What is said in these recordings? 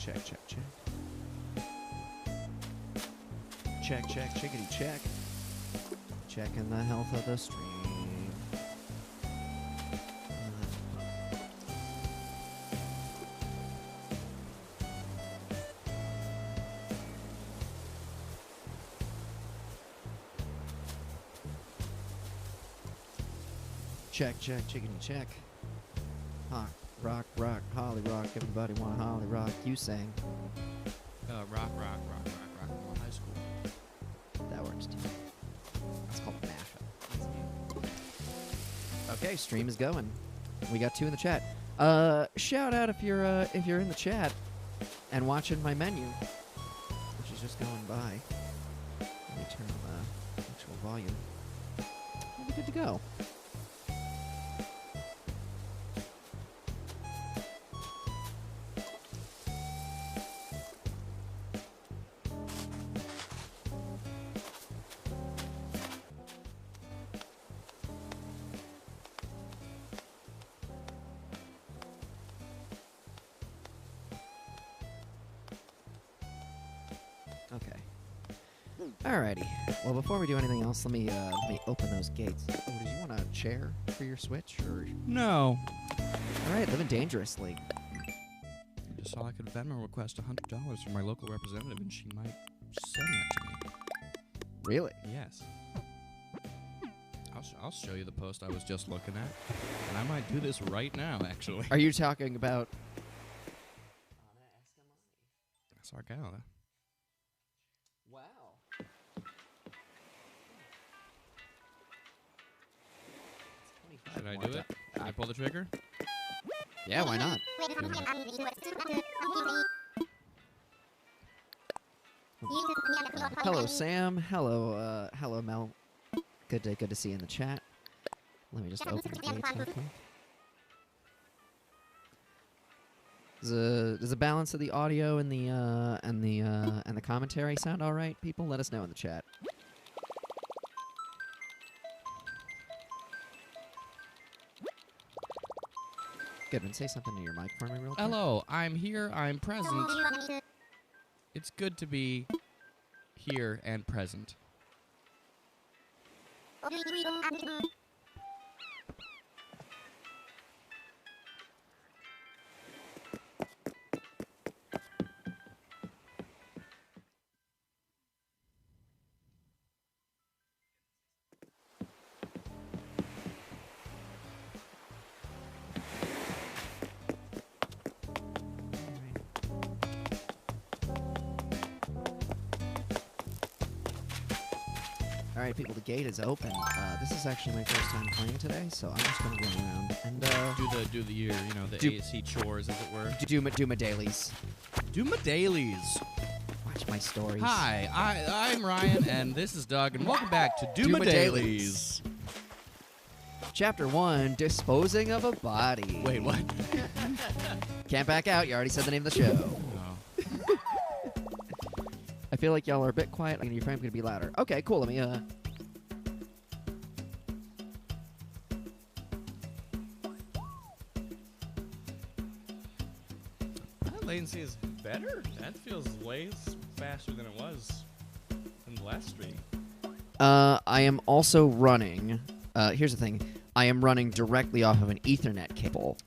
check, check, check. Check, check, chickadee, check. Checking the health of the stream. Check, check, chickadee, check. Rock, rock, holly rock. Everybody want a holly rock. You sang. Rock, high school. That works too. That's called a mashup. Okay, stream is going. We got 2 in the chat. Shout out if you're in the chat and watching my menu, which is just going by. Let me turn on the actual volume. We'll be good to go. Alrighty. Well, before we do anything else, let me open those gates. Oh, did you want a chair for your Switch, or? No. All right, living dangerously. I just saw I could Venmo request $100 from my local representative, and she might send that to me. Really? Yes. I'll show you the post I was just looking at, and I might do this right now, actually. Are you talking about? That's our gal. Wow. Should I do it? Can I pull the trigger? Yeah, why not? Hello, Sam. Hello, Mel. Good to see you in the chat. Let me just open the gates real quick. Does the balance of the audio and the commentary sound all right? People, let us know in the chat. Goodman, say something to your mic for me real quick. Hello, I'm here, I'm present. It's good to be here and present. All right, people, the gate is open. This is actually my first time playing today, so I'm just gonna run around and do the the ASC chores, as it were. do my dailies. Do my dailies. Watch my stories. Hi, I'm Ryan, and this is Doug, and welcome back to Do My Dailies. Chapter 1: Disposing of a Body. Wait, what? Can't back out. You already said the name of the show. Oh. I feel like y'all are a bit quiet, and your frame's gonna be louder. Okay, cool. Let me That latency is better. That feels way faster than it was in the last stream. I am also running. Here's the thing. I am running directly off of an Ethernet cable.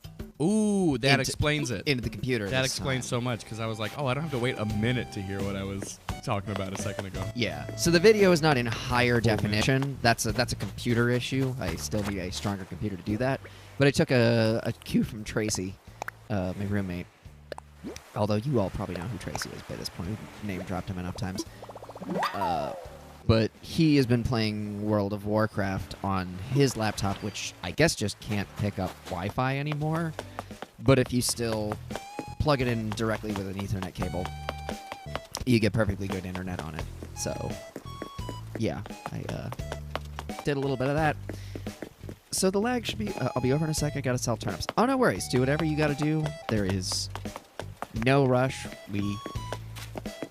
Ooh, that explains it. Into the computer. That explains so much, because I was like, oh, I don't have to wait a minute to hear what I was talking about a second ago. Yeah. So the video is not in higher definition. That's a computer issue. I still need a stronger computer to do that. But I took a cue from Tracy, my roommate. Although you all probably know who Tracy is by this point. We've name dropped him enough times. But he has been playing World of Warcraft on his laptop, which I guess just can't pick up Wi-Fi anymore. But if you still plug it in directly with an Ethernet cable, you get perfectly good internet on it. So, yeah, I did a little bit of that. So the lag should be... I'll be over in a sec. I gotta sell turnips. Oh, no worries. Do whatever you gotta do. There is no rush. We...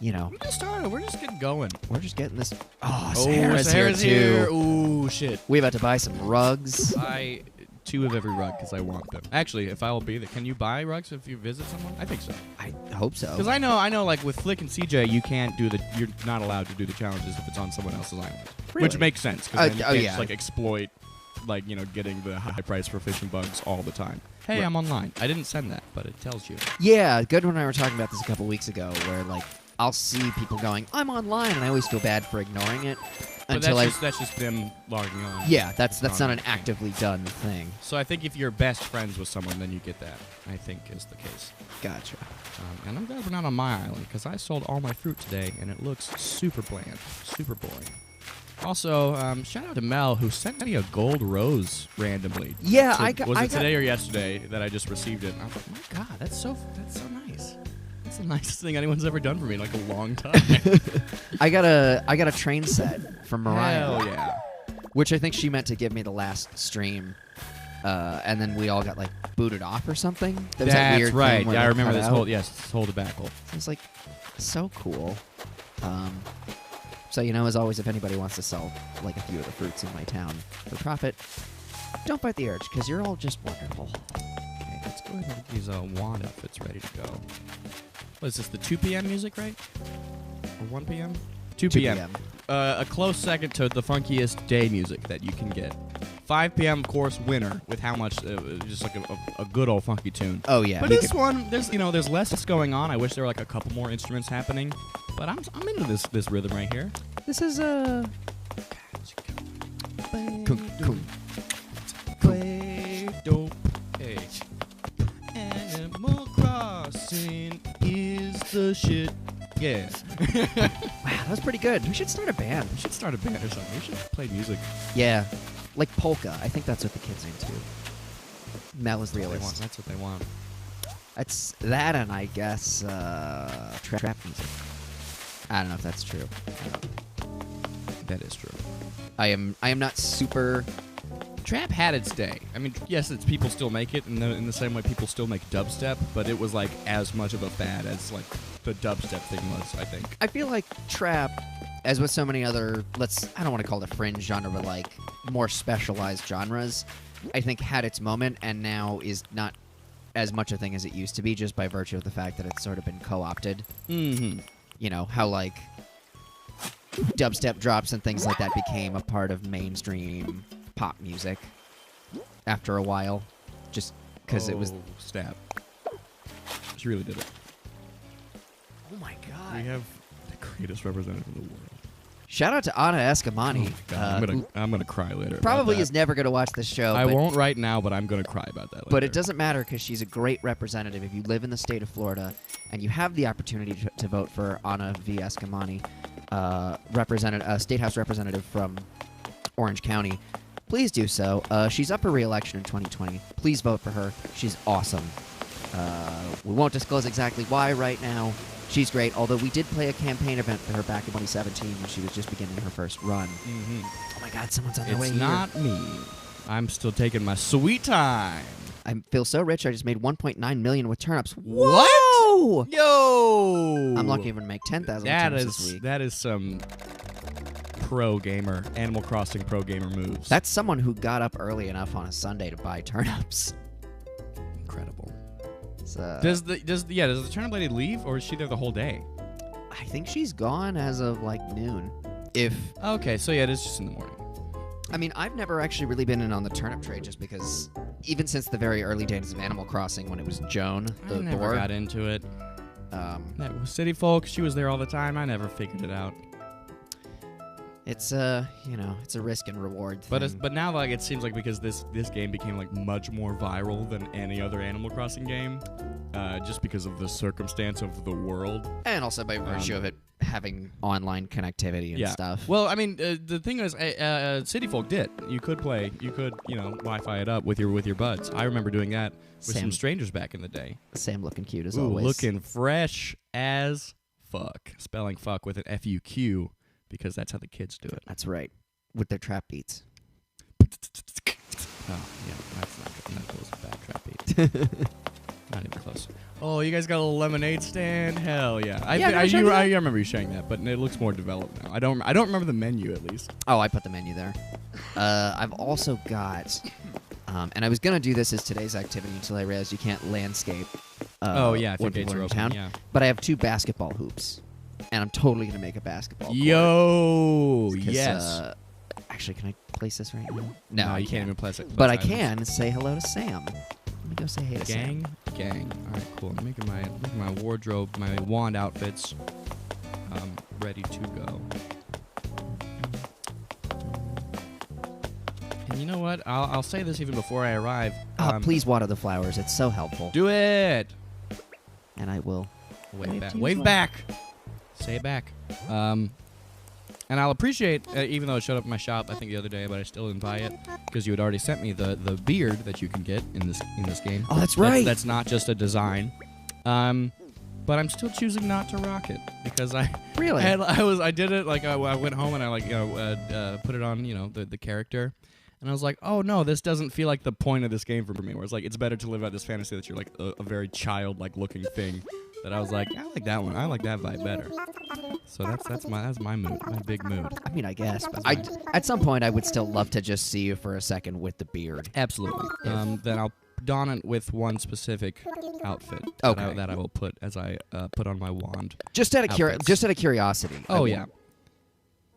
You know, We just started. We're just getting going. we're just getting this. Oh, Sarah's here too. Ooh, shit. We about to buy some rugs. I 2 of every rug because I want them. Actually, if I will be there, can you buy rugs if you visit someone? I think so. I hope so. Because I know, like with Flick and CJ, you're not allowed to do the challenges if it's on someone else's island, Really? which makes sense because you can't yeah. just like exploit, like getting the high price for fishing bugs all the time. Hey, Right. I'm online. I didn't send that, but it tells you. Yeah, Goodwin and I were talking about this a couple weeks ago, where like I'll see people going, "I'm online," and I always feel bad for ignoring it But until that's just them logging on. Yeah, that's not an Yeah. actively done thing. So I think if you're best friends with someone, then you get that. I think is the case. Gotcha. And I'm glad we're not on my island because I sold all my fruit today, and it looks super bland, super boring. Also, shout out to Mel who sent me a gold rose randomly. Yeah, Was I it today or yesterday that I just received it? And I was like, my God, that's so nice. That's the nicest thing anyone's ever done for me in like a long time. I got a train set from Mariah, Hell yeah. which I think she meant to give me the last stream, and then we all got like booted off or something. There was that That's weird right. thing where Yeah, I they remember cut this out. whole debacle. It was like so cool. So as always, if anybody wants to sell like a few of the fruits in my town for profit, don't bite the urge because you're all just wonderful. Okay, let's go ahead and use Wanda if it's ready to go. What is this, the 2 p.m. music, right? Or 1 p.m.? 2 p.m. A close second to the funkiest day music that you can get. 5 p.m., of course, winner with how much, just like a good old funky tune. Oh yeah. But we this could- one, there's less going on. I wish there were like a couple more instruments happening. But I'm into this rhythm right here. This is a. Hey. Animal Crossing is the shit. Yeah. Wow, that was pretty good. We should start a band. We should start a band or something. We should play music. Yeah, like polka. I think that's what the kids are into. Mel is That's what they want. realist. That's what they want. That's that, and I guess trap music. I don't know if that's true. That is true. I am not super. Trap had its day. I mean, yes, it's people still make it in the same way people still make dubstep, but it was like as much of a fad as like the dubstep thing was, I think. I feel like trap, as with so many other, I don't want to call it a fringe genre, but like more specialized genres, I think had its moment and now is not as much a thing as it used to be, just by virtue of the fact that it's sort of been co-opted. Mm-hmm. You know, how like dubstep drops and things like that became a part of mainstream pop music after a while, just because it was. Snap. She really did it. Oh my We god! have the greatest representative in the world. Shout out to Anna Eskamani. God, who I'm gonna cry later. probably about is never going to watch this show. that. I but, won't right now, but I'm gonna cry about that later. But it doesn't matter because she's a great representative. If you live in the state of Florida and you have the opportunity to vote for Anna V. Eskamani, State House representative from Orange County, please do so. She's up for re-election in 2020. Please vote for her. She's awesome. We won't disclose exactly why right now. She's great, although we did play a campaign event for her back in 2017 when she was just beginning her first run. Mm-hmm. Oh my god, someone's on their way It's here. not me. I'm still taking my sweet time. I feel so rich, I just made $1.9 million with turnips. What? Whoa! Yo! I'm lucky even to make 10,000 That turnips is this week. that is some pro gamer, Animal Crossing pro gamer moves. That's someone who got up early enough on a Sunday to buy turnips. incredible. So, Does the turnip lady leave, or is she there the whole day? I think she's gone as of like noon. If Okay, so yeah, it is just in the morning. I mean, I've never actually really been in on the turnip trade, just because even since the very early days of Animal Crossing, when it was Joan, the I never boar, got into it. um, City folk, she was there all the time. I never figured it out. it's it's a risk and reward thing. But now like it seems like because this game became like much more viral than any other Animal Crossing game, just because of the circumstance of the world. and also by virtue of it having online connectivity and stuff. Well, I mean, the thing is, City folk did. You could Wi-Fi it up with your buds. I remember doing that with some strangers back in the day. Sam looking cute as Ooh, always. looking fresh as fuck. Spelling fuck with an F-U-Q because that's how the kids do it. That's right, with their trap beats. Oh, yeah, that's not good. That was a bad trap beat. Not even close. Oh, you guys got a little lemonade stand? Hell yeah! I remember you sharing that, but it looks more developed now. I don't remember the menu at least. Oh, I put the menu there. I've also got And I was gonna do this as today's activity until I realized you can't landscape. Oh yeah, if your when gates people are in open. town. Yeah. But I have 2 basketball hoops, and I'm totally gonna make a basketball court. Yo, 'Cause, yes. Actually, can I place this right now? No, I you can't even place it. But I can say hello to Sam. Let me go say hey to Sam. Gang. All right, cool. I'm making my wardrobe, my wand outfits, ready to go. And you know what? I'll say this even before I arrive. Please water the flowers. It's so helpful. Do it. And I will. Wave back. to you as Wave well. back. Say it back. And I'll appreciate, even though it showed up in my shop, I think the other day, but I still didn't buy it because you had already sent me the beard that you can get in this game. Oh, that's right. That's not just a design. But I'm still choosing not to rock it because Really? I did it like I went home and I put it on the character. And I was like, oh no, this doesn't feel like the point of this game for me. Where it's like it's better to live out this fantasy that you're like a very childlike looking thing. That I was like, I like that one. I like that vibe better. So that's my mood, my big mood. I mean, I guess. But at some point, I would still love to just see you for a second with the beard. Absolutely. Then I'll don it with one specific outfit Okay. that I will put as I put on my wand. Just out of curiosity. Oh yeah.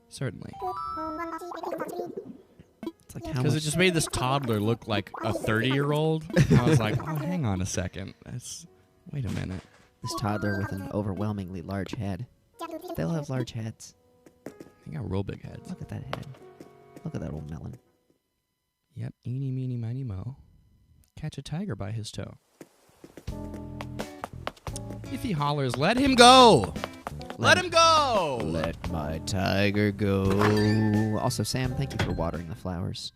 Certainly. It's like how Because much it just made this toddler look like a 30-year-old. And I was like, oh, hang on a second. Wait a minute. this toddler with an overwhelmingly large head. They'll have large heads. They got real big heads. Look at that head. Look at that old melon. Yep. Eeny, meeny, miny, mo. Catch a tiger by his toe. If he hollers, let him go. Let him go. Let my tiger go. Also, Sam, thank you for watering the flowers.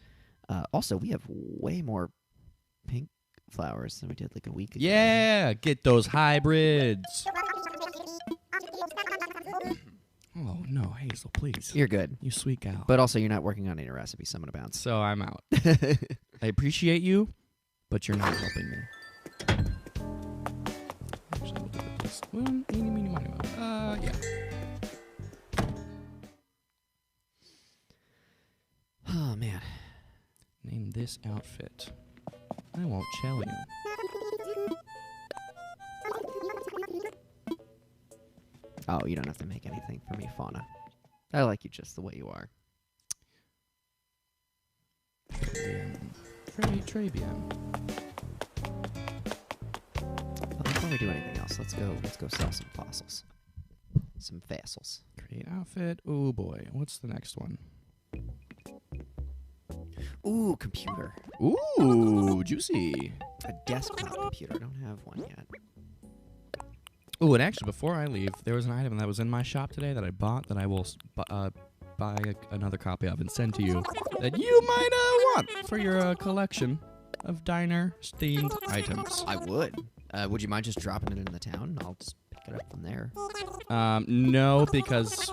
Also, we have way more pink flowers than we did like a week ago. Yeah, get those hybrids. Oh no, Hazel, please. You're good. You sweet gal. But also, you're not working on any recipes, so I'm going to bounce. So I'm out. I appreciate you, but you're not helping me. Actually, we'll do it this. Well, eeny, meeny, miny, mo. Yeah. Oh, man. Name this outfit. I won't tell you. Oh, you don't have to make anything for me, Fauna. I like you just the way you are. Trabian. But before we do anything else, let's go sell some fossils. Some fossils. Create outfit. Oh boy, what's the next one? Ooh, computer. Ooh, juicy. A desktop computer. I don't have one yet. Ooh, and actually, before I leave, there was an item that was in my shop today that I bought that I will buy another copy of and send to you that you might want for your collection of diner-themed items. I would. Would you mind just dropping it in the town? I'll just pick it up from there. No, because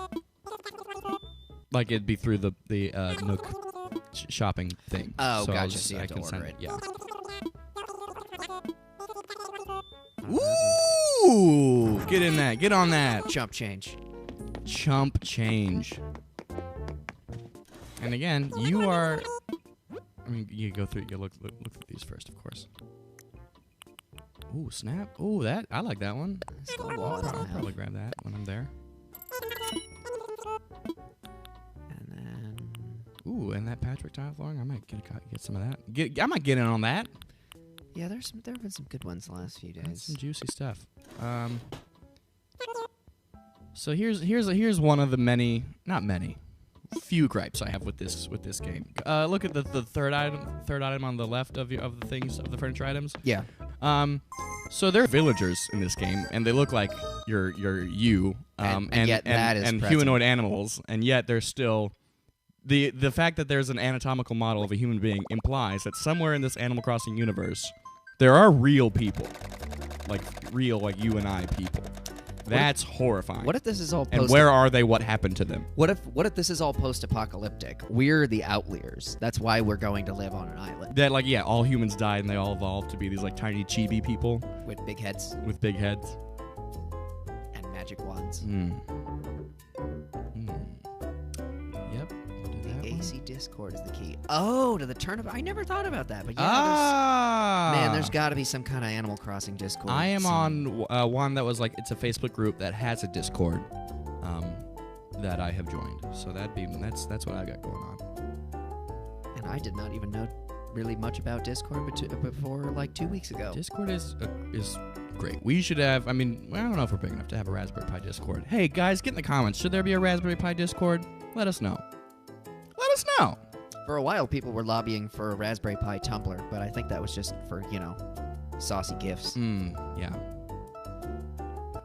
like it'd be through the Nook shopping thing. Oh, so gotcha. So you have to order it. Yeah. Oh, Ooh! Get in that. Get on that. chump change. Chump change. And again, you are. I mean, you go through. You look through these first, of course. Ooh, snap. Ooh, that I like that one. Still I'll wallet I have. probably grab that when I'm there. And then Ooh, and that Patrick tile flooring. I might get some of that. I might get in on that. yeah, there have been some good ones the last few That's days. some juicy stuff. So here's one of the many, not many, few gripes I have with this game. Look at the third item on the left of the furniture items. Yeah. So they're villagers in this game, and they look like you. And yet that is and present. humanoid animals, and yet they're still. The fact that there's an anatomical model of a human being implies that somewhere in this Animal Crossing universe, there are real people, like you and I people. That's horrifying. What if this is all and where are they? What happened to them? What if this is all post-apocalyptic? We're the outliers. That's why we're going to live on an island That all humans died and they all evolved to be these tiny chibi people with big heads with big heads. and magic wands. Yep. We'll do that The one. AC Discord is the key. Oh, to the turnip. I never thought about that, but yeah, there's got to be some kind of Animal Crossing Discord. I am on one that was like, it's a Facebook group that has a Discord that I have joined. So that's what I got going on. And I did not even know really much about Discord before like 2 weeks ago. Discord is great. We should have, I mean, I don't know if we're big enough to have a Raspberry Pi Discord. Hey, guys, get in the comments. Should there be a Raspberry Pi Discord? Let us know. Let us know. For a while, people were lobbying for a Raspberry Pi Tumblr, but I think that was just for, saucy gifs. Yeah.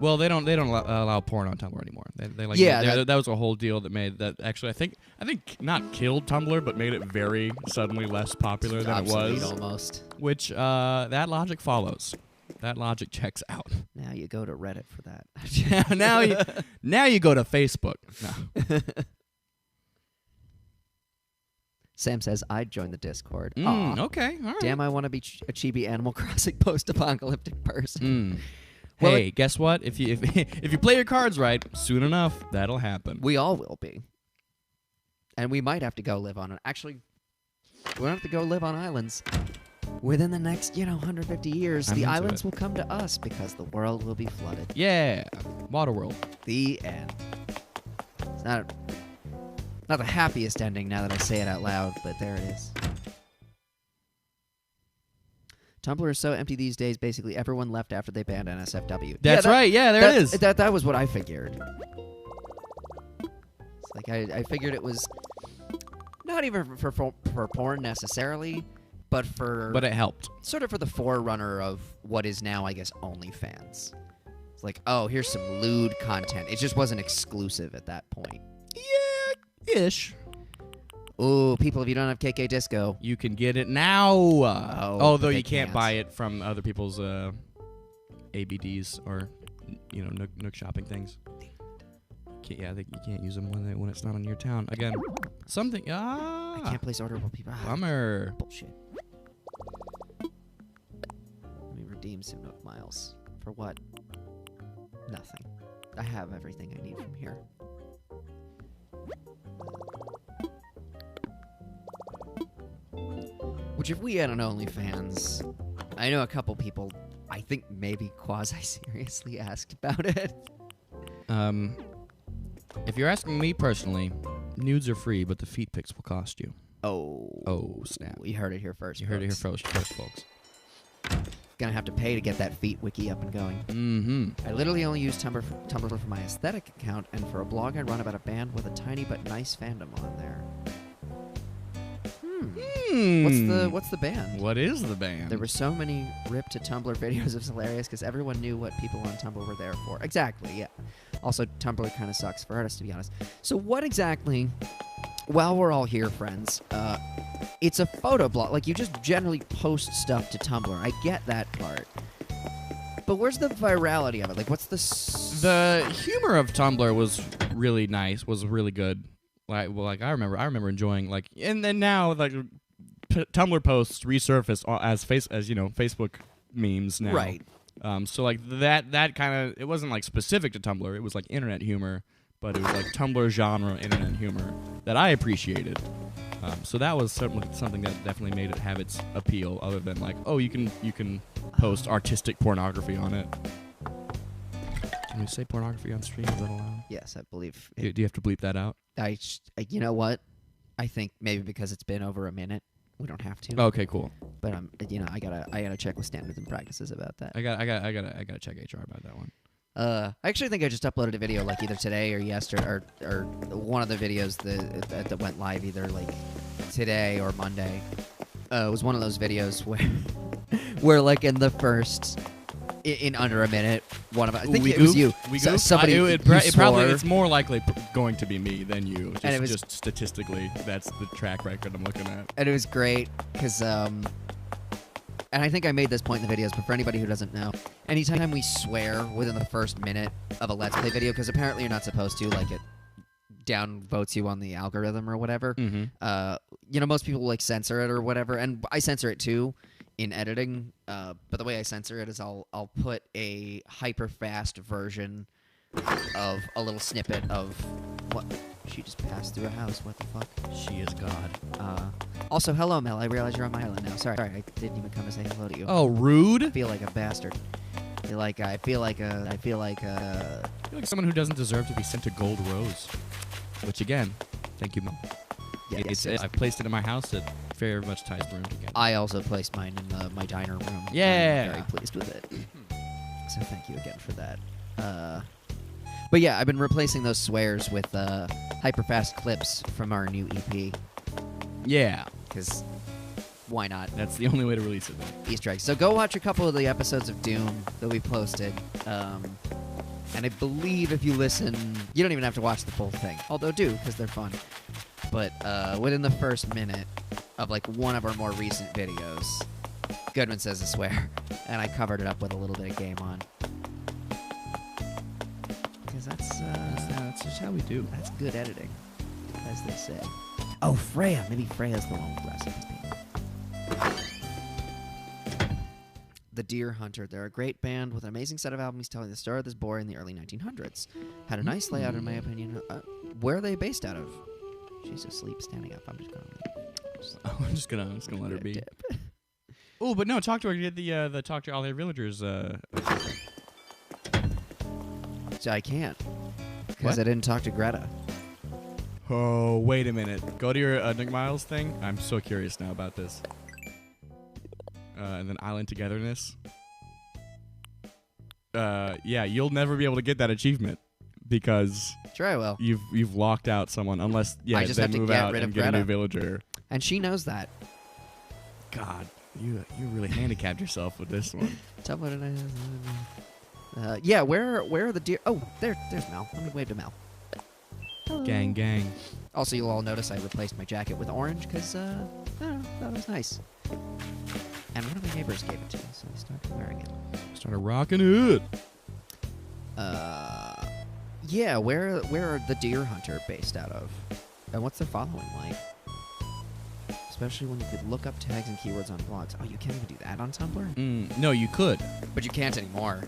Well, they don't allow porn on Tumblr anymore. They like that was a whole deal that made that actually I think not killed Tumblr, but made it very suddenly less popular than it was. Almost. Which that logic follows. That logic checks out. Now you go to Reddit for that. now you go to Facebook. No. Sam says, I'd join the Discord. Okay, all right. Damn, I want to be a chibi Animal Crossing post-apocalyptic person. Well, hey, guess what? If you play your cards right, soon enough, that'll happen. We all will be. And we might have to go live on it. Actually, we don't have to go live on islands. Within the next, 150 years, the islands will come to us because the world will be flooded. Yeah. Waterworld. The end. It's not the happiest ending now that I say it out loud, but there it is. Tumblr is so empty these days, basically everyone left after they banned NSFW. That's right, yeah, there it is. That was what I figured. It's like I figured it was not even for porn necessarily, but it helped. Sort of for the forerunner of what is now, I guess, OnlyFans. It's like, oh, here's some lewd content. It just wasn't exclusive at that point. Yeah, ish. Ooh, people, if you don't have KK Disco, you can get it now. Although you can't buy it from other people's ABDs or Nook shopping things. I think you can't use them when it's not in your town. Again, something. I can't place order while people. Bummer. Bullshit. Let me redeem some Nook miles for what? Nothing. I have everything I need from here. Which, if we had an OnlyFans, I know a couple people, I think maybe quasi-seriously asked about it. If you're asking me personally, nudes are free, but the feet pics will cost you. Oh, snap. You heard it here first. You heard it here first, folks. Gonna have to pay to get that feet wiki up and going. Mm-hmm. I literally only use Tumblr for my aesthetic account, and for a blog I run about a band with a tiny but nice fandom on there. What's the band? What is the band? There were so many rip to Tumblr videos. It was hilarious because everyone knew what people on Tumblr were there for. Exactly, yeah. Also, Tumblr kind of sucks for artists, to be honest. So what exactly, while we're all here, friends, it's a photo blog. Like, you just generally post stuff to Tumblr. I get that part. But where's the virality of it? Like, what's the humor of Tumblr was really nice, was really good. I remember enjoying, like, and then now, like, Tumblr posts resurface as Facebook memes now. Right. So like that kind of, it wasn't like specific to Tumblr. It was like internet humor, but it was like Tumblr genre internet humor that I appreciated. So that was something that definitely made it have its appeal. Other than like, oh, you can post artistic pornography on it. Can we say pornography on stream? Is that allowed? Yes, I believe. Do you have to bleep that out? You know what? I think maybe because it's been over a minute, we don't have to. Okay, cool. But I gotta check with standards and practices about that. I gotta check HR about that one. I actually think I just uploaded a video like either today or yesterday, or one of the videos that went live either like today or Monday. It was one of those videos where like in the first. In under a minute, I think it was you. Somebody it's more likely going to be me than you. Just statistically, that's the track record I'm looking at. And it was great because, and I think I made this point in the videos, but for anybody who doesn't know, anytime we swear within the first minute of a Let's Play video, because apparently you're not supposed to, like it downvotes you on the algorithm or whatever. Mm-hmm. Most people like censor it or whatever, and I censor it too. In editing, but the way I censor it is I'll put a hyper fast version of a little snippet of She just passed through a house. What the fuck? She is God. Also, hello, Mel. I realize you're on my island now. Sorry, I didn't even come to say hello to you. Oh, rude. I feel like a bastard. I feel like someone who doesn't deserve to be sent a gold rose. Which again, thank you, Mom. Yeah, yes. I've placed it in my house. It very much ties the room together. I also placed mine in my diner room. Yeah. I'm very pleased with it. So thank you again for that. But yeah, I've been replacing those swears with hyperfast clips from our new EP. Yeah. Because why not? That's the only way to release it. Easter eggs. So go watch a couple of the episodes of Doom that we posted. And I believe if you listen, you don't even have to watch the full thing. Although do, because they're fun. But within the first minute of like one of our more recent videos, Goodman says a swear. And I covered it up with a little bit of Game On. Because That's just how we do. that's good editing, as they say. Oh, Freya. Maybe Freya's the one with glasses. The Deer Hunter. They're a great band with an amazing set of albums telling the story of this boy in the early 1900s. Had a nice layout, in my opinion. Where are they based out of? She's asleep, standing up. I'm just gonna leave. I'm just gonna let her be. Oh, but no, talk to her. You did the Talk to All Their Villagers. So I can't. Because What? I didn't talk to Greta. Oh, wait a minute. Go to your Nick Miles thing. I'm so curious now about this. And then Island Togetherness. Yeah, you'll never be able to get that achievement because Sure I will. you've locked out someone unless I just they have to move get out rid and of get a new Greta. villager. And she knows that. God, you really handicapped yourself with this one. Tell me what it is. Yeah, where are the deer? Oh, there's Mel. Let me wave to Mel. Hello. Gang. Also, you'll all notice I replaced my jacket with orange because, I don't know, thought it was nice. And one of my neighbors gave it to me, so I started wearing it. Started rocking it. Yeah, where are the Deer Hunter based out of? And what's their following like? Especially when you could look up tags and keywords on blogs. Oh, you can't even do that on Tumblr? No, you could. But you can't anymore.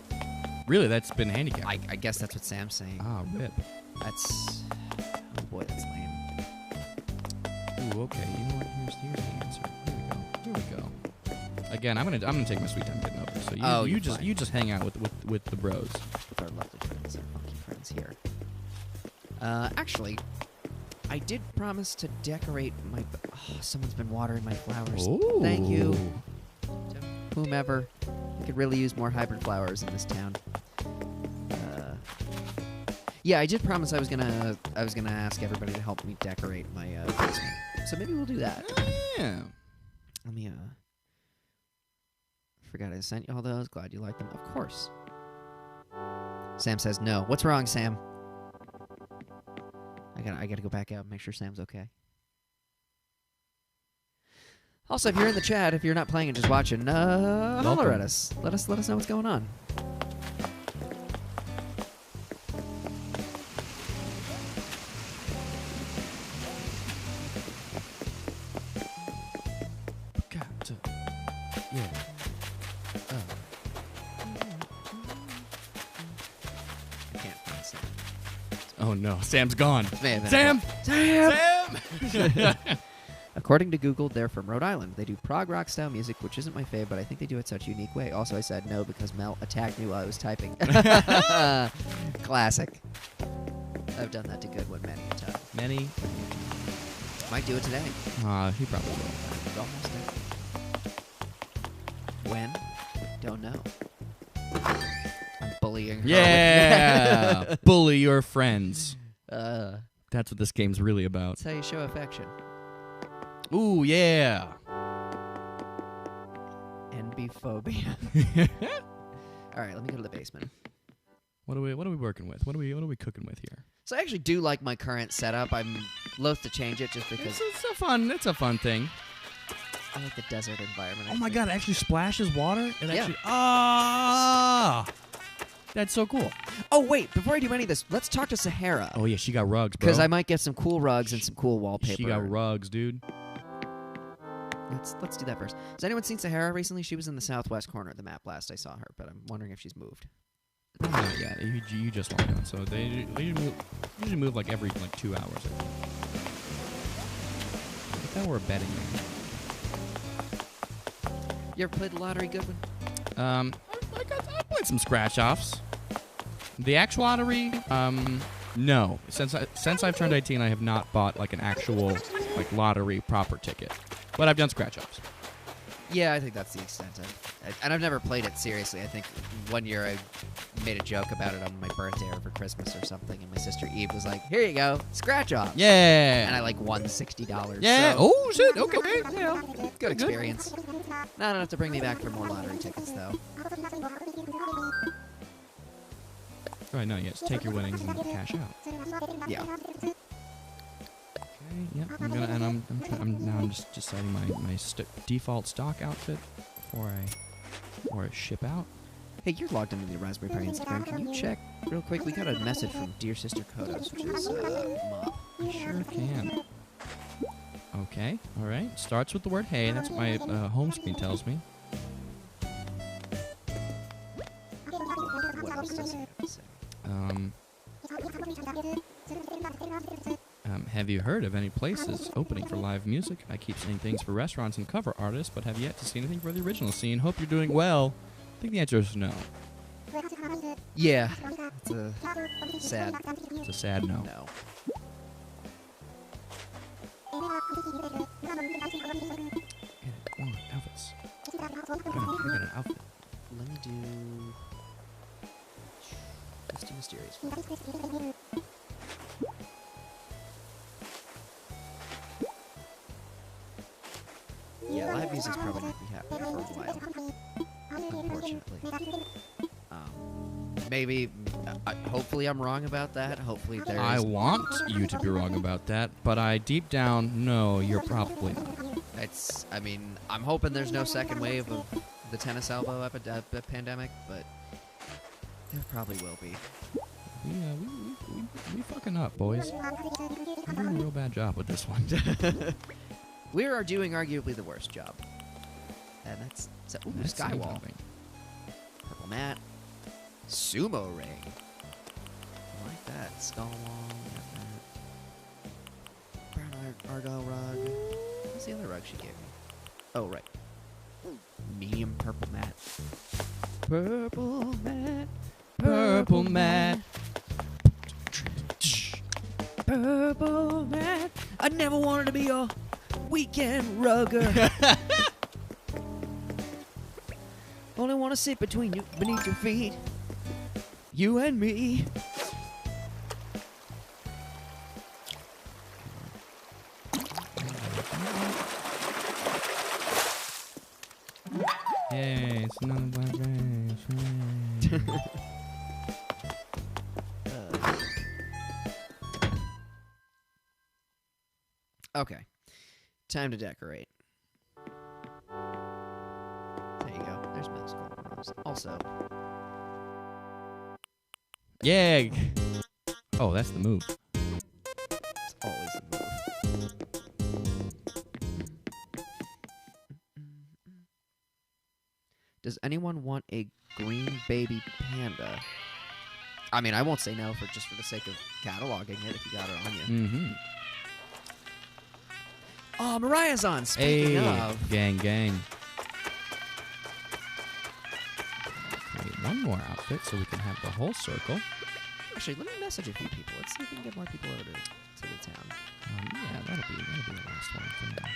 Really, that's been handicapped. I guess that's what Sam's saying. Rip. That's... Oh boy, that's lame. Ooh, okay. You know what? Here's the answer. Here we go. Again, I'm gonna take my sweet time getting over. So you just hang out with the bros. With our lovely friends, our funky friends here. Actually, I did promise to decorate my... Oh, someone's been watering my flowers. Ooh. Thank you to whomever. We could really use more hybrid flowers in this town. Yeah, I did promise I was gonna ask everybody to help me decorate my basement. So maybe we'll do that. Yeah. Let me forgot I sent you all those. Glad you like them. Of course. Sam says no. What's wrong, Sam? I gotta go back out and make sure Sam's okay. Also, if you're in the chat, if you're not playing and just watching, holler at us. Let us know what's going on. Yeah. I can't find Sam. Oh no, Sam's gone. Sam! Sam! According to Google, they're from Rhode Island. They do prog rock style music, which isn't my fave, but I think they do it such a unique way. Also, I said no because Mel attacked me while I was typing. Classic. I've done that to Goodwin many a time. Many. Might do it today. He probably will. It's almost there. When? Don't know. I'm bullying her. Yeah! Bully your friends. That's That's what this game's really about. how you show affection. Ooh, yeah. NB phobia. All right, let me go to the basement. What are we working with? What are we cooking with here? So I actually do like my current setup. I'm loath to change it just because It's a fun thing. I like the desert environment. Oh my god, it actually splashes water? It Yeah. actually that's so cool. Oh wait, before I do any of this, let's talk to Sahara. Oh yeah, she got rugs, bro. Because I might get some cool rugs and some cool wallpaper. She got rugs, dude. Let's do that first. Has anyone seen Sahara recently? She was in the southwest corner of the map last I saw her, but I'm wondering if she's moved. Not yet. You just logged on, so they usually move like every 2 hours. I think. I thought we were betting man. You ever played the lottery, Goodwin? I played some scratch offs. The actual lottery, no. Since I've turned 18, I have not bought like an actual lottery proper ticket, but I've done scratch offs. Yeah, I think that's the extent and I've never played it seriously. I think one year I made a joke about it on my birthday or for Christmas or something, and my sister Eve was like, "Here you go, scratch off." Yeah. And I won $60. Yeah. So, Oh shit. Okay. yeah, good experience. Not enough to bring me back for more lottery tickets, though. Right. No. Yes. Take your winnings and cash out. Yeah. Okay. Yep. I'm just deciding my default stock outfit before I ship out. Hey, you're logged into the Raspberry Pi Instagram. Can you check real quick? We got a message from Dear Sister Kodos, which is Mop. I sure can. Okay. All right. Starts with the word "hey." That's what my home screen tells me. What else does he have to say? Have you heard of any places opening for live music? I keep seeing things for restaurants and cover artists, but have yet to see anything for the original scene. Hope you're doing well. I think the answer is no. Yeah, it's a sad It's a sad no. no. Outfits. I got an outfit. Let me do... Let's do Mysterious. Yeah, live music's probably not be happening for a while, unfortunately. Maybe, hopefully I'm wrong about that. Hopefully there's... I want you to be wrong about that, but I deep down know you're probably not. I mean, I'm hoping there's no second wave of the tennis elbow pandemic, but there probably will be. We fucking up, boys. We're doing a real bad job with this one. We are doing arguably the worst job. And that's Skywall. Purple mat. Sumo ring. I like that. Skull wall. Brown argyle rug. What's the other rug she gave me? Oh, right. Medium purple mat. Purple mat. Purple mat. Purple mat. I never wanted to be a weekend rugger. Only want to sit beneath your feet. You and me. Yay, it's another black race. Okay. Time to decorate. There you go. There's Miss Golden Rose. Also. Yeah. Oh, that's the move. It's always the move. Does anyone want a green baby panda? I mean, I won't say no for the sake of cataloging it if you got it on you. Mm-hmm. Oh, Mariah's on. Speaking of. Gang. Create one more outfit so we can have the whole circle. Actually, let me message a few people. Let's see if we can get more people over to the town. Yeah, that'll be the last one for now.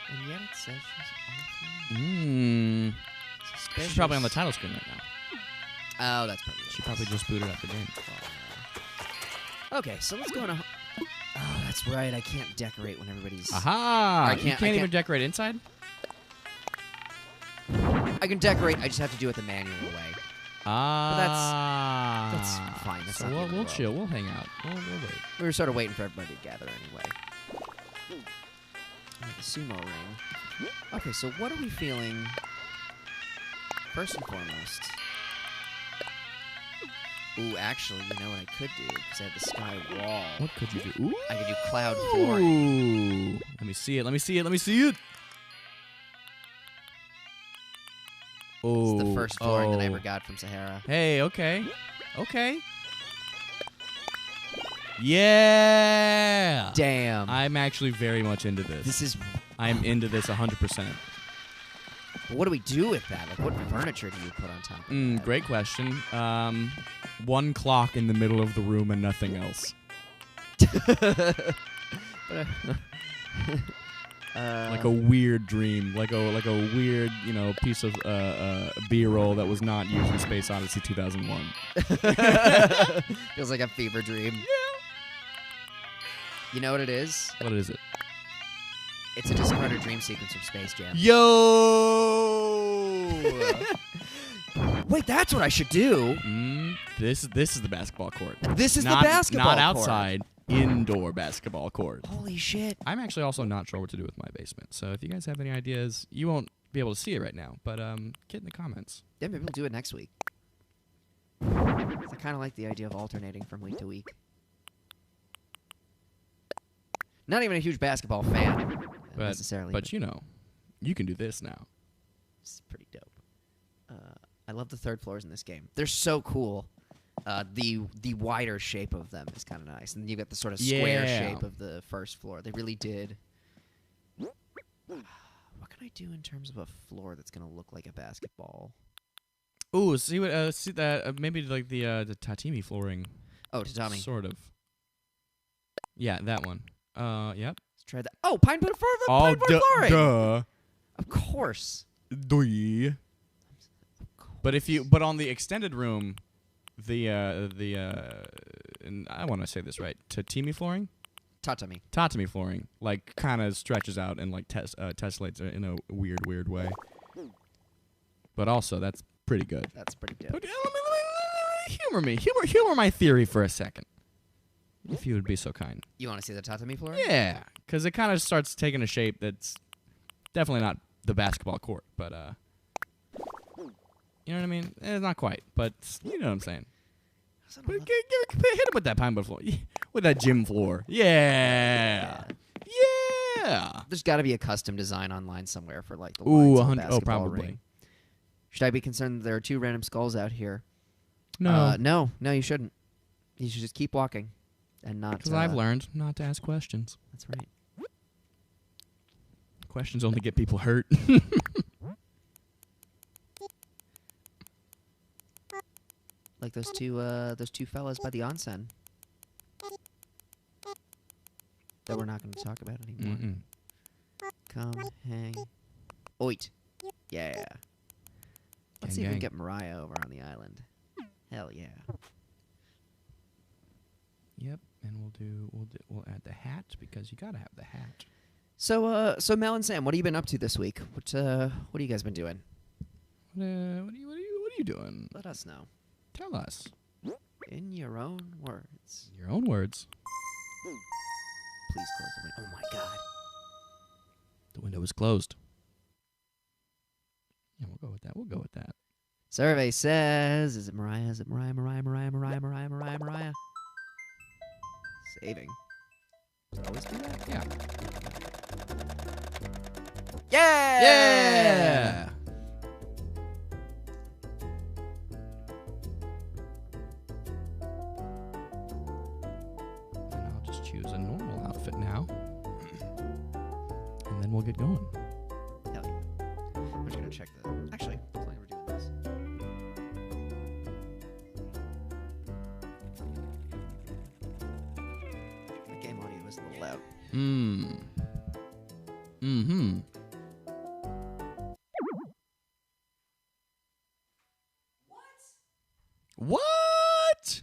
And yet it says she's She's probably on the title screen right now. Oh, that's probably it. She probably just booted up the game. Okay, so let's go on. Oh, that's right. I can't decorate when everybody's... Aha! You can't even decorate inside? I can decorate. I just have to do it the manual way. Ah. That's fine. That's so not the end of the we'll world. chill. We'll hang out. We'll wait. We were sort of waiting for everybody to gather anyway. The sumo ring. Okay, so what are we feeling? First and foremost. Ooh, actually, you know what I could do? Because I have the sky wall. What could you do? Ooh. I could do cloud flooring. Ooh. Let me see it. Let me see it. Let me see it. Oh. It's the first flooring that I ever got from Sahara. Hey, okay. Okay. Yeah. Damn. I'm actually very much into this. This is... I'm into this 100%. What do we do with that? Like, what furniture do you put on top of that? Great question. One clock in the middle of the room and nothing else. Like a weird dream, like a weird, piece of B-roll that was not used in Space Odyssey 2001. Feels like a fever dream. Yeah. You know what it is? What is it? It's a discarded dream sequence from Space Jam. Yo! Wait, that's what I should do. This is the basketball court. This is not, the basketball not court. outside, indoor basketball court. Holy shit. I'm actually also not sure what to do with my basement. So if you guys have any ideas, you won't be able to see it right now, but get in the comments. Yeah, maybe we'll do it next week. I kind of like the idea of alternating from week to week. Not even a huge basketball fan, necessarily. But you can do this now. It's pretty dope. I love the third floors in this game. They're so cool. The wider shape of them is kind of nice, and you got the sort of square shape of the first floor. They really did. What can I do in terms of a floor that's gonna look like a basketball? Ooh, see that maybe like the tatami flooring. Oh, tatami. Sort of. Yeah, that one. Yep. Let's try that. Oh, pine board flooring. Duh. Of course. Duh. But on the extended room, and I want to say this right, tatami flooring? Tatami flooring, like, kind of stretches out and, like, tessellates in a weird way. But also, that's pretty good. That's pretty dope. But, humor me. Humor my theory for a second. If you would be so kind. You want to see the tatami flooring? Yeah, because it kind of starts taking a shape that's definitely not the basketball court, but, you know what I mean? It's not quite, but you know what I'm saying. But hit him with that pine board floor. With that gym floor. Yeah. There's got to be a custom design online somewhere for, like, the lines of the basketball probably. ring. Should I be concerned that there are 2 random skulls out here? No. No, you shouldn't. You should just keep walking and not... Because I've learned not to ask questions. That's right. Questions only get people hurt. Like those two fellas by the onsen that we're not going to talk about anymore. Come hang. Oit. Yeah. Let's see if we can get Mariah over on the island. Hell yeah. Yep, and we'll add the hat because you gotta have the hat. So Mel and Sam, what have you been up to this week? What have you guys been doing? What are you doing? Let us know. Tell us. In your own words. Your own words. Please close the window. Oh my god. The window is closed. Yeah, we'll go with that. Survey says, is it Mariah? Is it Mariah? Saving. Does it always do that? Yeah. Yeah! And I'll just choose a normal outfit now. And then we'll get going. Hell yeah. I'm just going to check the... Actually, while we're doing this. The game audio is a little loud. What?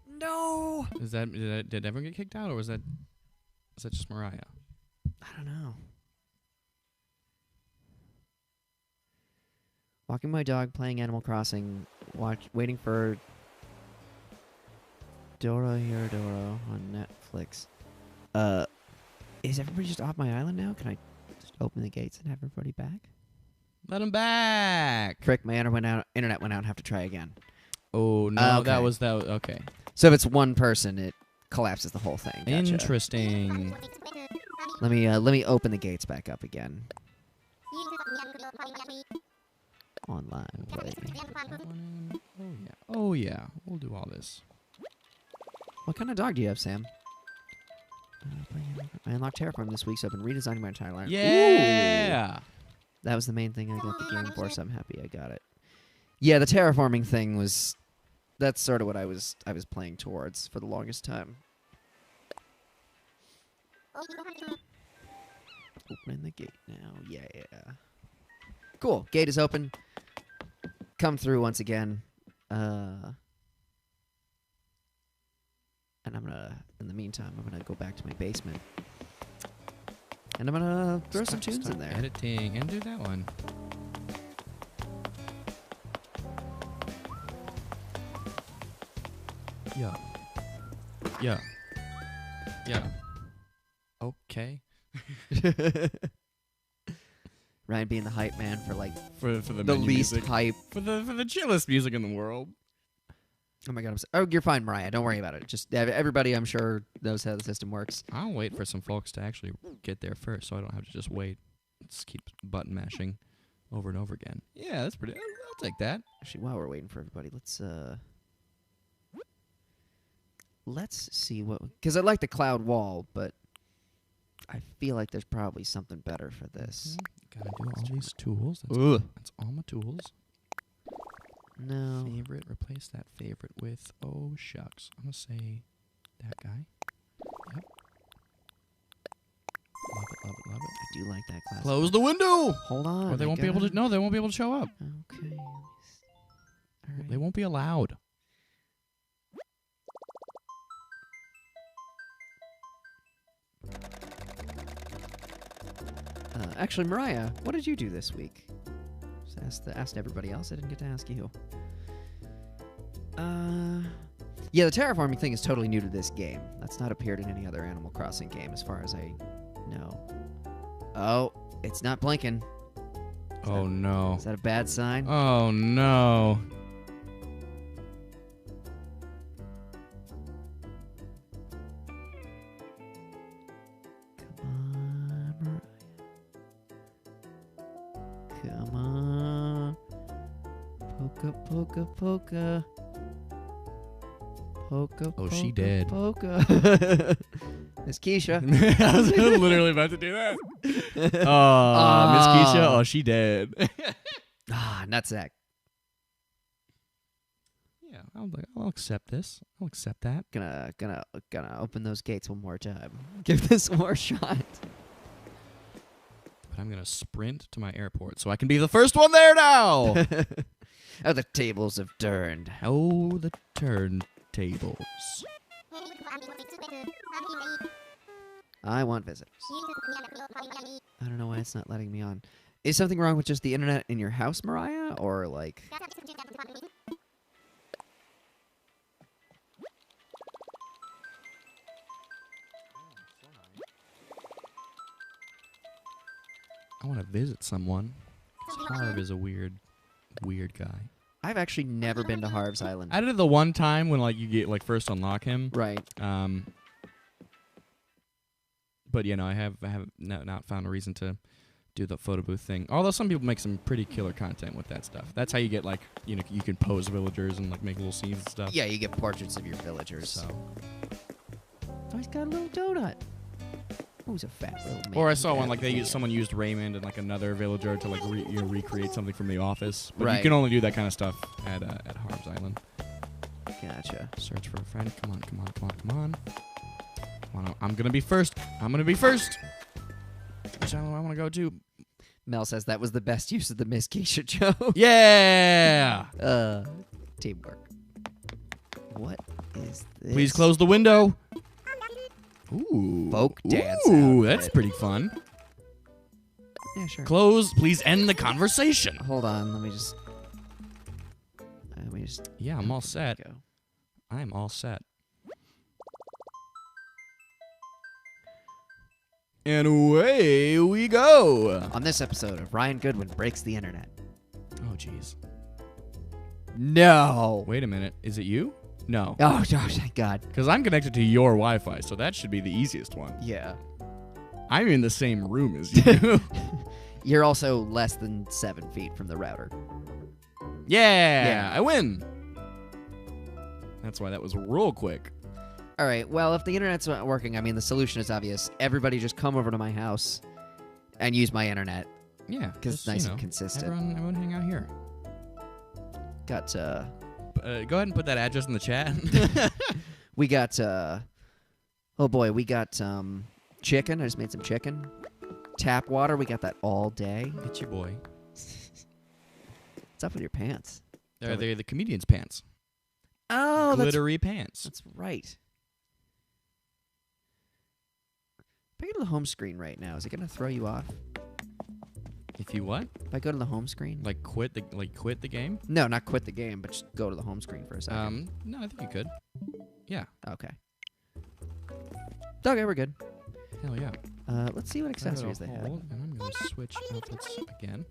No! Did everyone get kicked out, or was that just Mariah? I don't know. Walking my dog, playing Animal Crossing, waiting for Dorohedoro on Netflix. Is everybody just off my island now? Can I just open the gates and have everybody back? Let him back. Frick, my internet went out and have to try again. Oh no, Okay. that was okay. So if it's one person, it collapses the whole thing. Gotcha. Interesting. Let me open the gates back up again. Online play. Oh yeah. Oh yeah. We'll do all this. What kind of dog do you have, Sam? I unlocked Terraform this week, so I've been redesigning my entire life. Yeah. Ooh. That was the main thing I got the game for, so I'm happy I got it. Yeah, the terraforming thing was... That's sort of what I was playing towards for the longest time. Opening the gate now, yeah. Cool, gate is open. Come through once again. And I'm gonna, in the meantime, I'm gonna go back to my basement. And I'm gonna throw some tunes in there. Editing and do that one. Yeah. Yeah. Yeah. Okay. Ryan being the hype man for like For the the menu least music. hype. For the chillest music in the world. Oh my god! Oh, you're fine, Mariah. Don't worry about it. Just everybody, I'm sure, knows how the system works. I'll wait for some folks to actually get there first, so I don't have to just wait. Just keep button mashing over and over again. Yeah, that's pretty. I'll take that. Actually, while we're waiting for everybody, let's see what, because I like the cloud wall, but I feel like there's probably something better for this. Gotta do all these tools. That's all my tools. No. Favorite. Replace that favorite with, oh shucks. I'm gonna say that guy. Yep. Love it, love it, love it. I do like that class. Close the window! Hold on. Or they won't be able to. No, they won't be able to show up. Okay. All right. They won't be allowed. Actually, Mariah, what did you do this week? Just asked everybody else. I didn't get to ask you. Yeah, the terraforming thing is totally new to this game. That's not appeared in any other Animal Crossing game, as far as I know. Oh, it's not blinking. Oh no. Is that a bad sign? Oh no. Come on, Mariah. Come on. Poka, poka, poka. Poka, Oh, she poka, dead. Poka. Miss Keisha. I was literally about to do that. Oh, Miss Keisha. Oh, she dead. Ah, nutsack. Yeah, I'll accept this. I'll accept that. Gonna open those gates one more time. Give this one more shot. But I'm gonna sprint to my airport so I can be the first one there now. Oh, the tables have turned. Oh, the turntables. I want visitors. I don't know why it's not letting me on. Is something wrong with just the internet in your house, Mariah? Or like... I want to visit someone. 'Cause Harv is a weird guy. I've actually never been to Harv's Island. I did it the one time when like you get like first unlock him. Right. But you know, I have not found a reason to do the photo booth thing. Although some people make some pretty killer content with that stuff. That's how you get like, you know, you can pose villagers and like make little scenes and stuff. Yeah, you get portraits of your villagers. So. Oh, he's got a little donut. Oh, he's a fat little man. Or I saw one like someone used Raymond and like another villager to like recreate something from The Office. But Right. you can only do that kind of stuff at Harv's Island. Gotcha. Search for a friend. Come on, come on, come on, come on. Come on, I'm gonna be first. I'm gonna be first. Which island do I want to go to? Mel says that was the best use of the Miss Keisha joke. Yeah. Teamwork. What is this? Please close the window. Ooh. Folk dance Ooh, outfit. that's pretty fun. Yeah, sure. Close. Please end the conversation. Hold on, let me just. Yeah, I'm all set. Go. I'm all set. And away we go. On this episode of Ryan Goodwin Breaks the Internet. Oh, jeez. No. Wait a minute. Is it you? No. Oh, gosh, thank God. Because I'm connected to your Wi-Fi, so that should be the easiest one. Yeah. I'm in the same room as you. You're also less than 7 feet from the router. Yeah, I win. That's why that was real quick. All right, well, if the internet's not working, I mean, the solution is obvious. Everybody just come over to my house and use my internet. Yeah. Because it's nice and consistent. Everyone hang out here. Got, Go ahead and put that address in the chat. we got, oh boy, we got, chicken. I just made some chicken. Tap water, we got that all day. It's your boy. What's up with your pants? They're the comedian's pants. Oh, Glittery pants. that's right. If I go to the home screen right now, is it going to throw you off? If you what? If I go to the home screen? Like quit the game? No, not quit the game, but just go to the home screen for a second. No, I think you could. Yeah. Okay. Okay, we're good. Hell yeah. Let's see what accessories they have. And I'm going to switch outfits again.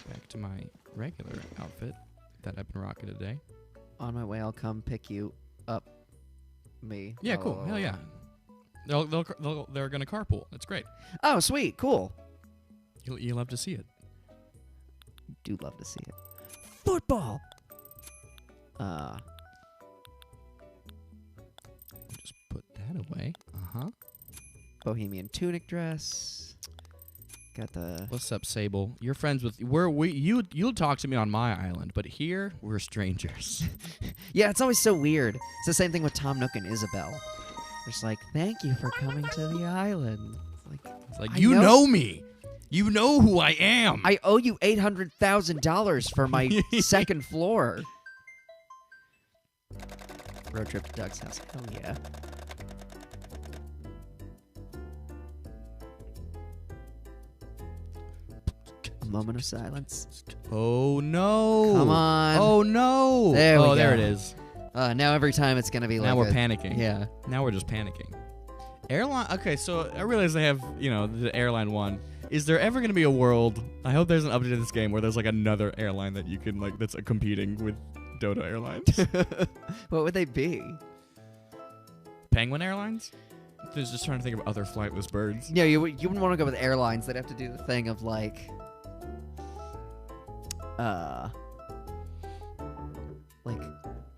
Back to my regular outfit that I've been rocking today. On my way, I'll come pick you up. Me. Yeah, cool. Hell yeah. They're gonna carpool. That's great. Oh, sweet. Cool. You'll love to see it. Do love to see it. Football. Just put that away. Bohemian tunic dress. Got the. What's up, Sable? You're friends with you'll talk to me on my island, but here we're strangers. Yeah, it's always so weird. It's the same thing with Tom Nook and Isabel. They're just like, thank you for coming to the island. It's like you know me. You know who I am. I owe you $800,000 for my second floor. Road trip to Doug's house. Hell yeah. A moment of silence. Oh no! Come on. Oh no! There we go. There it is. Now every time it's gonna be like. Now we're panicking. Yeah. Now we're just panicking. Airline. Okay, so I realize they have the airline one. Is there ever gonna be a world? I hope there's an update to this game where there's like another airline that you can that's competing with Dodo Airlines. What would they be? Penguin Airlines. I was just trying to think of other flightless birds. Yeah, you wouldn't want to go with airlines. They'd have to do the thing of like. Like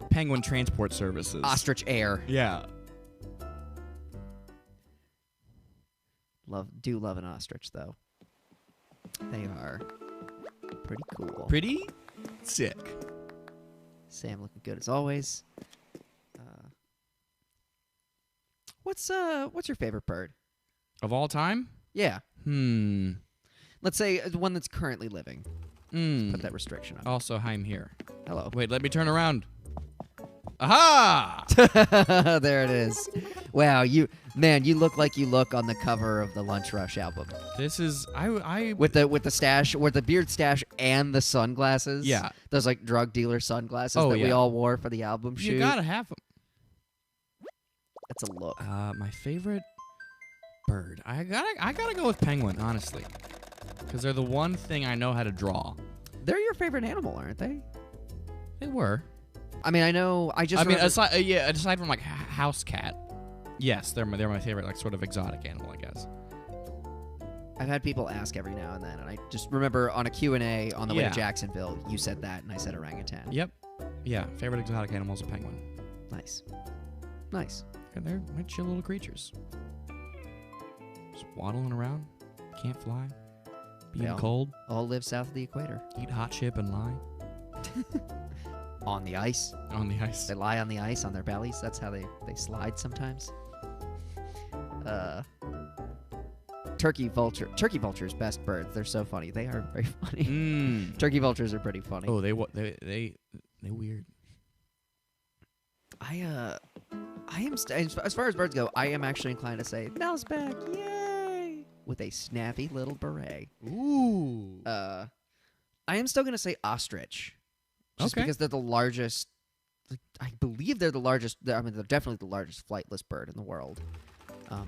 Penguin Transport Services. Ostrich Air. Yeah. Do love an ostrich though. They are pretty cool. Pretty sick. Sam looking good as always. What's your favorite bird? Of all time? Yeah. Let's say the one that's currently living. Put that restriction on. Also, I'm here. Hello. Wait, let me turn around. Aha! There it is. Wow, you look like you look on the cover of the Lunch Rush album. This is I with the stash, or the beard stash and the sunglasses. Yeah, those like drug dealer sunglasses that we all wore for the album shoot. You gotta have them. That's a look. My favorite bird. I gotta go with penguin, honestly, because they're the one thing I know how to draw. They're your favorite animal, aren't they? They were. I mean, I know. Aside from like house cat, yes, they're my favorite, like sort of exotic animal, I guess. I've had people ask every now and then, and I just remember on a Q&A on the way to Jacksonville, you said that, and I said orangutan. Yep. Yeah, favorite exotic animal is a penguin. Nice. And they're chill little creatures. Just waddling around, can't fly, being cold. All live south of the equator. Eat hot chip and lie. On the ice. On the ice. They lie on the ice on their bellies. That's how they slide sometimes. Turkey vultures, best birds. They're so funny. They are very funny. Turkey vultures are pretty funny. Oh, they weird. I am as far as birds go, I am actually inclined to say Mel's back, yay, with a snappy little beret. Ooh. I am still gonna say ostrich. Just because they're the largest. I believe they're the largest. I mean, they're definitely the largest flightless bird in the world.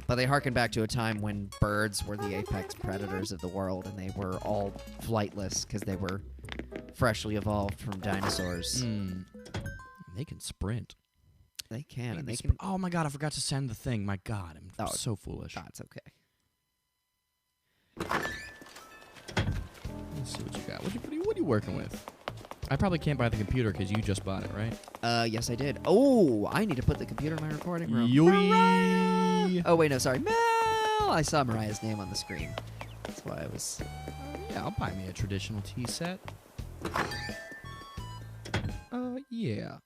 But they harken back to a time when birds were the apex predators of the world, and they were all flightless because they were freshly evolved from dinosaurs. They can sprint. They can, and they Maybe can. Oh my god, I forgot to send the thing. My god, I'm Oh, so foolish. That's okay. Let's see what you got. What are you working with? I probably can't buy the computer because you just bought it, right? Yes, I did. Oh, I need to put the computer in my recording room. Yoy! Oh, wait, no, sorry. Mel! I saw Mariah's name on the screen. That's why I was... Yeah, I'll buy me a traditional tea set. Yeah.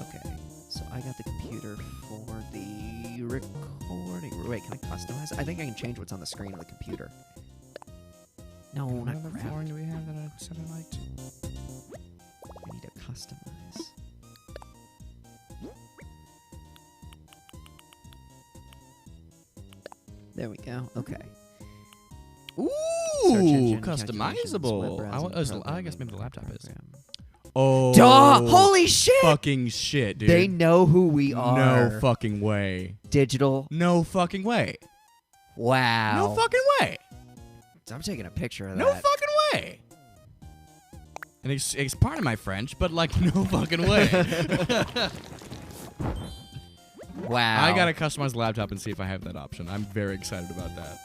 Okay, so I got the computer for the recording. Wait, can I customize it? I think I can change what's on the screen of the computer. No, not What other crap. flooring do we have that I said I liked? I need to customize. There we go. Okay. Search Ooh, engine, customizable. calculations, web I browsing, guess maybe the laptop is. program. Oh, Duh! Holy shit! fucking shit, dude. They know who we are. No fucking way. Digital. No fucking way. Wow. No fucking way. I'm taking a picture of No that. fucking way. And it's part of my French, but like no fucking way. Wow. I gotta customize the laptop and see if I have that option. I'm very excited about that.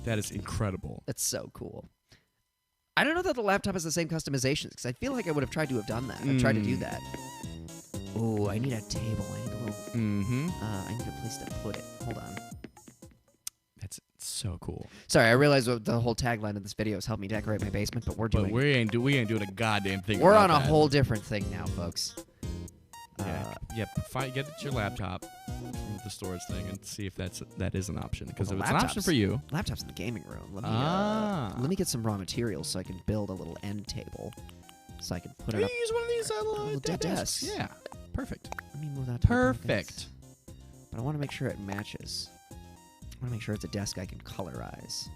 That is incredible. That's so cool. I don't know that the laptop has the same customizations, because I feel like I would have tried to have done that. I've tried to do that. Oh, I need a table. I need a little... I need a place to put it. Hold on. That's so cool. Sorry, I realize what the whole tagline of this video is help me decorate my basement, but we're But doing... we ain't doing a goddamn thing. We're about on a that. whole different thing now, folks. Get your laptop from the storage thing and see if that is an option. Because Well, if the it's an option laptop's- for you, Laptop's in the gaming room. Let me get some raw materials so I can build a little end table, so I can put it you up. use one of these little desks. desks. Yeah, perfect. Let me move that. To the Perfect. pockets. But I want to make sure it matches. I want to make sure it's a desk I can colorize.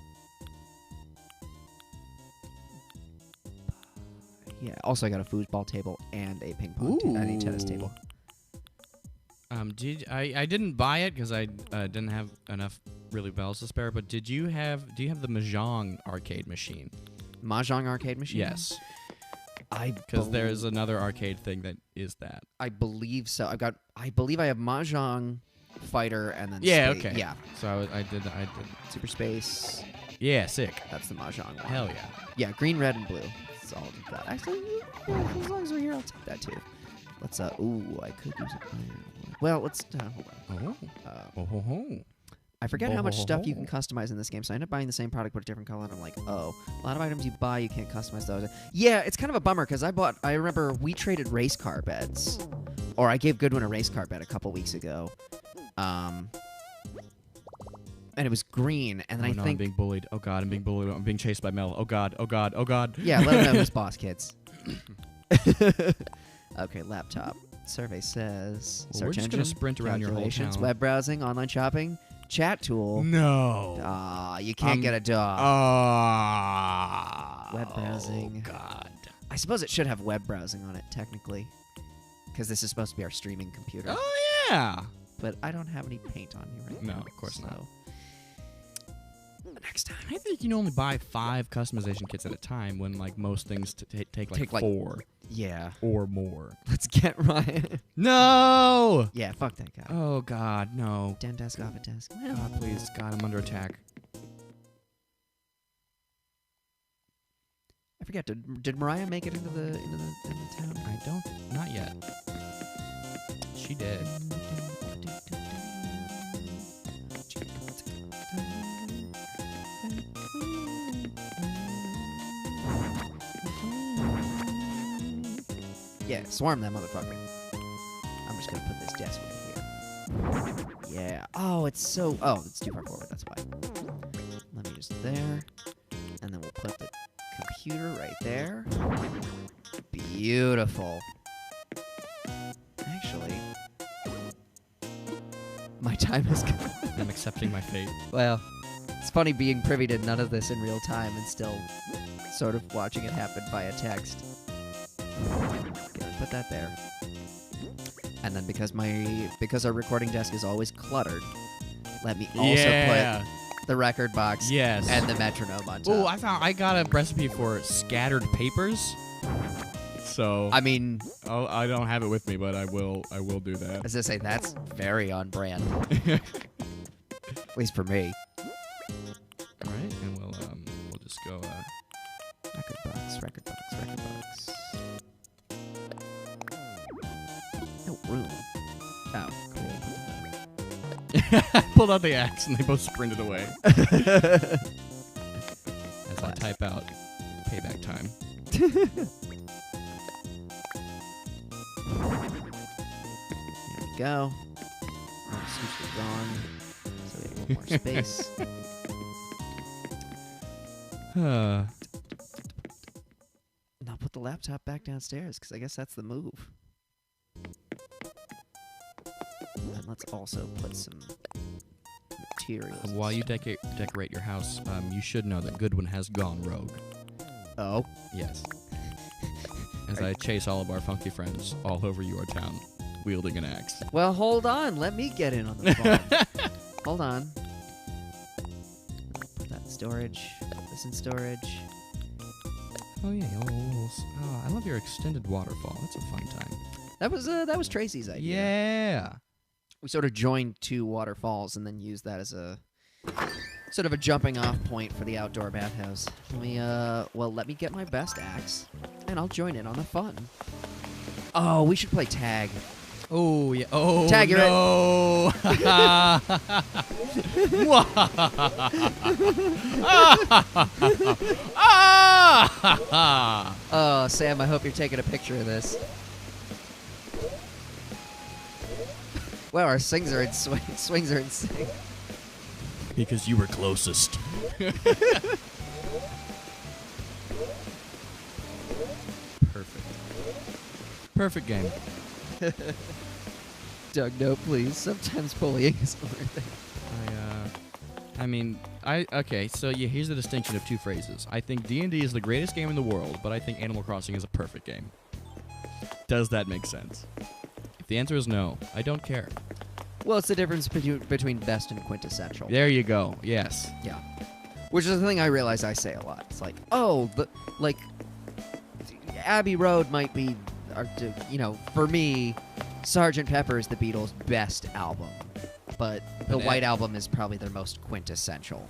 Yeah. Also, I got a foosball table and a ping pong and a tennis table. I didn't buy it because I didn't have enough really bells to spare. But do you have the Mahjong arcade machine? Mahjong arcade machine. Yes, I because there is another arcade thing that is that. I believe so. I believe I have Mahjong Fighter and then Yeah, Space. okay. Yeah. So I did. Super Space. Yeah, sick. That's the Mahjong one. Hell yeah. Yeah, green, red, and blue. That's all of that. Actually, as long as we're here, I'll take that too. Let's ooh, I could use it. Well, let's hold on. I forget how much stuff you can customize in this game, so I end up buying the same product but a different color, and I'm like, oh, a lot of items you buy you can't customize those. Yeah, it's kind of a bummer because I remember we traded race car beds, or I gave Goodwin a race car bed a couple weeks ago, and it was green, and then I I'm think being bullied. Oh god, I'm being bullied. I'm being chased by Mel. Oh god. Oh god. Oh god. yeah, let them know who's boss, kids. Okay, laptop. Survey says Well, search we're just engine, gonna sprint around your whole calculations, town. web browsing, online shopping, chat tool. No. You can't get a dog. Web browsing. Oh god. I suppose it should have web browsing on it, technically. Because this is supposed to be our streaming computer. Oh yeah. But I don't have any paint on me right No, now. of course not. Next time. I think you can only buy 5 customization kits at a time when like most things take like 4 Yeah. or more. Let's get Ryan. No. Yeah, fuck that guy. Oh god, no. Den desk off a desk. God, please, God, I'm under attack. I forget. Did Mariah make it into the town? I don't. Not yet. She did. Yeah, swarm that motherfucker. I'm just gonna put this desk right here. Yeah. Oh, it's so. Oh, it's too far forward. That's why. Let me just there, and then we'll put the computer right there. Beautiful. Actually, my time has come. I'm accepting my fate. Well, it's funny being privy to none of this in real time and still sort of watching it happen via text. Okay, put that there. And then because our recording desk is always cluttered, let me also Yeah. put the record box Yes. and the metronome on top. Oh, I got a recipe for scattered papers. So I mean, I don't have it with me, but I will do that. as I say, that's very on brand. At least for me. All right, and we'll just go. Record box, record box, record box. No room. Oh, cool. Pulled out the axe and they both sprinted away. As I type out payback time. There we go. Oh, switch is gone. So we have a little more space. And I'll put the laptop back downstairs because I guess that's the move. And let's also put some materials. While you decorate your house, you should know that Goodwin has gone rogue. Oh. Yes. As I chase all of our funky friends all over your town, wielding an axe. Well, hold on. Let me get in on the phone. Hold on. Put that in storage. Put this in storage. Oh yeah, I love your extended waterfall. That's a fun time. That was Tracy's idea. Yeah. We sort of joined two waterfalls and then used that as a sort of a jumping off point for the outdoor bathhouse. Let me get my best axe and I'll join in on the fun. Oh, we should play tag. Oh yeah. Oh Tag, you're no. Oh, Sam, I hope you're taking a picture of this. Wow, our swings are in swings are in sync. Because you were closest. Perfect game. Doug, no, please. Sometimes bullying is worth it. Okay, so yeah, here's the distinction of two phrases. I think D&D is the greatest game in the world, but I think Animal Crossing is a perfect game. Does that make sense? If the answer is no, I don't care. Well, it's the difference between best and quintessential. There you go. Yes. Yeah. Which is the thing I realize I say a lot. It's like, Abbey Road might be, for me, Sgt. Pepper is the Beatles' best album. But the White Album is probably their most quintessential.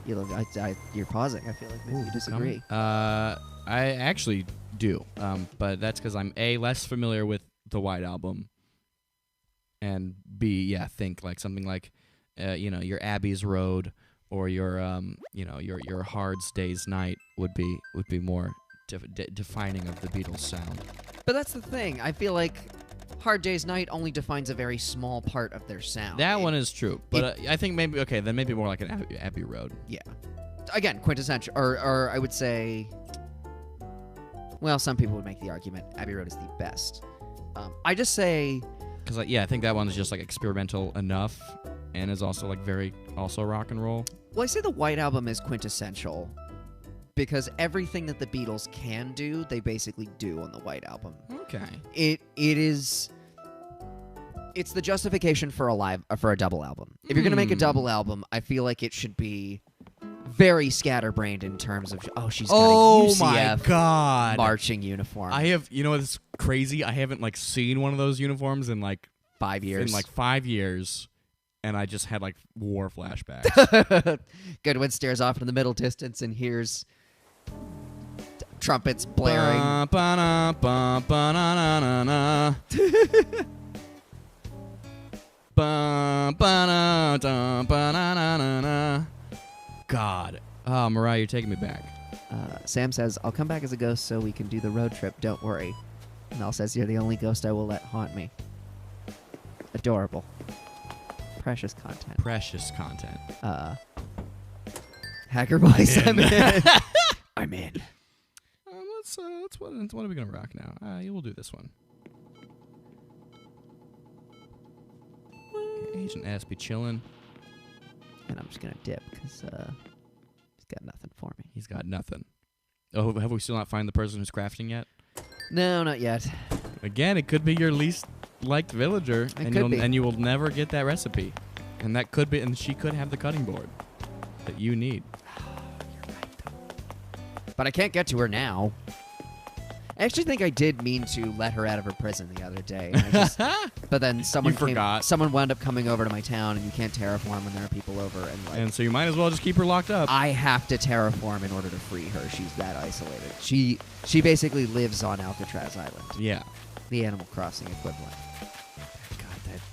You're pausing. I feel like maybe you disagree. I actually do, but that's because I'm A, less familiar with the White Album, and B, think like something like, your Abbey's Road or your Hard Day's Night would be more defining of the Beatles sound. But that's the thing. I feel like Hard Day's Night only defines a very small part of their sound. That one is true, but I think maybe more like an Abbey Road. Yeah. Again, quintessential, or I would say, well, some people would make the argument Abbey Road is the best. I just say, because I think that one is just like experimental enough, and is also also rock and roll. Well, I say the White Album is quintessential because everything that the Beatles can do, they basically do on the White Album. Okay. It's the justification for a double album. If you're gonna make a double album, I feel like it should be very scatterbrained in terms of she's got a UCF my God. marching uniform. I have it's crazy. I haven't seen one of those uniforms in 5 years. In 5 years, and I just had war flashbacks. Goodwin stares off into the middle distance and hears trumpets blaring. God. Oh, Mariah, you're taking me back. Sam says, I'll come back as a ghost so we can do the road trip, don't worry. Mel says, you're the only ghost I will let haunt me. Adorable. Precious content. Hacker voice, I'm in. I'm in. What are we gonna rock now? We'll do this one. Agent S be chilling. And I'm just gonna dip because he's got nothing for me. He's got nothing. Oh, have we still not found the person who's crafting yet? No, not yet. Again, it could be your least liked villager, It could be. and you will never get that recipe. And that could be, and she could have the cutting board that you need. But I can't get to her now. I actually think I did mean to let her out of her prison the other day. And I just, but then someone forgot. Someone wound up coming over to my town, and you can't terraform when there are people over. And like, And so you might as well just keep her locked up. I have to terraform in order to free her. She's that isolated. She basically lives on Alcatraz Island, Yeah. the Animal Crossing equivalent.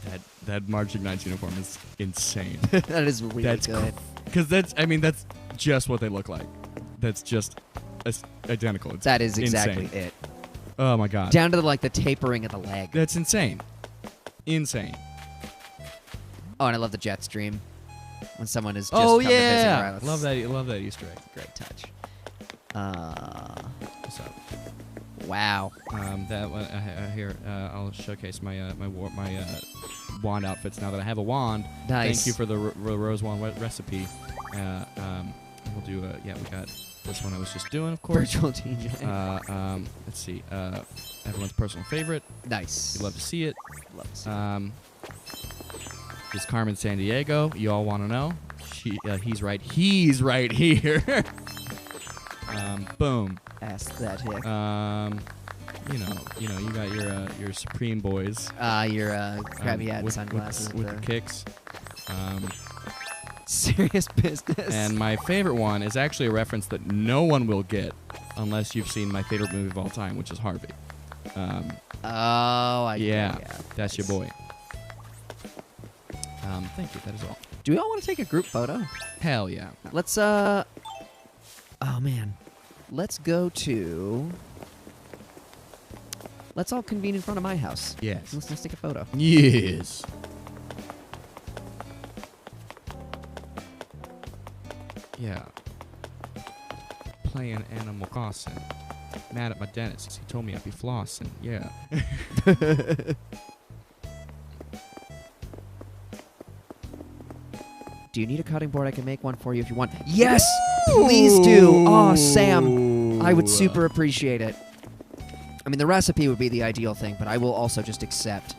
God, that March Ignites uniform is insane. That is really That's good. Because that's just what they look like. That's just identical. It's That is exactly insane. it. Oh my god. Down to the tapering of the leg. That's insane. Insane. Oh, and I love the jet stream when someone is just Oh come to visit yeah. her island. Love that Easter egg. Great touch. What's up? Wow. That one here. I'll showcase my wand outfits now that I have a wand. Nice. Thank you for the rose wand recipe. We'll do. Yeah, we got this one I was just doing, of course. Virtual DJ. Let's see. Everyone's personal favorite. Nice. You'd love to see it. Love to see it. Is Carmen San Diego? You all want to know? He's right. He's right here. Boom. Aesthetic. You got your Supreme boys. Your crabby hat and with sunglasses. with the kicks. Serious business. And my favorite one is actually a reference that no one will get unless you've seen my favorite movie of all time, which is Harvey. Yeah. That's your boy. Thank you. That is all. Do we all want to take a group photo? Hell yeah. Let's oh man. Let's go to let's all convene in front of my house. Yes. Let's take a photo. Yes. Yeah. Playing Animal Crossing. Mad at my dentist. He told me I'd be flossing. Yeah. Do you need a cutting board? I can make one for you if you want. Yes! Please do! Oh, Sam, I would super appreciate it. I mean, the recipe would be the ideal thing, but I will also just accept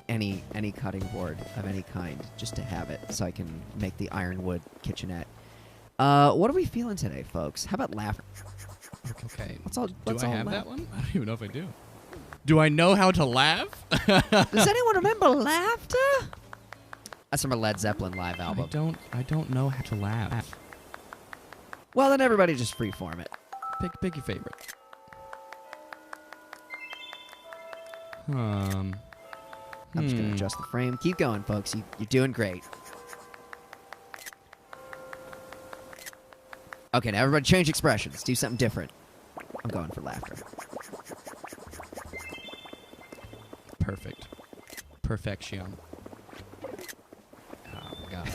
any cutting board of any kind just to have it so I can make the ironwood kitchenette. What are we feeling today, folks? How about laughter? Okay. Let's all Do I all have laugh. that one? I don't even know if I do. Do I know how to laugh? Does anyone remember laughter? That's from a Led Zeppelin live album. I don't know how to laugh. Well, then everybody just freeform it. Pick your favorite. I'm just going to adjust the frame. Keep going, folks. You're doing great. Okay, now everybody change expressions. Do something different. I'm going for laughter. Perfect. Perfection. Oh, God.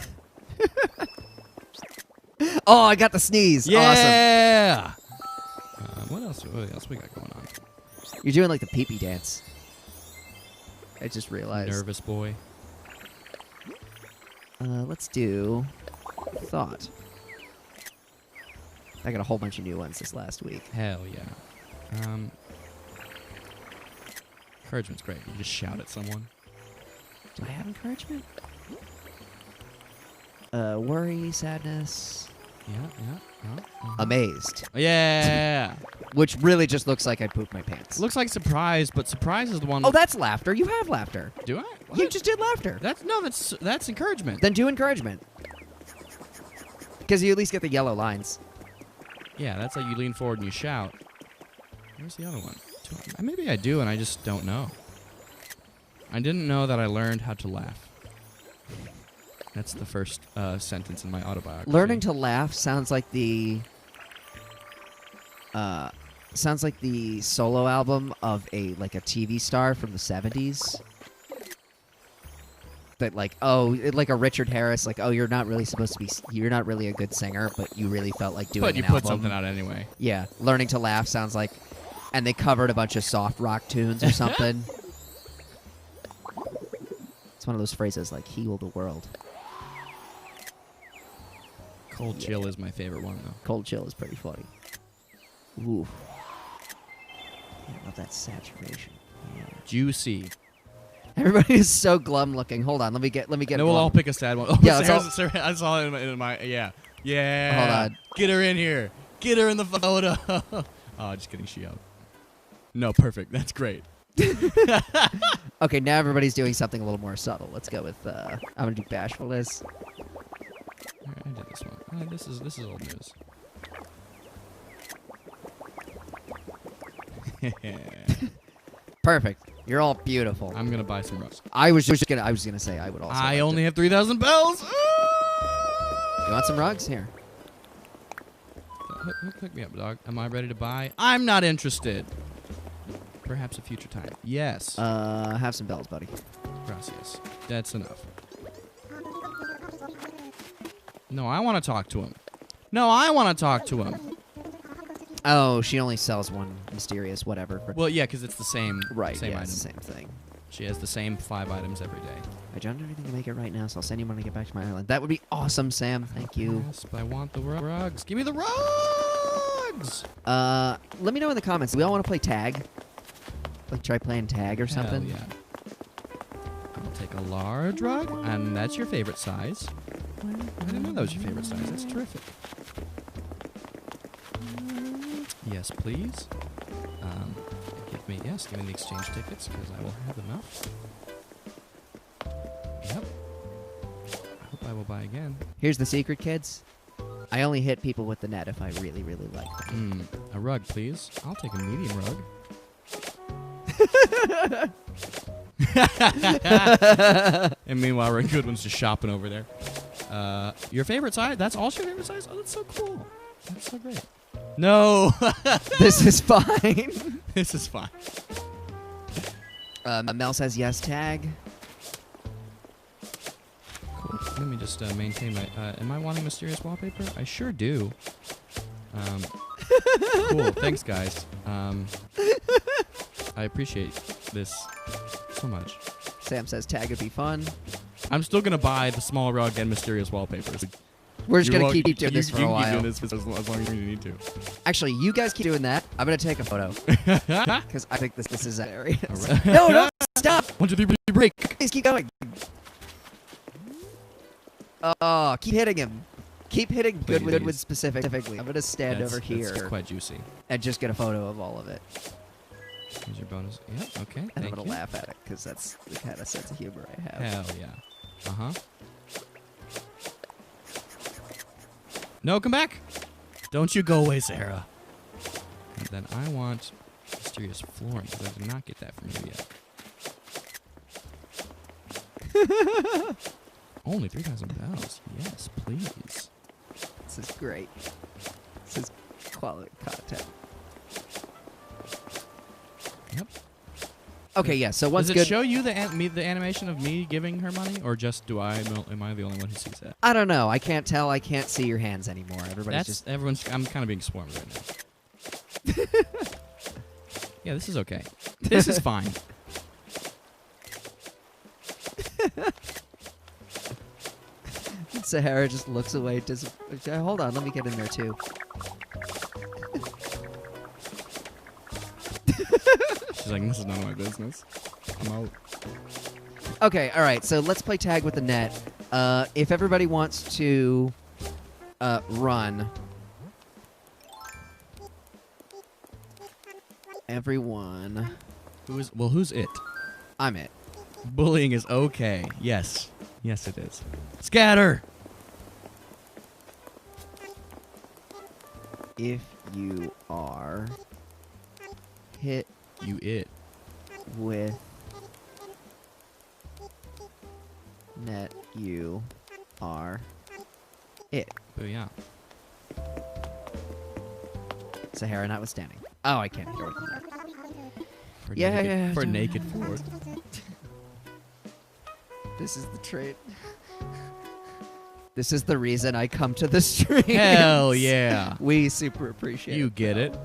Oh, I got the sneeze. Awesome. Yeah! What else we got going on? You're doing like the pee-pee dance. I just realized. Nervous boy. Let's do thought. I got a whole bunch of new ones this last week. Hell yeah. Encouragement's great. You just shout at someone. Do I have encouragement? Worry, sadness, Yeah. amazed. Yeah. Which really just looks like I pooped my pants. Looks like surprise, but surprise is the one. Oh, that's laughter. You have laughter. Do I? You What? just did laughter. That's encouragement. Then do encouragement. Because you at least get the yellow lines. Yeah, that's like you lean forward and you shout. Where's the other one? Maybe I do, and I just don't know. I didn't know that I learned how to laugh. That's the first sentence in my autobiography. Learning to laugh sounds like the solo album of a TV star from the 70s. That like a Richard Harris, you're not really supposed to be, you're not really a good singer, but you really felt like doing But you an put album. something out anyway. Yeah, learning to laugh sounds like, and they covered a bunch of soft rock tunes or something. It's one of those phrases like "heal the world." Cold Chill is my favorite one, though. Cold Chill is pretty funny. Ooh, I love that saturation. Yeah. Juicy. Everybody is so glum looking. Hold on, let me get. No, glum. we'll all pick a sad one. Oh, Yeah, Sarah, I saw it in my yeah. Yeah. Hold on. Get her in here. Get her in the photo. Oh, just kidding. She out. No, perfect. That's great. Okay, now everybody's doing something a little more subtle. Let's go with. I'm gonna do bashfulness. All right, I did this one. This is old news. Perfect. You're all beautiful. I'm gonna buy some rugs. I was gonna say I would also. I like only to. have 3,000 bells. You want some rugs? Here. Hook me up, dog. Am I ready to buy? I'm not interested. Perhaps a future time. Yes. Have some bells, buddy. Gracias. That's enough. No, I want to talk to him. No, I want to talk to him. Oh, she only sells one mysterious whatever. Well, yeah, because it's the same. Right. Same yeah, item. it's the same thing. She has the same 5 items every day. I don't have anything to make it right now, so I'll send you money to get back to my island. That would be awesome, Sam. Thank you. Yes, but I want the rugs. Give me the rugs. Let me know in the comments. Do we all want to play tag? Like try playing tag or something? Hell yeah. I'll take a large rug, and that's your favorite size. I didn't know that was your favorite size. That's terrific. Yes, please. Give me the exchange tickets, because I will have enough. Yep. I hope I will buy again. Here's the secret, kids. I only hit people with the net if I really, really like them. A rug, please. I'll take a medium rug. And meanwhile, Ray Goodwin's just shopping over there. Your favorite size? That's also your favorite size? Oh, that's so cool. That's so great. No. This is fine. This is fine. Mel says yes, tag. Cool. Let me just maintain my... am I wanting mysterious wallpaper? I sure do. Cool. Thanks, guys. I appreciate this so much. Sam says tag would be fun. I'm still going to buy the small rug and mysterious wallpapers. We're just going to keep doing this for a while. You can keep doing this as long as you need to. Actually, you guys keep doing that. I'm going to take a photo. Because I think this is hilarious. Right. No, stop! 1, 2, 3, break! Please keep going. Oh, keep hitting him. Keep hitting Goodwood specifically. I'm going to stand over here. That's quite juicy. And just get a photo of all of it. Here's your bonus. Yep, okay. And I'm going to laugh at it because that's the kind of sense of humor I have. Hell yeah. Uh-huh. No, come back! Don't you go away, Sarah. And then I want mysterious flooring, because I did not get that from you yet. Only 3,000 bells. Yes, please. This is great. This is quality content. Yep. Okay, yeah. So once does it show you the animation of me giving her money, or just am I the only one who sees that? I don't know. I can't tell. I can't see your hands anymore. I'm kind of being swarmed right now. Yeah, this is okay. This is fine. Sahara just looks away. Hold on. Let me get in there too. She's like, this is none of my business. I'm out. Okay, all right. So let's play tag with the net. If everybody wants to run, everyone. Who's it? I'm it. Bullying is okay. Yes. Yes, it is. Scatter! If you are hit You it. with net, you are it. Booyah. Sahara notwithstanding. Oh, I can't hear what For Yeah, naked, yeah, For yeah. naked Ford. This is the trait. This is the reason I come to the stream. Hell yeah. We super appreciate it. You get bro. it.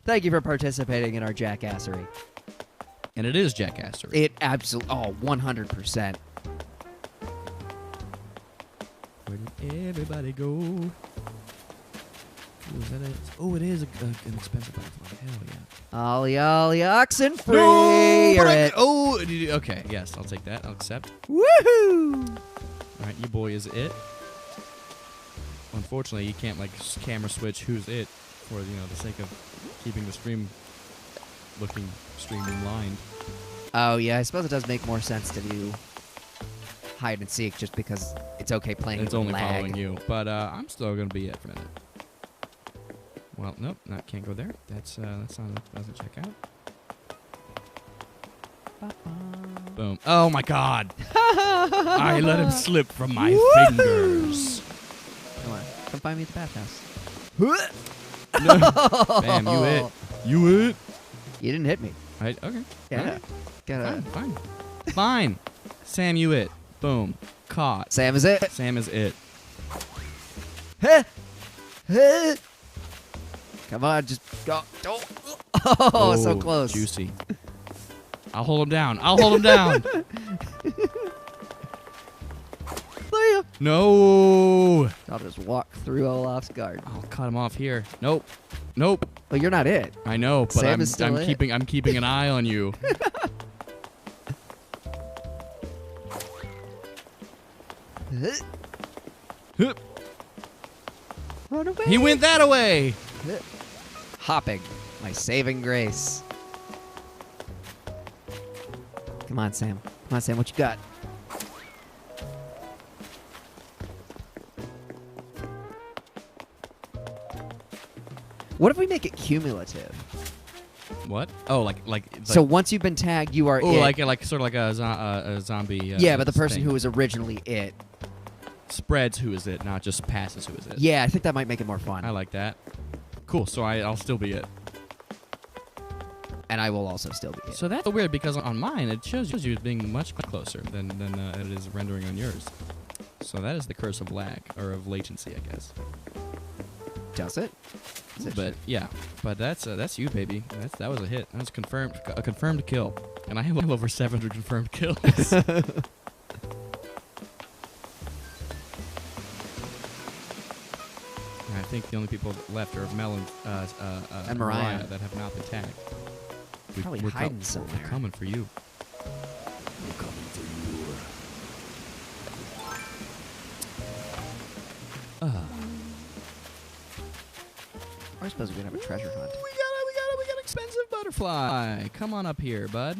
Thank you for participating in our jackassery. And it is jackassery. It absolutely 100%. Where did everybody go? Ooh, is that it? Oh, it is an expensive butterfly. Hell yeah. Ollie, ollie, oxen free. No, You're but it. okay. Yes, I'll take that. I'll accept. Woohoo! All right, your boy is it. Unfortunately, you can't like camera switch who's it for the sake of keeping the stream looking streamlined. Oh yeah, I suppose it does make more sense to do hide and seek just because it's okay playing. It's with only lag. following you, but I'm still gonna be it for a minute. Well, nope, can't go there. That's doesn't check out. Boom. Oh my God! I let him slip from my fingers. Come on, come find me at the bathhouse. Bam, you it. You it. You didn't hit me. Okay. Yeah. Alright. Gotta. Fine. Sam, you it. Boom. Caught. Sam is it. Sam is it. Come on, just go. Don't. Oh, so close. Juicy. I'll hold him down. I'll hold him down. No. I'll just walk through Olaf's garden. I'll cut him off here. Nope. Nope. Well, you're not it. I know, but Sam is still it. I'm keeping an eye on you. Run away. He went that away. Hopping, my saving grace. Come on, Sam. Come on, Sam. What you got? What if we make it cumulative? What? Oh, like So once you've been tagged, you are oh, it. like sort of like a zombie. Yeah, but the person thing. who was originally it. Spreads who is it, not just passes who is it. Yeah, I think that might make it more fun. I like that. Cool. So I'll still be it. And I will also still be it. So that's weird because on mine it shows you as being much closer than it is rendering on yours. So that is the curse of lag or of latency, I guess. Does it? But yeah, but that's you, baby. That was a hit. That was a confirmed kill, and I have over 700 confirmed kills. I think the only people left are Mel and Mariah that have not been tagged. Probably we're hiding somewhere. We're coming for you. We're coming for you. I suppose we could have a treasure hunt. We got an expensive butterfly. Come on up here, bud.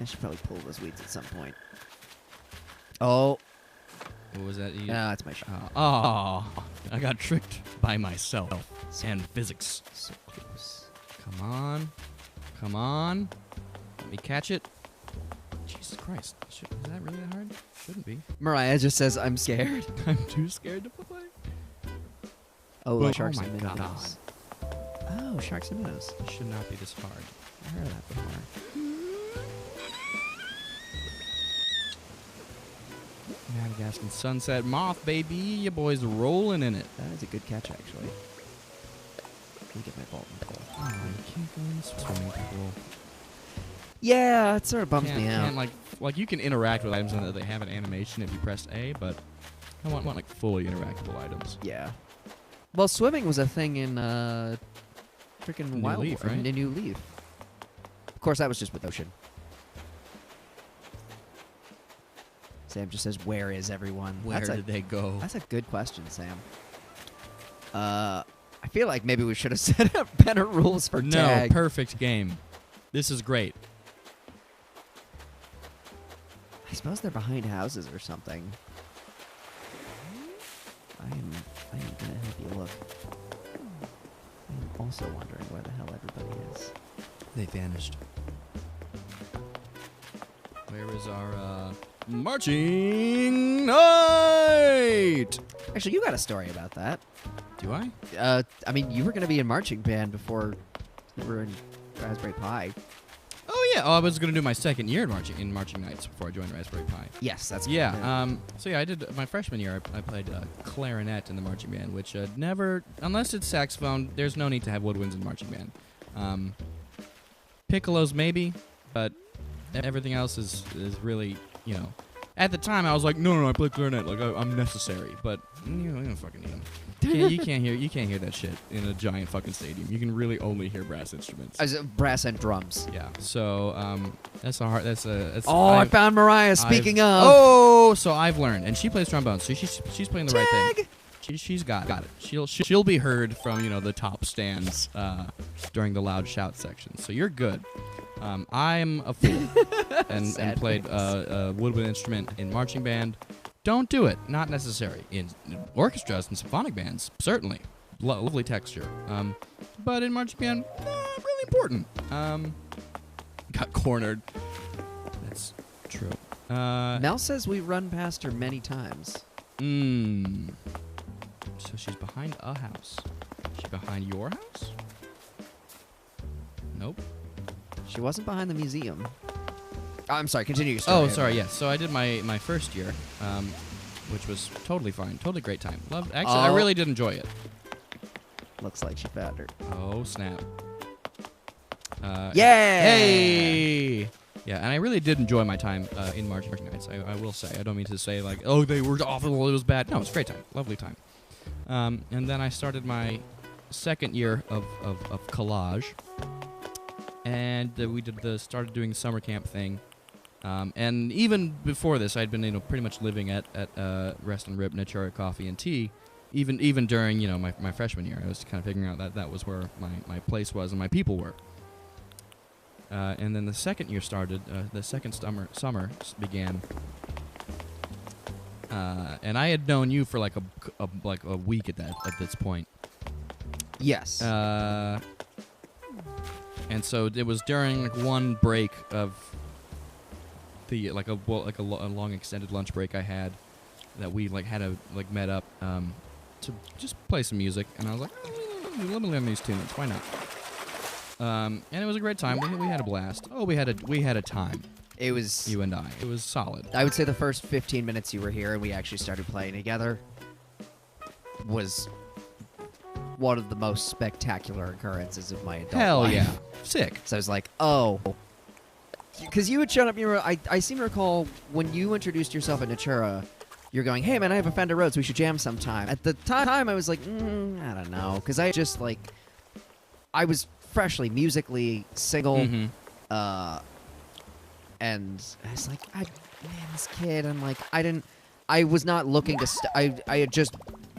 I should probably pull those weeds at some point. Oh. What was that? No, that's my shot. Oh, I got tricked by myself and physics. So close. Come on. Come on. Let me catch it. Jesus Christ. Is that really that hard? Shouldn't be. Mariah just says, I'm scared. I'm too scared to play. Oh, sharks my and God. minnows. Oh, sharks and minnows. It should not be this hard. I heard of that before. Madagascar sunset moth, baby. Your boy's rolling in it. That is a good catch, actually. Let me get my Bolton pole. Oh, you can't go in the swimming pool. Yeah, it sort of bums me out. Can't, like you can interact with items and they have an animation if you press A, but I want like fully interactable items. Yeah. Well, swimming was a thing in freaking New Wild Leaf, War- right? in New Leaf. Of course, that was just with Ocean. Sam just says, "Where is everyone?" Where did they go? That's a good question, Sam. I feel like maybe we should have set up better rules for tag. No, perfect game. This is great. I suppose they're behind houses or something. I am gonna help you look. I'm also wondering where the hell everybody is. They vanished. Where is our marching night? Actually, you got a story about that. Do I? I mean, you were gonna be in marching band before you were in Raspberry Pi. Oh yeah. Oh, I was gonna do my second year in marching nights before I joined Raspberry Pi. Yes, that's Yeah. So yeah, I did my freshman year. I played clarinet in the marching band, which never, unless it's saxophone, there's no need to have woodwinds in marching band. Piccolos maybe, but everything else is really, At the time, I was like, no, I play clarinet. Like, I'm necessary. But you don't fucking need them. You can't hear that shit in a giant fucking stadium. You can really only hear brass instruments. As brass and drums. Yeah. So that's a hard. That's I found Mariah. Speaking of. Oh, so I've learned, and she plays trombone. So she's playing the right thing. She's got it. She'll be heard from the top stands during the loud shout section. So you're good. I'm a fool and played a woodwind instrument in marching band. Don't do it. Not necessary. In orchestras and symphonic bands, certainly. Lovely texture. But in marching band, really important. Got cornered. That's true. Mel says we run past her many times. So she's behind a house. Is she behind your house? Nope. She wasn't behind the museum. I'm sorry, continue your story. Oh, sorry, yes. So I did my first year, which was totally fine. Totally great time. Actually, I really did enjoy it. Looks like she found her. Oh, snap. Yeah! Hey! Yeah, and I really did enjoy my time in marching nights, I will say. I don't mean to say, like, oh, they were awful, it was bad. No, it was a great time. Lovely time. And then I started my second year of collage. And we started doing the summer camp thing. And even before this, I'd been pretty much living at Rest and Rip Natura Coffee and Tea. Even during my freshman year, I was kind of figuring out that was where my place was and my people were. And then the second year started. The second summer began. And I had known you for like a week at this point. Yes. And so it was during one break of the a long extended lunch break I had that we met up to just play some music, and I was like, let me learn these tunes. Why not? And it was a great time. We had a blast. Oh, we had a time. It was you and I. It was solid. I would say the first 15 minutes you were here and we actually started playing together was one of the most spectacular occurrences of my adult life. Hell yeah. Sick. So I was like, oh. Because you had shown up, I seem to recall when you introduced yourself at Natura, you're going, hey man, I have a Fender Rhodes, we should jam sometime. At the time, I was like, I don't know. Because I just I was freshly musically single. Mm-hmm. And I was like, this kid, I was not looking to, I had just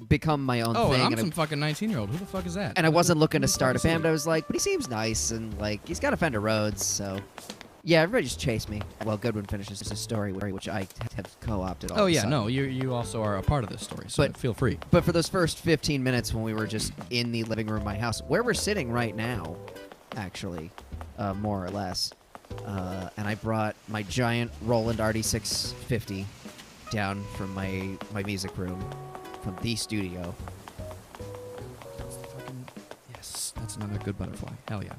become my own thing. I'm some fucking 19-year-old. Who the fuck is that? And I wasn't looking to start a band, but I was like, but he seems nice, and he's got a Fender Rhodes, so yeah, everybody just chased me. Well, Goodwin finishes his story, which I have co-opted all Oh of a yeah, sudden. no, you also are a part of this story, so feel free. But for those first 15 minutes when we were just in the living room of my house, where we're sitting right now, actually, more or less, and I brought my giant Roland RD650 down from my music room, from the studio. Yes, that's another good butterfly. Hell yeah.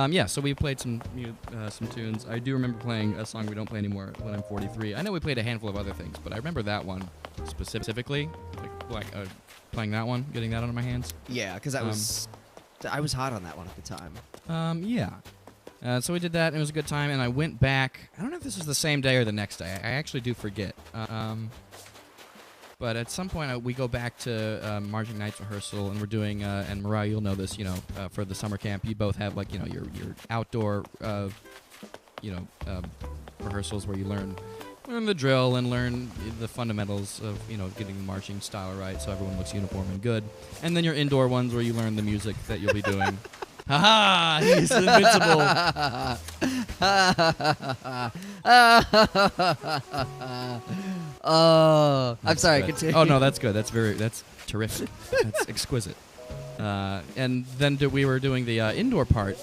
Yeah, so we played some tunes. I do remember playing a song we don't play anymore, When I'm 43. I know we played a handful of other things, but I remember that one specifically, playing that one, getting that onto my hands. Yeah, because I was hot on that one at the time. Yeah. So we did that, and it was a good time, and I went back. I don't know if this was the same day or the next day. I actually do forget. But at some point, we go back to marching nights rehearsal, and we're doing, and Mariah, you'll know this, for the summer camp, you both have, your outdoor, rehearsals where you learn the drill and learn the fundamentals of, getting the marching style right so everyone looks uniform and good. And then your indoor ones where you learn the music that you'll be doing. Ha-ha! He's invincible! I'm sorry, continue. Oh, no, that's good. That's terrific. That's exquisite. And then we were doing the indoor part,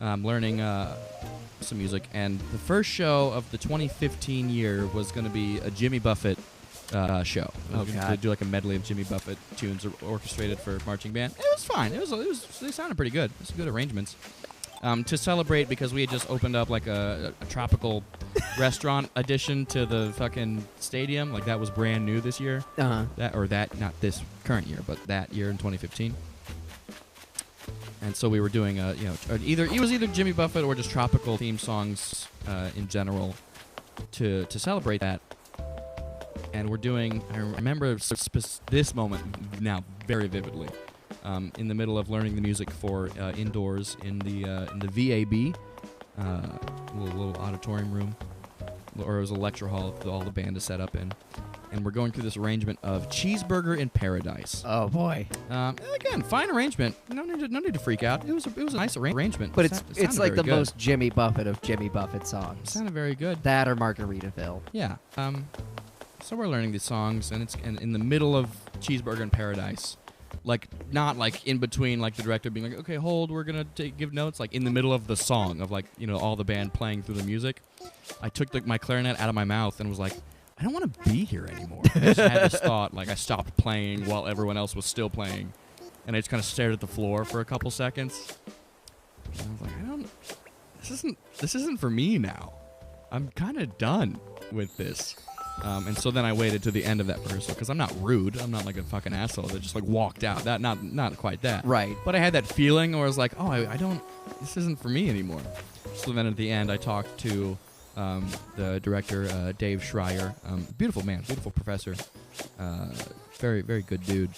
learning some music, and the first show of the 2015 year was going to be a Jimmy Buffett show. Oh, We God. to do like a medley of Jimmy Buffett tunes orchestrated for marching band. It was fine. They sounded pretty good. It was good arrangements. To celebrate, because we had just opened up like a tropical restaurant addition to the fucking stadium. Like that was brand new this year. Uh-huh. Not this current year, but that year in 2015. And so we were doing either Jimmy Buffett or just tropical theme songs in general to celebrate that. and we're doing. I remember this moment now very vividly. In the middle of learning the music for indoors in the VAB, little auditorium room, or it was a lecture hall that all the band is set up in. And we're going through this arrangement of Cheeseburger in Paradise. Oh boy! Again, fine arrangement. No need to freak out. It was a nice arrangement. But it's like the most Jimmy Buffett of Jimmy Buffett songs. It sounded very good. That or Margaritaville. Yeah. So we're learning these songs, and it's in the middle of Cheeseburger in Paradise. Like, not like in between, like the director being like, okay, hold, we're gonna give notes. Like in the middle of the song of like, all the band playing through the music. I took my clarinet out of my mouth and was like, I don't want to be here anymore. I just had this thought, like I stopped playing while everyone else was still playing, and I just kind of stared at the floor for a couple seconds. And I was like, this isn't for me now. I'm kind of done with this. And so then I waited to the end of that rehearsal because I'm not rude. I'm not like a fucking asshole that just like walked out. That not quite that. Right. But I had that feeling where I was like, oh, I don't. This isn't for me anymore. So then at the end, I talked to the director, Dave Schreier. Beautiful man, beautiful professor. Very, very good dude.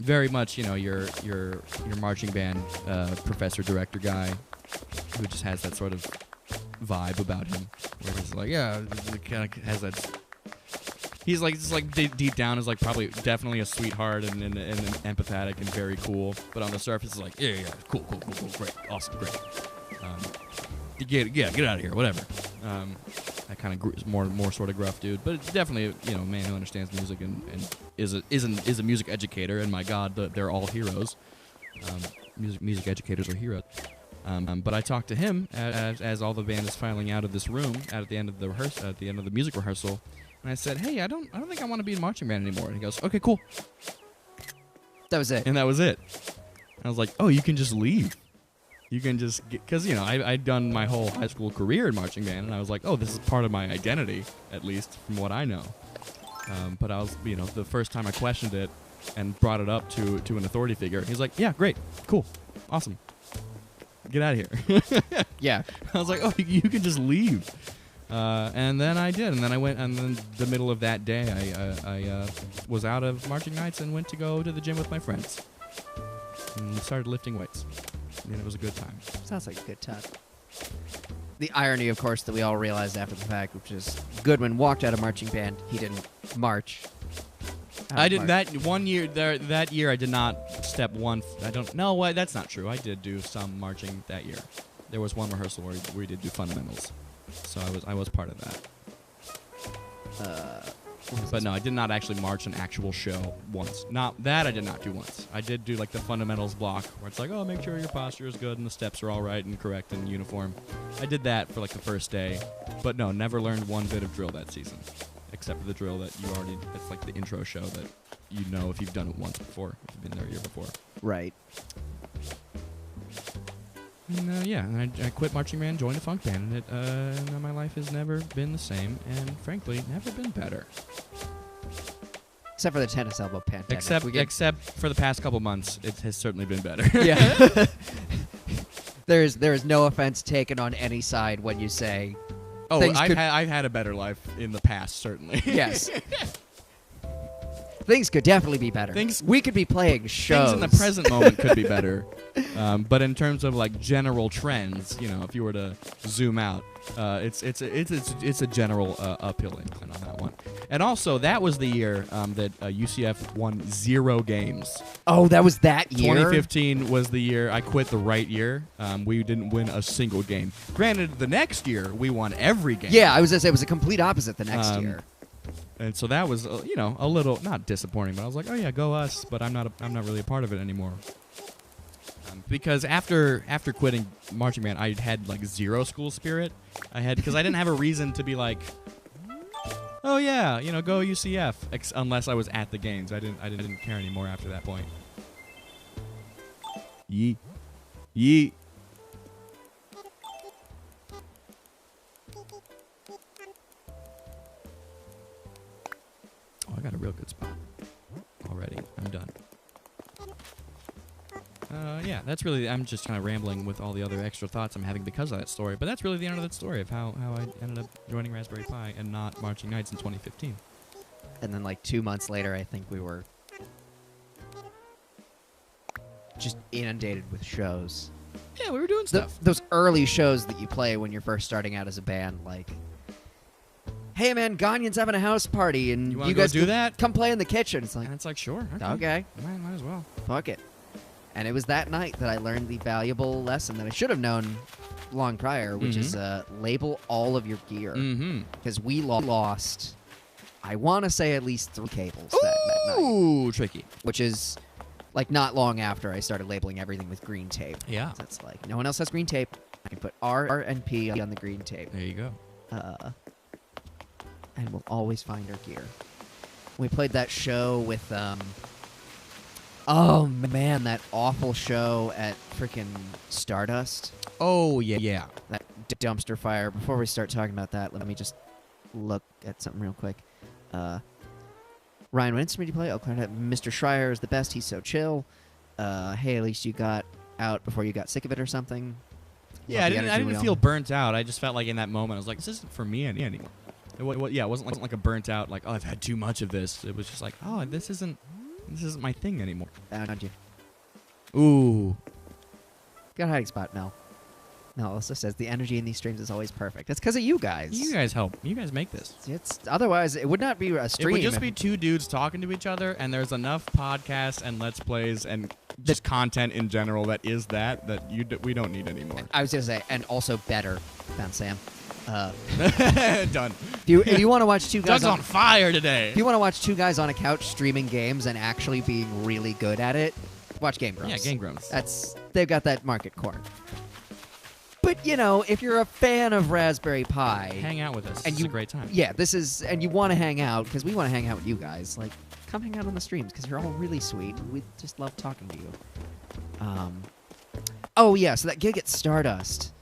Very much, your marching band professor director guy who just has that sort of vibe about him, where he's like, yeah, he kind of has that. He's like, just like deep down is like probably definitely a sweetheart and empathetic and very cool, but on the surface is like, yeah, cool, great, awesome, great. Get out of here, whatever. That kind of more sort of gruff dude, but it's definitely a man who understands music and is a music educator. And my God, they're all heroes. Music educators are heroes. But I talked to him as all the band is filing out of this room at the end of the music rehearsal, and I said, "Hey, I don't think I want to be in marching band anymore." And he goes, "Okay, cool." That was it. And that was it. And I was like, "Oh, you can just leave. You can just because I'd done my whole high school career in marching band, and I was like, oh, this is part of my identity, at least from what I know." But I was, the first time I questioned it and brought it up to an authority figure, he's like, "Yeah, great, cool, awesome. Get out of here." Yeah. I was like, oh, you can just leave. And then I did. And then I went, and then the middle of that day, I was out of marching nights and went to go to the gym with my friends. And started lifting weights. And it was a good time. Sounds like a good time. The irony, of course, that we all realized after the fact, which is Goodwin walked out of marching band. He didn't march. I did that 1 year. That year, I did not step one. I don't know why. That's not true. I did do some marching that year. There was one rehearsal where we did do fundamentals, so I was part of that. But no, I did not actually march an actual show once. Not that I did not do once. I did do like the fundamentals block where it's like, oh, make sure your posture is good and the steps are all right and correct and uniform. I did that for like the first day, but no, never learned one bit of drill that season. Except for the drill that it's like the intro show that you know if you've done it once before, if you've been there a year before. Right. And, and I quit marching band, joined a funk band, and my life has never been the same, and frankly, never been better. Except for the tennis elbow pandemic. Except for the past couple months, it has certainly been better. Yeah. There is no offense taken on any side when you say. Oh, I've had a better life in the past, certainly. Yes. Things could definitely be better. We could be playing shows. Things in the present moment could be better. But in terms of like general trends, if you were to zoom out, it's a general uphill incline on that one. And also, that was the year that UCF won 0 games. Oh, that was that year? 2015 was the year I quit the right year. We didn't win a single game. Granted, the next year, we won every game. Yeah, I was going to say, it was a complete opposite the next year. And so that was, a little, not disappointing, but I was like, oh yeah, go us, but I'm not really a part of it anymore. Because after quitting marching band, I had like 0 school spirit. Because I didn't have a reason to be like, oh yeah, go UCF, unless I was at the games. I didn't care anymore after that point. Yeet. Oh, I got a real good spot already. I'm done. Yeah, that's really. I'm just kind of rambling with all the other extra thoughts I'm having because of that story. But that's really the end of that story of how I ended up joining Raspberry Pi and not Marching Knights in 2015. And then like 2 months later, I think we were just inundated with shows. Yeah, we were doing stuff. Those early shows that you play when you're first starting out as a band, like, hey man, Ganyan's having a house party, and You wanna you go guys do that? come play in the kitchen. It's like, And it's like, sure, okay, might as well. fuck it. And it was that night that I learned the valuable lesson that I should have known long prior, which is label all of your gear. Mm-hmm. Because we lost, I want to say, at least 3 cables that night. Ooh, tricky. Which is like not long after I started labeling everything with green tape. Yeah. So it's like, no one else has green tape. I can put R and P on the green tape. There you go. And we'll always find our gear. We played that show with, oh man, that awful show at freaking Stardust. Oh, yeah. That dumpster fire. Before we start talking about that, let me just look at something real quick. Ryan, what instrument do you play? Oh, clarinet. Mr. Schreier is the best. He's so chill. Hey, at least you got out before you got sick of it or something. Yeah, I didn't feel burnt out. I just felt like in that moment, I was like, this isn't for me anymore. It wasn't like a burnt out, like, oh, I've had too much of this. It was just like, oh, this isn't my thing anymore. Found you. Ooh. Got a hiding spot, Mel. Mel also says the energy in these streams is always perfect. It's because of you guys. You guys help. You guys make this. It's otherwise it would not be a stream. It would just be 2 dudes talking to each other, and there's enough podcasts and Let's Plays and just content in general that we don't need anymore. I was gonna say, and also better than Sam. Done. If you want to watch 2 guys Doug's on fire today. if you want to watch 2 guys on a couch streaming games and actually being really good at it, watch Game Grumps. Yeah, Game Grumps. They've got that market cornered. But if you're a fan of Raspberry Pi, Hang out with us. And It's a great time. yeah, and you want to hang out because we want to hang out with you guys. Like, come hang out on the streams because you're all really sweet. We just love talking to you. Oh yeah, so that gig at Stardust.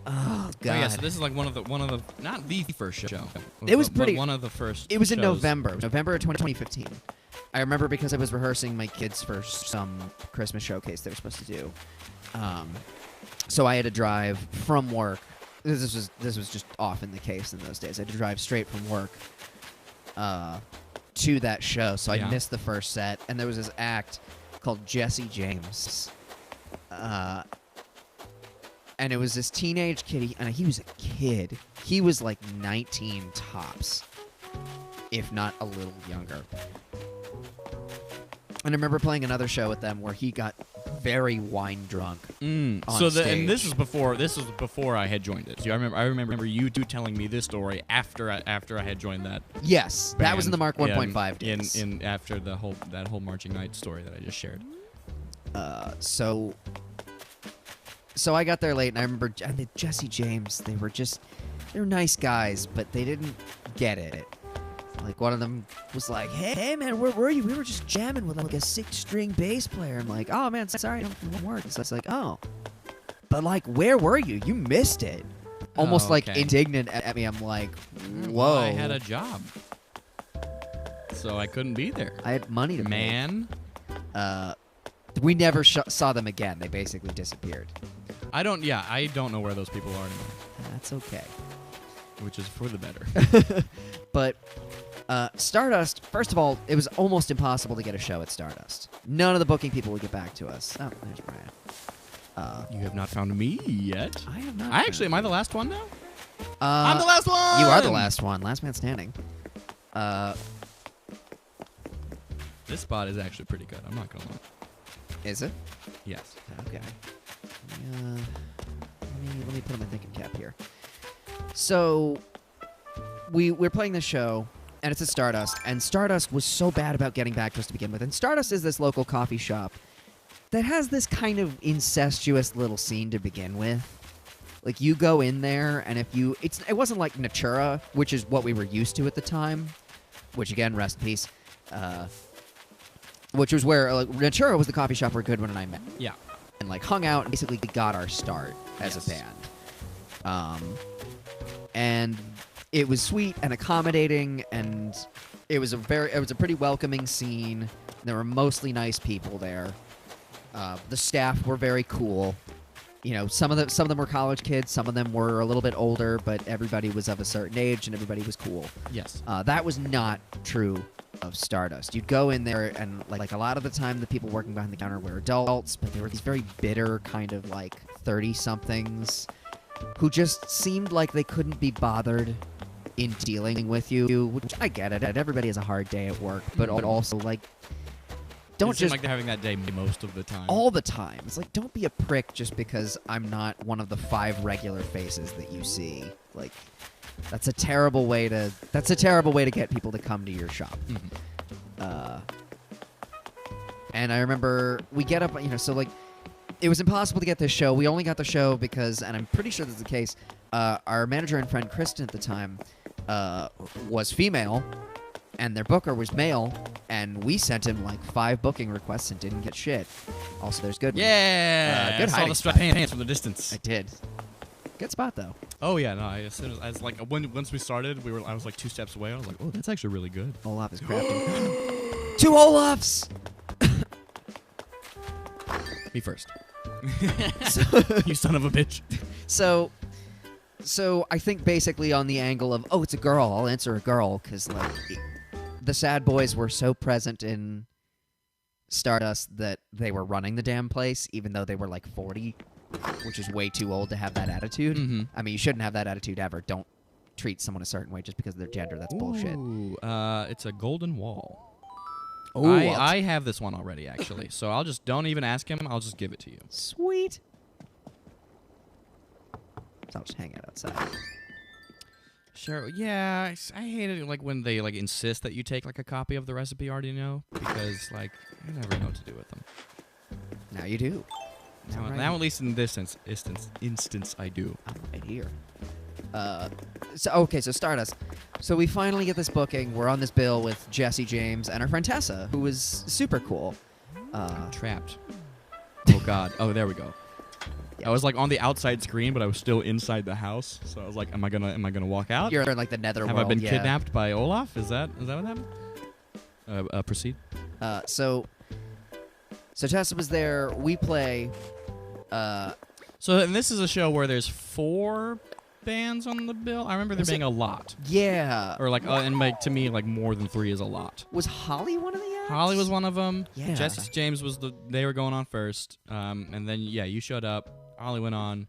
Oh god. Oh, yeah, so this is like one of the not the first show. It was but pretty- one of the first. It was in shows. November of 2015. I remember because I was rehearsing my kids for some Christmas showcase they were supposed to do. So I had to drive from work. This was just often the case in those days. I had to drive straight from work to that show. So I missed the first set, and there was this act called Jesse James. And it was this teenage kid, and he was a kid. He was like 19 tops, if not a little younger. And I remember playing another show with them where he got very wine drunk. On stage. And this was before I had joined it. So I remember you two telling me this story after I had joined that. Yes, that was in the Mark 1.5 days. In after that whole Marching Knights story that I just shared. So I got there late, and I remember Jesse James. They're nice guys, but they didn't get it. Like, one of them was like, hey man, where were you? We were just jamming with like a 6-string bass player. I'm like, oh man, sorry, it didn't work. So it's like, oh, but like, where were you? You missed it. Almost like indignant at me. I'm like, whoa. Well, I had a job, so I couldn't be there. I had money to man. We never saw them again. They basically disappeared. I don't know where those people are anymore. That's okay. Which is for the better. But Stardust, first of all, it was almost impossible to get a show at Stardust. None of the booking people would get back to us. Oh, there's Brian. You have not found me yet. I have not. Am I the last one now? I'm the last one! You are the last one. Last man standing. This spot is actually pretty good. I'm not going to lie. Is it? Yes. Okay. Let me put on my thinking cap here. So, we're playing this show, and it's at Stardust, and Stardust was so bad about getting back to us to begin with. And Stardust is this local coffee shop that has this kind of incestuous little scene to begin with. Like, you go in there, and it wasn't like Natura, which is what we were used to at the time, which, again, rest in peace, which was where Natura was the coffee shop where Goodwin and I met. Yeah. And like hung out and basically got our start as a band. And it was sweet and accommodating, and it was a pretty welcoming scene. There were mostly nice people there. The staff were very cool. You know, some of them were college kids, some of them were a little bit older, but everybody was of a certain age and everybody was cool. Yes. That was not true of Stardust. You'd go in there and like a lot of the time the people working behind the counter were adults, but they were these very bitter kind of like 30-somethings who just seemed like they couldn't be bothered in dealing with you, which I get it. Everybody has a hard day at work, but also like don't It seems just like they're having that day most of the time. all the time. It's like, don't be a prick just because I'm not one of the 5 regular faces that you see. Like, that's a terrible way to get people to come to your shop. And I remember we get up, you know, so like it was impossible to get this show. We only got the show because, and I'm pretty sure this is the case, our manager and friend Kristen at the time was female. And their booker was male, and we sent him like 5 booking requests and didn't get shit. Also, there's good. Yeah, good I saw hiding the spot. sweatpants from the distance. I did. Good spot though. Oh yeah, no. As soon as like once we started, I was like 2 steps away. I was like, oh, that's actually really good. Olaf is crafting. 2 Olafs. Me first. You son of a bitch. So I think basically on the angle of, oh, it's a girl, I'll answer a girl, because like the sad boys were so present in Stardust that they were running the damn place, even though they were like 40, which is way too old to have that attitude. I mean, you shouldn't have that attitude ever. Don't treat someone a certain way just because of their gender. That's bullshit. Ooh, it's a golden wall. Ooh, I have this one already, actually. So don't even ask him. I'll just give it to you. Sweet. So I'll just hang out outside. Sure. Yeah, I hate it like when they like insist that you take like a copy of the recipe you already know, because like you never know what to do with them. Now you do. Now at least in this instance, I do. I'm right here. So Stardust. So we finally get this booking. We're on this bill with Jesse James and our friend Tessa, who was super cool. Trapped. Oh God. Oh, there we go. Yeah. I was like on the outside screen, but I was still inside the house. So I was like, am I gonna walk out? You're in like the netherworld. Have I been kidnapped by Olaf? Is that what happened? Proceed. So Tessa was there. We play. So and this is a show where there's 4 bands on the bill. I remember there being a lot. Yeah. Or like, and like to me, like more than 3 is a lot. Was Holly one of the acts? Holly was one of them. Yeah. Jesse James was they were going on first. And then you showed up. Holly went on.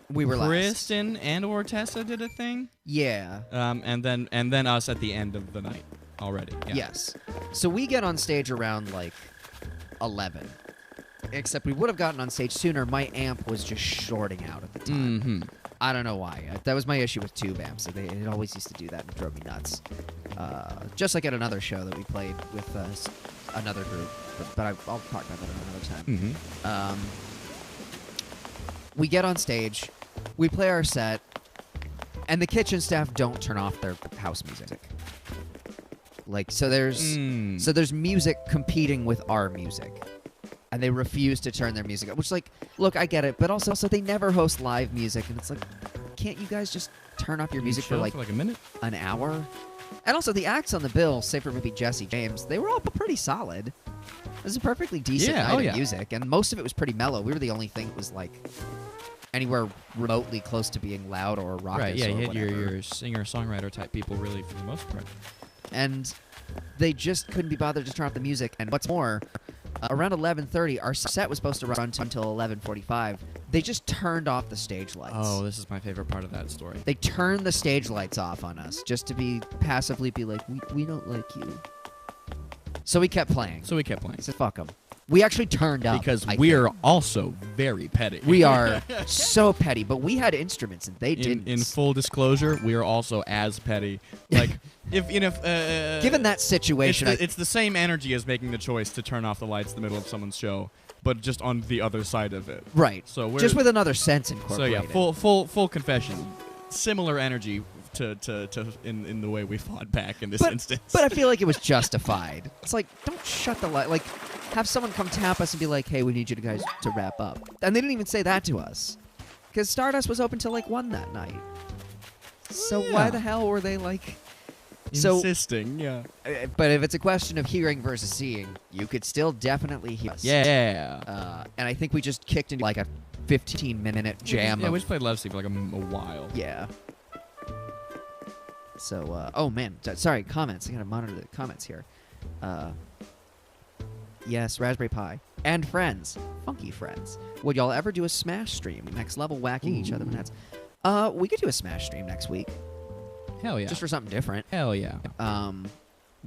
We were last. Kristen and/or Tessa did a thing. Yeah. And then us at the end of the night already. Yeah. Yes. So we get on stage around like 11. Except we would have gotten on stage sooner. My amp was just shorting out at the time. I don't know why. That was my issue with tube amps. It always used to do that and it drove me nuts. Just like at another show that we played with another group. But I'll talk about that another time. We get on stage. We play our set. And the kitchen staff don't turn off their house music. Like, so there's music competing with our music. And they refuse to turn their music up. Which, like, look, I get it. But also they never host live music. And it's like, can't you guys just turn off your music for like a minute? An hour? And also the acts on the bill, save for maybe Jesse James, they were all pretty solid. It was a perfectly decent night of music. And most of it was pretty mellow. We were the only thing that was, like, anywhere remotely close to being loud or raucous. Right, yeah, or you had whatever. your singer-songwriter type people, really, for the most part. And they just couldn't be bothered to turn off the music. And what's more, around 11:30, our set was supposed to run until 11:45. They just turned off the stage lights. Oh, this is my favorite part of that story. They turned the stage lights off on us just to passively be like, we don't like you. So we kept playing. I said, fuck them. We actually turned up. Because we're also very petty. We are so petty, but we had instruments and they didn't. In full disclosure, we are also as petty. Like, given that situation, it's the same energy as making the choice to turn off the lights in the middle of someone's show, but just on the other side of it. Right. So we're just with another sense incorporated. So yeah, full confession. Similar energy to in the way we fought back in this instance. But I feel like it was justified. It's like, don't shut the light. Like, have someone come tap us and be like, hey, we need you guys to wrap up. And they didn't even say that to us. Because Stardust was open till like 1 that night. So why the hell were they like... So- Insisting, yeah. But if it's a question of hearing versus seeing, you could still definitely hear us. Yeah. And I think we just kicked into like a 15-minute jam. Yeah, of, we just played Love Seat for like a while. yeah. So, oh man, sorry, comments. I gotta monitor the comments here. Yes, Raspberry Pi. And friends. Funky friends. Would y'all ever do a Smash stream? Next level whacking each other with heads. We could do a Smash stream next week. Hell yeah. Just for something different. Hell yeah.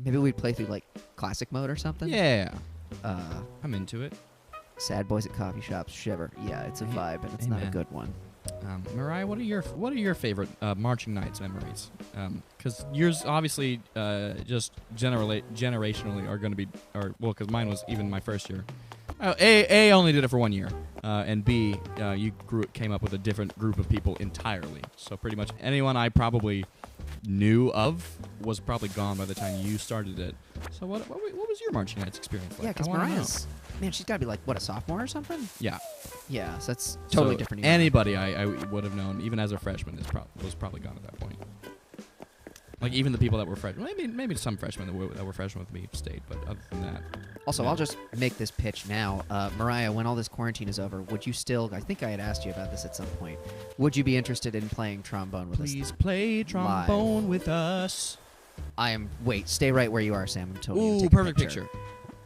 Maybe we'd play through like classic mode or something. Yeah. Uh, I'm into it. Sad boys at coffee shops, shiver. Yeah, it's a vibe and it's not a Amen. good one. Mariah, what are your favorite marching nights memories? Because yours obviously just generationally are going to be, because mine was even my first year. A only did it for 1 year, and B you came up with a different group of people entirely. So pretty much anyone I probably knew of was probably gone by the time you started it. So what was your marching nights experience like? Yeah, because I wanna know. Mariah's, man, she's got to be like, what, a sophomore or something? Yeah. Yeah, so that's totally So different. Anybody I would have known, even as a freshman, was probably gone at that point. Like even the people that were freshmen, maybe some freshmen that were freshmen with me stayed, but other than that. Also, yeah. I'll just make this pitch now. Mariah, when all this quarantine is over, would you still, I think I had asked you about this at some point, would you be interested in playing trombone with us? Please play trombone with us. Wait, stay right where you are, Sam. I'm totally gonna Ooh, take a perfect picture.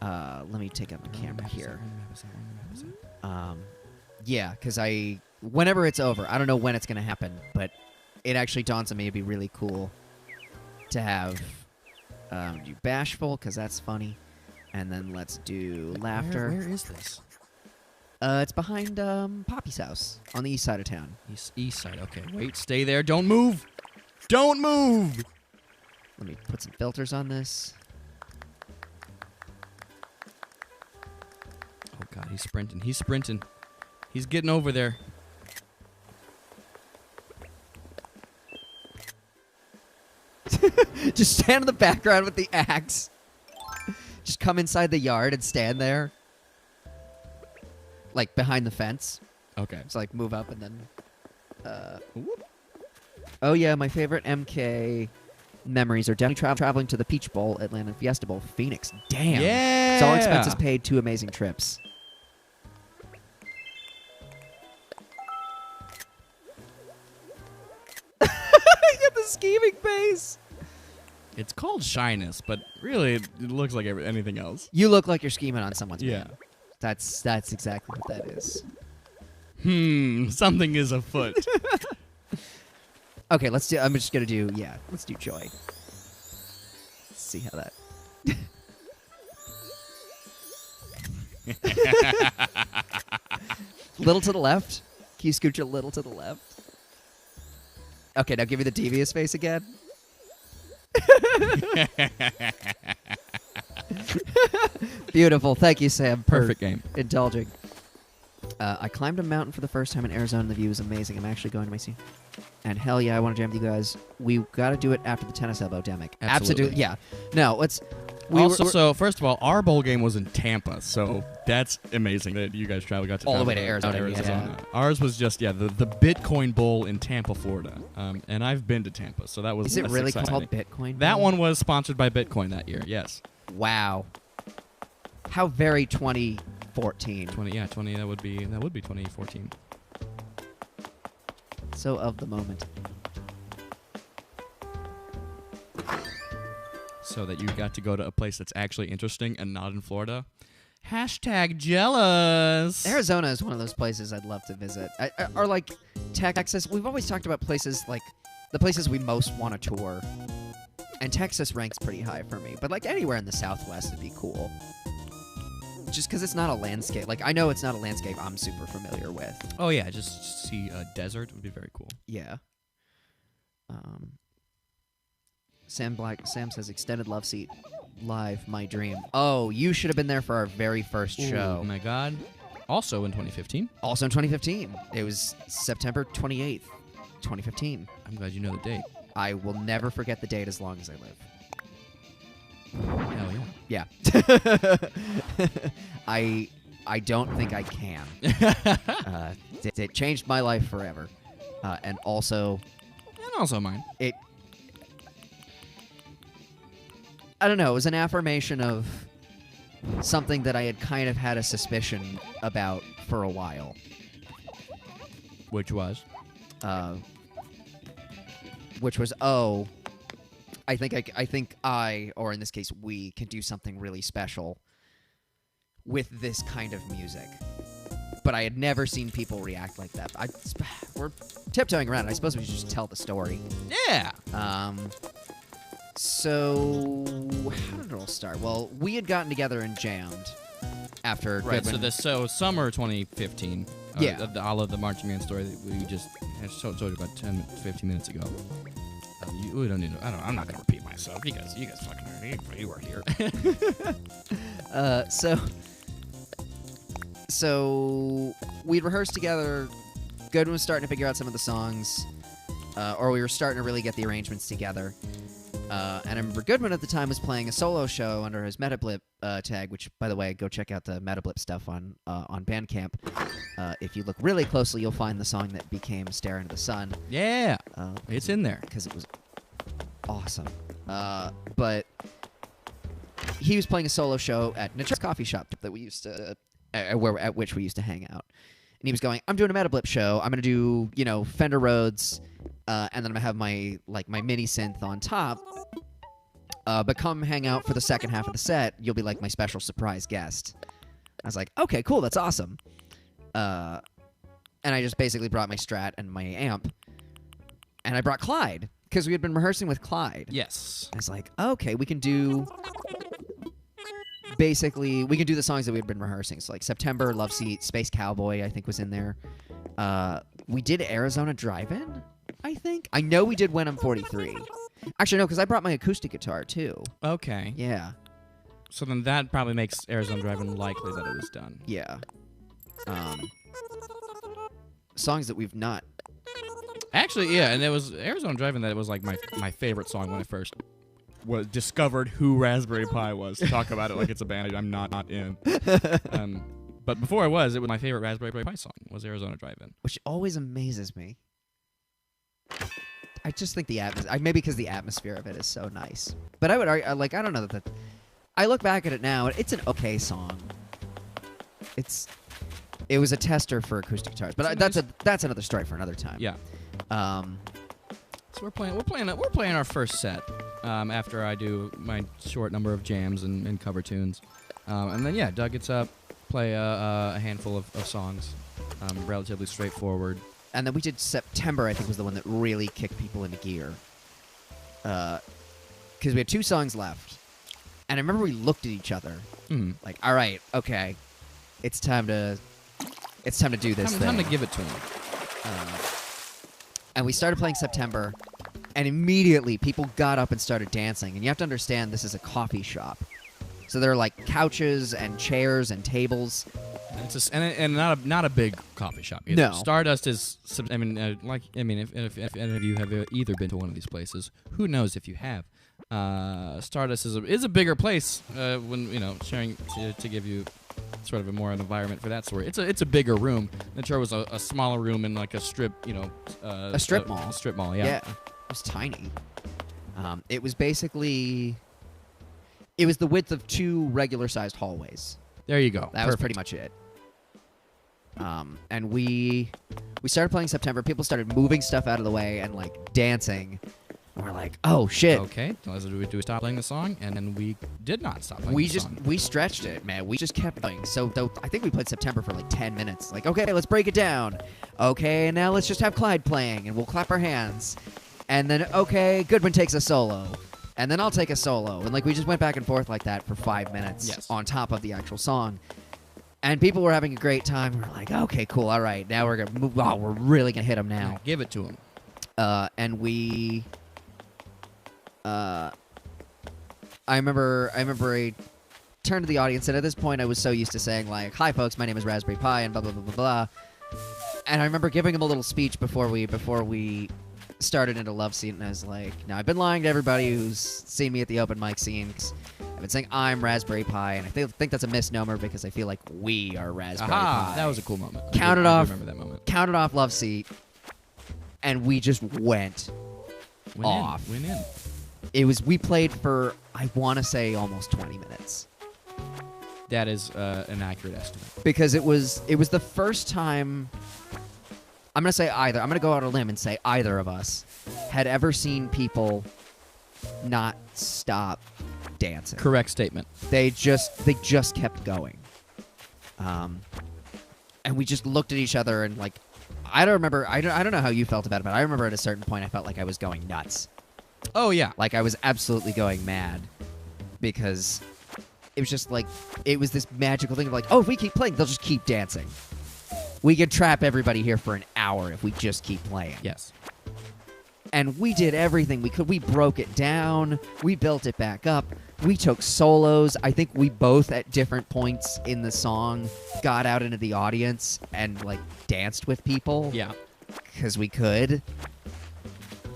Let me take up the camera here. Here. Yeah, because whenever it's over, I don't know when it's going to happen, but it actually dawns on me it'd be really cool to have do bashful, because that's funny, and then let's do laughter. Where is this? It's behind Poppy's house on the east side of town. East side. Okay, wait, stay there. Don't move. Don't move. Let me put some filters on this. Oh God, he's sprinting. He's sprinting. He's getting over there. Just stand in the background with the axe. Just come inside the yard and stand there. Like behind the fence. Okay. Just like move up and then. Whoop. Oh yeah, my favorite MK memories are definitely traveling to the Peach Bowl, Atlanta Fiesta Bowl, Phoenix. Damn. Yeah. It's all expenses paid, 2 amazing trips. Get the scheming face. It's called shyness, but really it looks like anything else. You look like you're scheming on someone's Yeah. man. That's exactly what that is. Something is afoot. Okay, let's do. I'm just gonna do. Yeah, let's do joy. Let's see how that. Little to the left. Can you scooch a little to the left? Okay, now give me the devious face again. Beautiful. Thank you, Sam. Perfect game. Indulging. I climbed a mountain for the first time in Arizona. The view was amazing. I'm actually going to my scene. And hell yeah, I want to jam with you guys. We got to do it after the tennis elbow demic. Absolutely. Yeah. No, let's. So first of all, our bowl game was in Tampa, so that's amazing that you guys got to all the travel way to Arizona. Yeah. Ours was just the Bitcoin Bowl in Tampa, Florida, and I've been to Tampa, so that was. Is it really exciting. called Bitcoin? That Bowl? one was sponsored by Bitcoin that year. Yes. Wow. How very 2014. 20. That would be 2014. So of the moment. So that you got to go to a place that's actually interesting and not in Florida. Hashtag jealous. Arizona is one of those places I'd love to visit. Or like Texas. We've always talked about places like the places we most want to tour. And Texas ranks pretty high for me. But like anywhere in the Southwest would be cool. Just because it's not a landscape. Like, I know it's not a landscape I'm super familiar with. Oh, yeah. Just see a desert would be very cool. Yeah. Sam says, extended love seat live, my dream. Oh, you should have been there for our very first show. Oh, my God. Also in 2015. Also in 2015. It was September 28th, 2015. I'm glad you know the date. I will never forget the date as long as I live. Hell yeah. Yeah. I don't think I can. It changed my life forever. And also And also mine. I don't know. It was an affirmation of something that I had kind of had a suspicion about for a while. Which was? I think I, or in this case we, can do something really special with this kind of music. But I had never seen people react like that. We're tiptoeing around. I suppose we should just tell the story. Yeah. So how did it all start? Well, we had gotten together and jammed after Right. Goodwin. So summer 2015. Yeah. All of the Marching Man story that we just told you about 10, 15 minutes ago. We don't need to, I'm not going to repeat myself. You guys fucking heard. You were here. So we'd rehearsed together. Goodwin was starting to figure out some of the songs, or we were starting to really get the arrangements together. And I remember Goodwin at the time was playing a solo show under his Metablip tag, which, by the way, go check out the Metablip stuff on Bandcamp. If you look really closely, you'll find the song that became "Stare Into the Sun." Yeah. It's in there. Because it was awesome. But he was playing a solo show at Nature's coffee shop that we used to, at which we used to hang out. And he was going, I'm doing a Metablip show. I'm going to do, Fender Rhodes, and then I'm going to have my mini synth on top. But come hang out for the second half of the set. You'll be like my special surprise guest. I was like, okay, cool. That's awesome. And I just basically brought my Strat and my amp. And I brought Clyde, because we had been rehearsing with Clyde. Yes. I was like, okay, we can do the songs that we had been rehearsing. So like September, Love Seat, Space Cowboy, I think was in there. We did Arizona Drive-In, I think. I know we did When I'm 43. Actually, no, because I brought my acoustic guitar, too. Okay. Yeah. So then that probably makes Arizona Drive-In likely that it was done. Yeah. Songs that we've not... Actually, yeah, and it was Arizona Drive-In that it was like my favorite song when I first discovered who Raspberry Pi was. Talk about it like it's a band I'm not in. But before it was my favorite Raspberry Pi song was Arizona Drive-In. Which always amazes me. I just think the atmosphere... Maybe because the atmosphere of it is so nice. But I would argue... I don't know that... I look back at it now, and it's an okay song. It was a tester for acoustic guitars. But that's another story for another time. Yeah. So we're playing our first set after I do my short number of jams and cover tunes, and then Doug gets up, play a handful of songs, relatively straightforward. And then we did September, I think, was the one that really kicked people into gear. Because we had 2 songs left. And I remember we looked at each other. Like, all right, okay. It's time to do this thing. Time to give it to him. And we started playing September. And immediately, people got up and started dancing. And you have to understand, this is a coffee shop. So there are, like, couches and chairs and tables. And not a big coffee shop either. No. Stardust is, if any of you have either been to one of these places, who knows if you have. Stardust is a bigger place when sharing to give you sort of a more an environment for that sort. It's a bigger room. Nature was a smaller room in like a strip, a strip mall. A strip mall, yeah. Yeah, it was tiny. It was basically, it was the width of 2 regular-sized hallways. There you go. That was pretty much it. And we started playing September. People started moving stuff out of the way and like dancing. And we're like, oh shit. Okay. Do we stop playing the song? And then we did not stop playing the song. We stretched it, man. We just kept playing. So I think we played September for like 10 minutes. Like, okay, let's break it down. Okay, now let's just have Clyde playing and we'll clap our hands. And then, okay, Goodwin takes a solo. And then I'll take a solo. And like we just went back and forth like that for 5 minutes on top of the actual song. And people were having a great time. We're like, okay, cool, all right. Now we're going to move. Oh, we're really going to hit them now. Yeah, give it to him. And we... I remember I turned to the audience, and at this point I was so used to saying, like, hi, folks, my name is Raspberry Pi, and blah, blah, blah, blah, blah. And I remember giving him a little speech before we started into Love Seat, and I was like, now, I've been lying to everybody who's seen me at the open mic scene, 'cause I've been saying I'm Raspberry Pi, and I think that's a misnomer because I feel like we are Raspberry Pi. That was a cool moment. Counted I off. remember that moment. Counted off Love Seat, and we just went off. Went in. We played for, I want to say, almost 20 minutes. That is an accurate estimate. Because it was the first time. I'm gonna say either. I'm gonna go out on a limb and say either of us had ever seen people not stop dancing. Correct statement. They just kept going. And we just looked at each other and like, I don't remember. I don't know how you felt about it, but I remember at a certain point I felt like I was going nuts. Oh yeah. Like I was absolutely going mad because it was just like, it was this magical thing of like, oh, if we keep playing, they'll just keep dancing. We could trap everybody here for an hour if we just keep playing. Yes. And we did everything we could. We broke it down. We built it back up. We took solos. I think we both, at different points in the song, got out into the audience and, like, danced with people. Yeah. Because we could.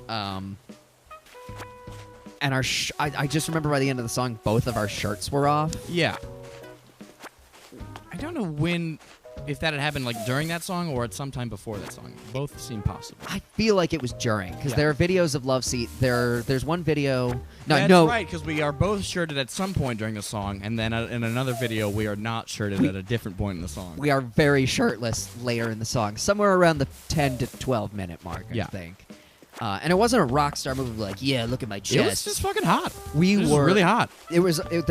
And I just remember by the end of the song, both of our shirts were off. Yeah. I don't know if that had happened like during that song or at some time before that song. Both seem possible. I feel like it was during, because there are videos of Love Seat. There's one video. That's right, because we are both shirted at some point during the song, and then in another video we are not shirted at a different point in the song. We are very shirtless later in the song, somewhere around the 10 to 12 minute mark, I think. And it wasn't a rock star move like, yeah, look at my chest. It was just fucking hot. We it were really hot. There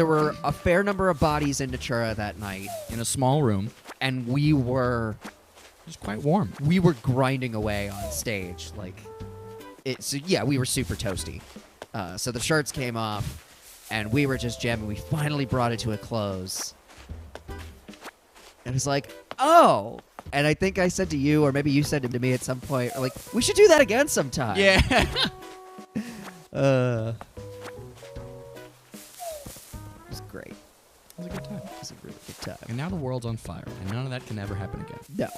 were a fair number of bodies in Natura that night, in a small room, and we were. It was quite warm. We were grinding away on stage, like we were super toasty. So the shirts came off, and we were just jamming. We finally brought it to a close. And it was like, oh. And I think I said to you, or maybe you said it to me at some point, like, we should do that again sometime. Yeah. It was great. It was a good time. It was a really good time. And now the world's on fire, and none of that can ever happen again. No.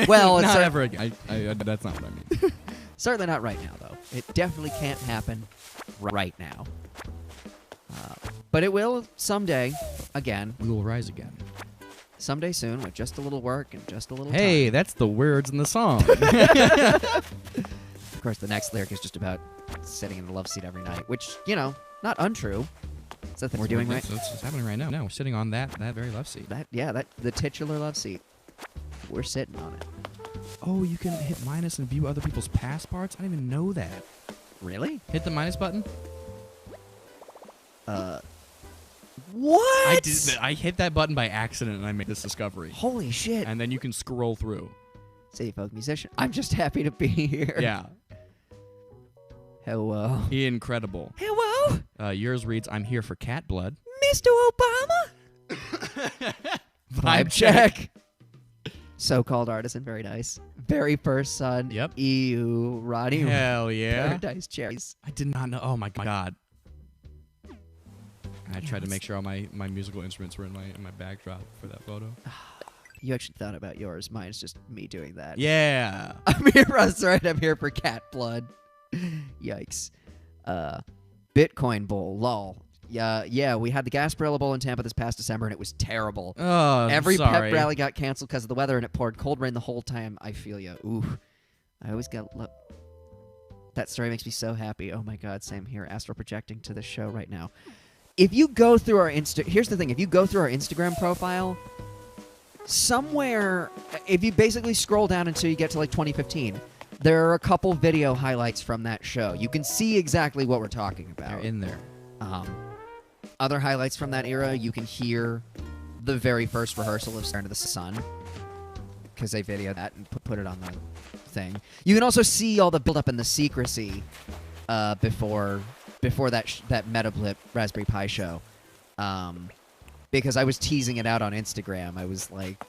Well, it's not ever again. That's not what I mean. Certainly not right now, though. It definitely can't happen right now. But it will someday, again. We will rise again. Someday soon, with just a little work and just a little Hey, time. that's the words in the song. Of course, the next lyric is just about sitting in the love seat every night, which, not untrue. It's the thing we're doing right. That's what's happening right now. No, we're sitting on that very love seat. The titular love seat. We're sitting on it. Oh, you can hit minus and view other people's past parts? I didn't even know that. Really? Hit the minus button? What? I hit that button by accident and I made this discovery. Holy shit. And then you can scroll through. City folk musician. I'm just happy to be here. Yeah. Hello. Incredible. Hello. Yours reads, I'm here for cat blood. Mr. Obama. Vibe check. So-called artisan. Very nice. Very first son. Yep. EU. Roddy. Hell yeah. Paradise Cherries. I did not know. Oh my god. I tried to make sure all my musical instruments were in my backdrop for that photo. You actually thought about yours. Mine's just me doing that. Yeah. I'm here, that's right. I'm here for cat blood. Yikes. Bitcoin Bowl. Lol. Yeah, we had the Gasparilla Bowl in Tampa this past December, and it was terrible. Oh, Every sorry. pep rally got canceled because of the weather, and it poured cold rain the whole time. I feel ya. Ooh. I always got... That story makes me so happy. Oh my god, same here. Astral projecting to the show right now. If you go through our here's the thing. If you go through our Instagram profile, somewhere, if you basically scroll down until you get to like 2015, there are a couple video highlights from that show. You can see exactly what we're talking about. They're in there. Other highlights from that era, you can hear the very first rehearsal of Staring to the Sun, because they videoed that and put it on the thing. You can also see all the build-up and the secrecy before that Metablip Raspberry Pi show, because I was teasing it out on Instagram. I was like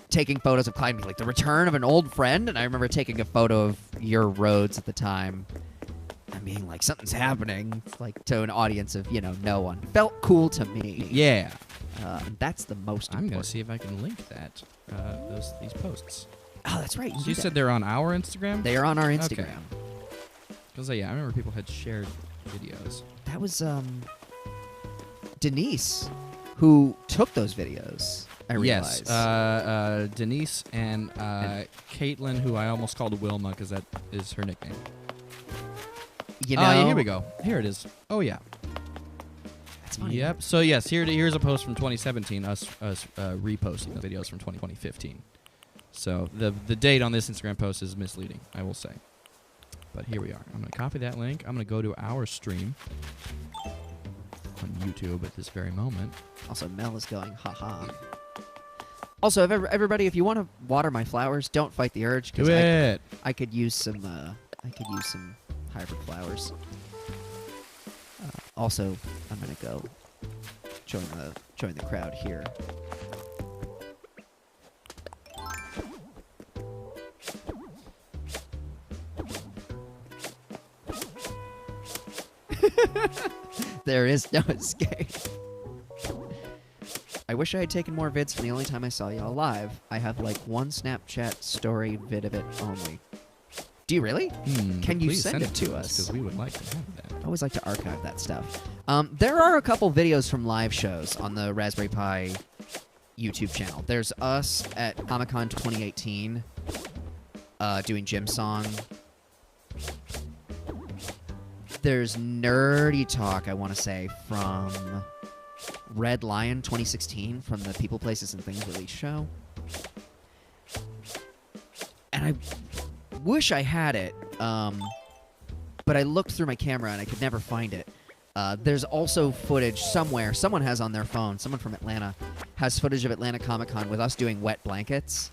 taking photos of climbing, like the return of an old friend, and I remember taking a photo of your roads at the time and being like, something's happening, like to an audience of no one. Felt cool to me. Yeah. And that's the most I'm important. gonna see if I can link that these posts. Oh, that's right. You said they're on our Instagram? They are on our Instagram. Because I remember people had shared videos. That was Denise who took those videos. I realized. Yes, Denise and Caitlin, who I almost called Wilma because that is her nickname. You know, Oh, yeah, here we go. Here it is. Oh, yeah. That's funny. Yep. So, yes, here's a post from 2017, us reposting the videos from 2015. So, the date on this Instagram post is misleading, I will say. But here we are. I'm going to copy that link. I'm going to go to our stream on YouTube at this very moment. Also, Mel is going, haha. Also, everybody, if you want to water my flowers, don't fight the urge. Do it. I could use some. Hybrid flowers. Also, I'm gonna go join the crowd here. There is no escape. I wish I had taken more vids from the only time I saw y'all live. I have like one Snapchat story vid of it only. Do you really? Can you send it to us? Because we would like to have that. I always like to archive that stuff. There are a couple videos from live shows on the Raspberry Pi YouTube channel. There's us at Comic-Con 2018 doing Jim Song. There's Nerdy Talk, I want to say, from Red Lion 2016 from the People, Places, and Things release show. And I wish I had it, but I looked through my camera and I could never find it. There's also footage somewhere, someone has on their phone, someone from Atlanta has footage of Atlanta Comic-Con with us doing wet blankets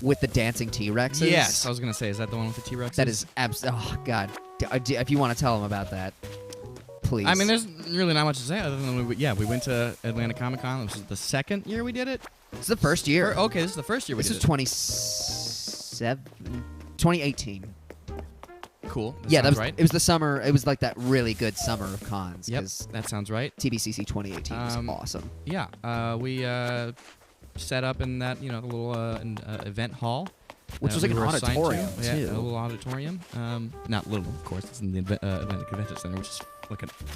with the dancing T-Rexes. Yes, I was going to say, is that the one with the T-Rexes? That is oh, God. If you want to tell them about that, please. I mean, there's really not much to say other than, we went to Atlanta Comic-Con. This is the second year we did it? It's the first year. Okay, this is the first year we did it. This is 2018. Cool. That was right. It was the summer. It was like that really good summer of cons. Yep, that sounds right. TBCC 2018 was awesome. Yeah, we set up in that the little event hall, which was like an auditorium too. Yeah, a little auditorium. Not little, of course. It's in the Atlanta Convention Center, which is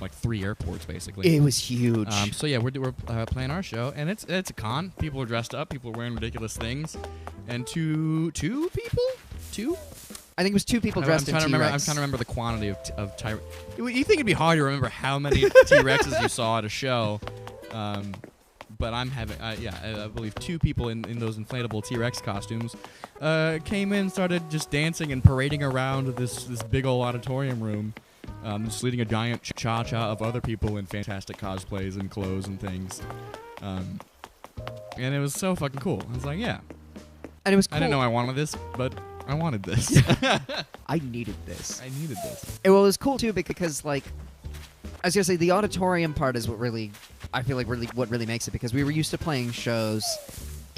like 3 airports basically. It was huge. So yeah, we're playing our show, and it's a con. People are dressed up. People are wearing ridiculous things, and two people. I think it was 2 people dressed in T-Rex. I'm trying to remember the quantity of T-Rex. You think it'd be hard to remember how many T-Rexes you saw at a show, but I'm having, I believe 2 people in those inflatable T-Rex costumes came in, started just dancing and parading around this big old auditorium room, just leading a giant cha-cha of other people in fantastic cosplays and clothes and things. And it was so fucking cool. I was like, yeah. And it was cool. I didn't know I wanted this, but I wanted this. I needed this. It was cool too because, like, I was gonna say the auditorium part is what really makes it, because we were used to playing shows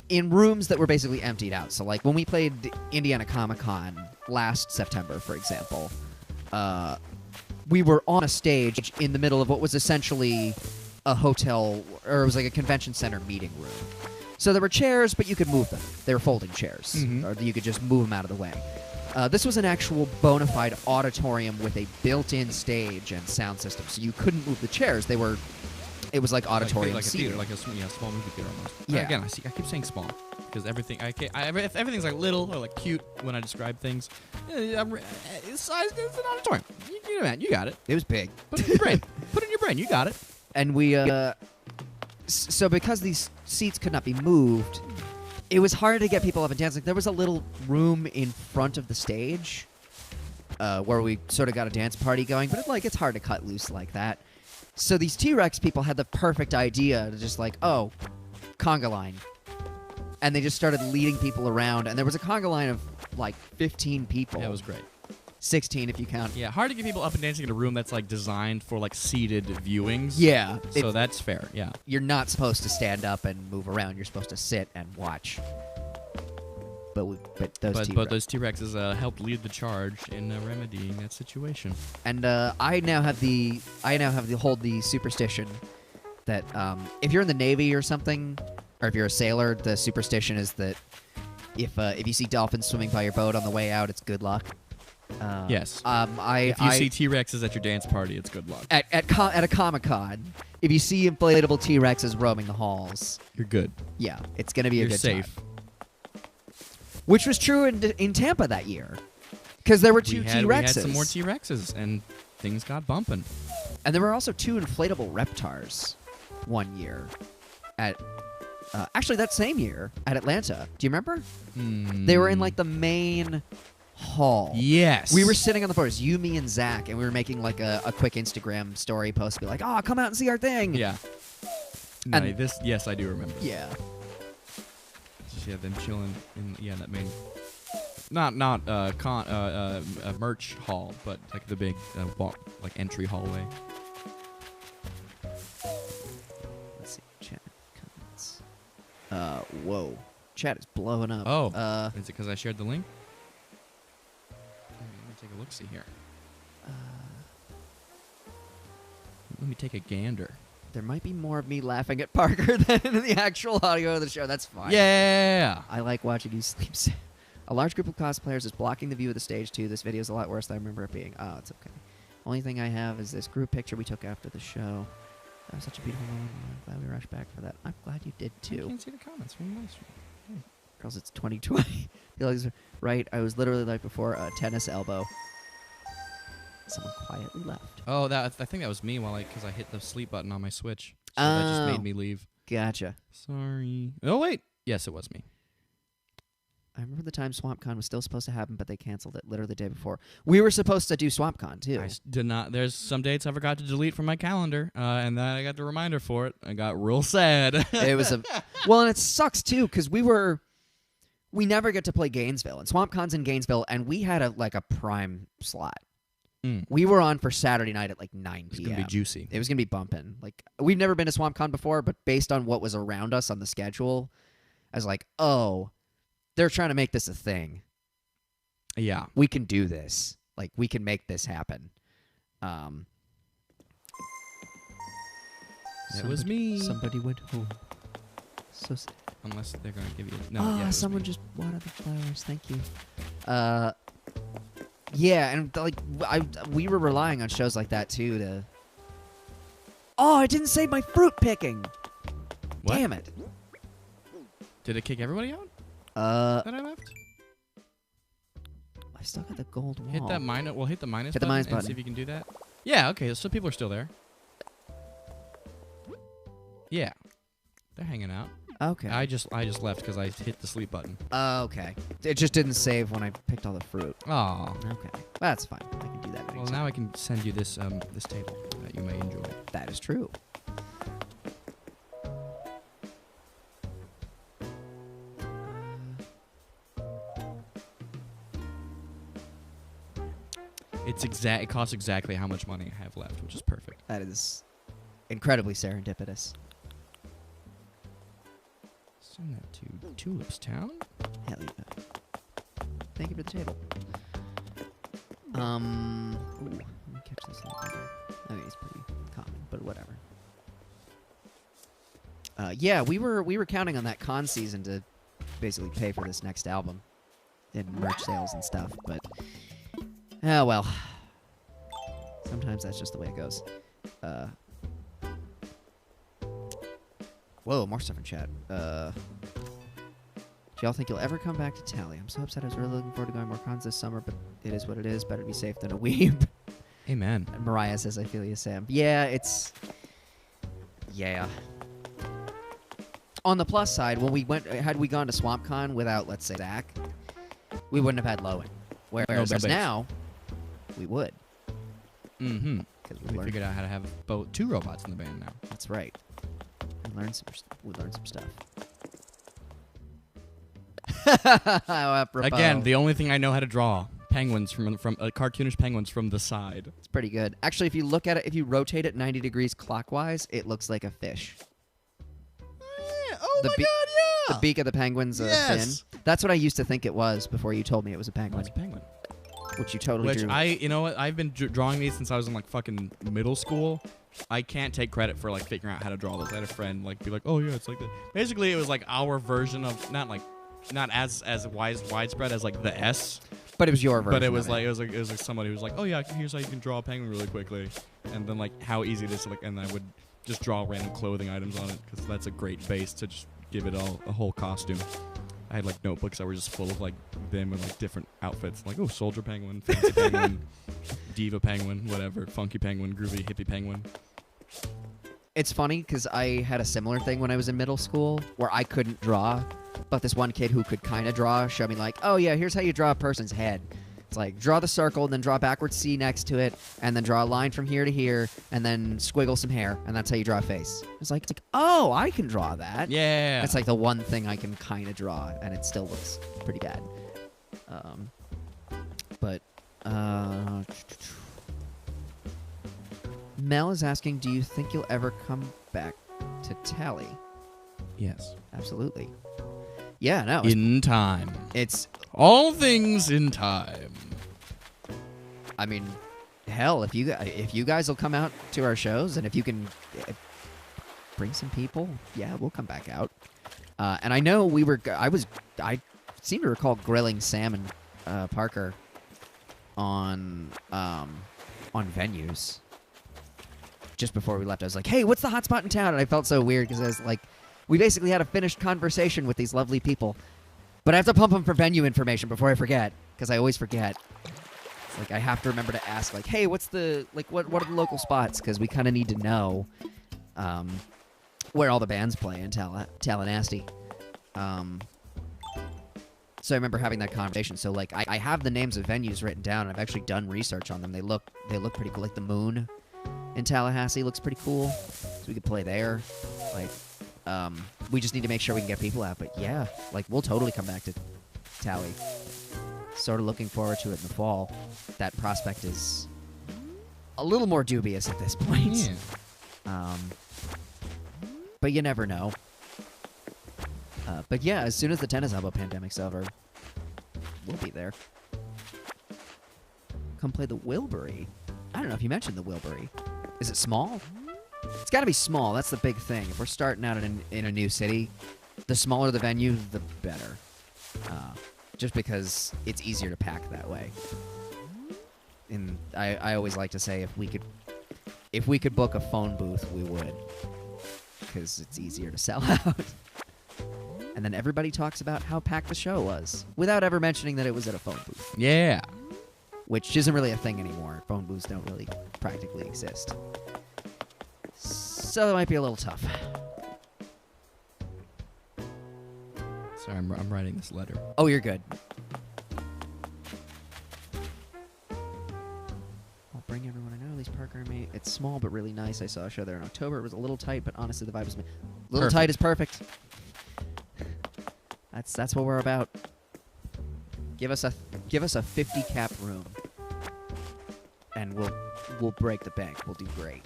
in rooms that were basically emptied out. So like when we played Indiana Comic-Con last September, for example, we were on a stage in the middle of what was essentially a hotel, or it was like a convention center meeting room. So there were chairs, but you could move them. They were folding chairs, or you could just move them out of the way. This was an actual bona fide auditorium with a built-in stage and sound system, so you couldn't move the chairs. It was like auditorium like a seating. theater, like a small movie theater almost. Yeah. Again, I keep saying small because everything's like little or like cute when I describe things. It's an auditorium. You got it. It was big. Put it in your brain. You got it. And we, so because these seats could not be moved, it was hard to get people up and dancing. There was a little room in front of the stage where we sort of got a dance party going, but it's hard to cut loose like that. So these T-Rex people had the perfect idea to just conga line. And they just started leading people around, and there was a conga line of 15 people. Yeah, it was great. 16 if you count. Yeah, hard to get people up and dancing in a room that's designed for seated viewings. Yeah. So that's fair, yeah. You're not supposed to stand up and move around. You're supposed to sit and watch. But those T-Rexes helped lead the charge in remedying that situation. And I now have the superstition that if you're in the Navy or something, or if you're a sailor, the superstition is that if you see dolphins swimming by your boat on the way out, it's good luck. Yes. If you see T-Rexes at your dance party, it's good luck. At a Comic-Con, if you see inflatable T-Rexes roaming the halls, you're good. Yeah, it's gonna be a good safe. time. Which was true in Tampa that year, because there were 2 T-Rexes. We had some more T-Rexes, and things got bumping. And there were also 2 inflatable Reptars one year at actually that same year at Atlanta. Do you remember? They were in like the main hall. Yes. We were sitting on the floors, you, me, and Zach, and we were making like a quick Instagram story post to be like, "Oh, come out and see our thing." Yeah. No, And- yes, I do remember. Yeah. Just, yeah, them chilling in that main, not merch hall, but like the big like entry hallway. Let's see. Chat comments. Whoa. Chat is blowing up. Oh. Is it because I shared the link? Let me take a look. See here. Let me take a gander. There might be more of me laughing at Parker than in the actual audio of the show. That's fine. Yeah. I like watching you sleep. A large group of cosplayers is blocking the view of the stage, too. This video is a lot worse than I remember it being. Oh, it's okay. Only thing I have is this group picture we took after the show. That was such a beautiful moment. I'm glad we rushed back for that. I'm glad you did, I too. can't see the comments. Very nice. Girls, it's 2020. Right, I was literally like before a tennis elbow. Someone quietly left. Oh, I think that was me because I hit the sleep button on my Switch. So that just Oh. made me leave. Gotcha. Sorry. Oh, wait. Yes, it was me. I remember the time SwampCon was still supposed to happen, but they canceled it literally the day before. We were supposed to do SwampCon, too. I did not. There's some dates I forgot to delete from my calendar, and then I got the reminder for it. I got real sad. It was well, and it sucks too because we never get to play Gainesville, and SwampCon's in Gainesville, and we had a prime slot. We were on for Saturday night at like 9 It's p.m. gonna be juicy. It was gonna be bumping. Like we've never been to SwampCon before, but based on what was around us on the schedule, I was like, oh, they're trying to make this a thing. Yeah. We can do this. Like we can make this happen. It was me. Somebody went home. So sad. Unless they're gonna give you. No. Oh, yeah, it was someone me. just watered the flowers. Thank you. Yeah, and we were relying on shows like that too to. Oh, I didn't save my fruit picking. What? Damn it. Did it kick everybody out that I left? I still got the gold wall. Hit that minus. Well, hit the minus. Hit the button minus and button. see if you can do that. Yeah. Okay. So people are still there. Yeah, they're hanging out. Okay. I just left because I hit the sleep button. Okay. It just didn't save when I picked all the fruit. Oh. Okay. That's fine. I can do that. Well, anytime. now I can send you this this table that you may enjoy. That is true. It costs exactly how much money I have left, which is perfect. That is incredibly serendipitous. Send that to Tulips Town. Hell yeah. Thank you for the table. Ooh, let me catch this a little better. I mean, it's pretty common, but whatever. Yeah, we were counting on that con season to basically pay for this next album and merch sales and stuff, but oh well. Sometimes that's just the way it goes. Whoa, more stuff in chat. Do y'all think you'll ever come back to Tally? I'm so upset. I was really looking forward to going more cons this summer, but it is what it is. Better to be safe than a weeb. Amen. And Mariah says, I feel you, Sam. Yeah, it's... Yeah. On the plus side, when had we gone to SwampCon without, let's say, Zach, we wouldn't have had Lowen. Whereas base. now, we would. Mm-hmm. Because We figured out how to have both 2 robots in the band now. That's right. We learned some stuff. Apropos. Again, the only thing I know how to draw penguins from cartoonish penguins from the side. It's pretty good. Actually, if you look at it, if you rotate it 90 degrees clockwise, it looks like a fish. Oh The my be- god, yeah! The beak of the penguin's Yes! fin. That's what I used to think it was before you told me it was a Oh, penguin, it's a penguin. which you totally Which drew. you know what? I've been drawing these since I was in like fucking middle school. I can't take credit for like figuring out how to draw this. I had a friend be like, oh yeah, it's like that. Basically, it was like our version of not as widespread as like the S, But it was your version. but it was of like it was like somebody who was like, oh yeah, here's how you can draw a penguin really quickly, and then like how easy it is to and I would just draw random clothing items on it because that's a great base to just give it a whole costume. I had like notebooks that were just full of like them in like different outfits. Like, oh, soldier penguin, fancy penguin, diva penguin, whatever, funky penguin, groovy hippie penguin. It's funny because I had a similar thing when I was in middle school where I couldn't draw, but this one kid who could kind of draw showed me like, oh yeah, here's how you draw a person's head. It's like draw the circle, and then draw a backward C next to it, and then draw a line from here to here, and then squiggle some hair, and that's how you draw a face. It's like, oh, I can draw that. Yeah. It's like the one thing I can kind of draw, and it still looks pretty bad. But Mel is asking, do you think you'll ever come back to Tally? Yes. Absolutely. Yeah, no. In time. It's all things in time. I mean, hell, if you guys will come out to our shows, and if you can bring some people, yeah, we'll come back out. And I know I seem to recall grilling Sam and Parker on venues. Just before we left, I was like, hey, what's the hot spot in town? And I felt so weird because I was like, we basically had a finished conversation with these lovely people. But I have to pump them for venue information before I forget, because I always forget. It's like I have to remember to ask, like, hey, what's the, like, what are the local spots? Because we kind of need to know where all the bands play in Tallahassee. So I remember having that conversation. So, like, I have the names of venues written down, and I've actually done research on them. They look pretty cool. Like, the Moon in Tallahassee looks pretty cool, so we could play there. Like, we just need to make sure we can get people out. But yeah, like, we'll totally come back to Tally. Sort of looking forward to it in the fall. That prospect is a little more dubious at this point. Yeah. But you never know. But yeah, as soon as the tennis elbow pandemic's over, we'll be there. Come play the Wilbury. I don't know if you mentioned the Wilbury. Is it small? It's got to be small. That's the big thing. If we're starting out in a new city, the smaller the venue, the better. Just because it's easier to pack that way. And I always like to say if we could book a phone booth, we would, because it's easier to sell out. And then everybody talks about how packed the show was, without ever mentioning that it was at a phone booth. Yeah. Which isn't really a thing anymore. Phone booths don't really practically exist. So it might be a little tough. Sorry, I'm writing this letter. Oh, you're good. I'll bring everyone I know. At least Parker and me. It's small but really nice. I saw a show there in October. It was a little tight, but honestly, the vibe was little tight is perfect. That's what we're about. Give us a 50 cap room, and we'll break the bank. We'll do great.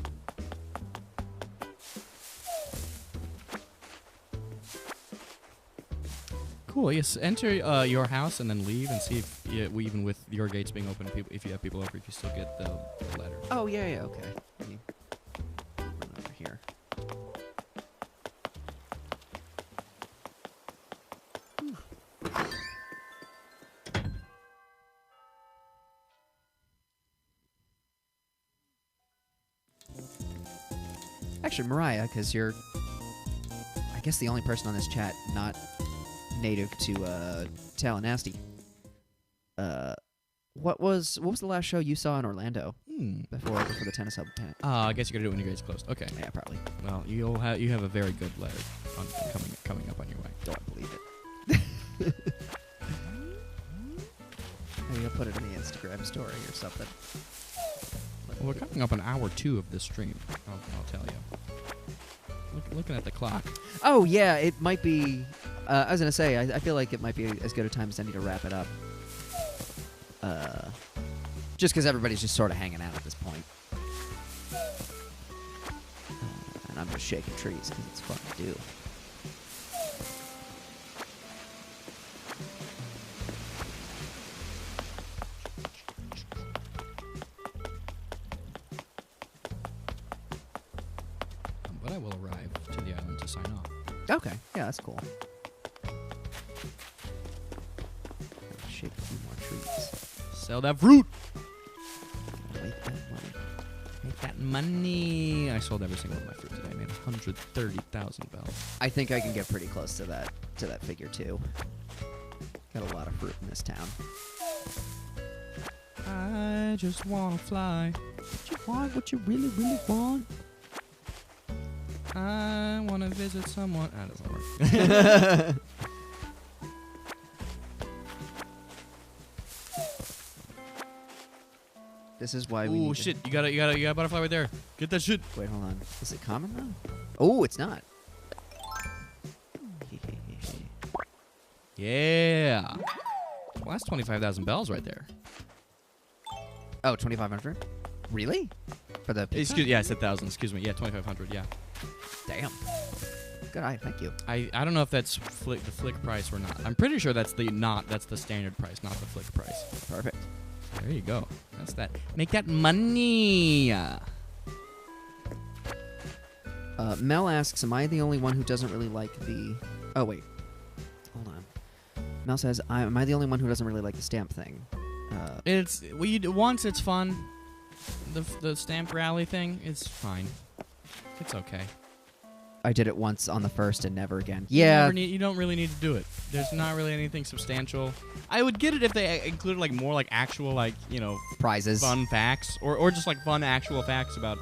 Cool. Yes. Enter your house and then leave and see if even with your gates being open, if you have people over, if you still get the letter. Oh yeah. Okay. Let me run over here. Actually, Mariah, because you're, I guess, the only person on this chat not native to Tallahassee. What was the last show you saw in Orlando before the tennis hub? I guess you gotta do it when your gate's closed. Okay. Yeah, probably. Well, you have a very good letter coming up on your way. Don't believe it. Maybe I'll put it in the Instagram story or something. Well, we're coming up on hour 2 of this stream. I'll tell you. Looking at the clock. Oh yeah, it might be. I was gonna say, I feel like it might be as good a time as any to wrap it up. Just because everybody's just sort of hanging out at this point. And I'm just shaking trees because it's fun to do. But I will arrive to the island to sign off. Okay, yeah, that's cool. Shake a few more trees. Sell that fruit! Make that money. Make that money! I sold every single one of my fruit today. I made 130,000 bells. I think I can get pretty close to that figure too. Got a lot of fruit in this town. I just wanna fly. What you want? What you really, really want? I wanna visit someone. That doesn't work. This is why we. Ooh, need shit! You got a butterfly right there. Get that shit. Wait, hold on. Is it common though? Oh, it's not. Yeah. Well, that's 25,000 bells right there. Oh, 2,500. Really? For the pizza? Excuse, yeah, I said 1,000. Excuse me. Yeah, 2,500. Yeah. Damn. Good eye. Thank you. I don't know if that's the flick price or not. I'm pretty sure that's the standard price, not the flick price. Perfect. There you go. That's that. Make that money. Mel asks, "Am I the only one who doesn't really like the?" Oh wait, hold on. Mel says, "Am I the only one who doesn't really like the stamp thing?" It's once it's fun. The stamp rally thing is fine. It's okay. I did it once on the first and never again. You Yeah. you don't really need to do it. There's not really anything substantial. I would get it if they included like more like actual like Prizes. fun facts or just like fun actual facts about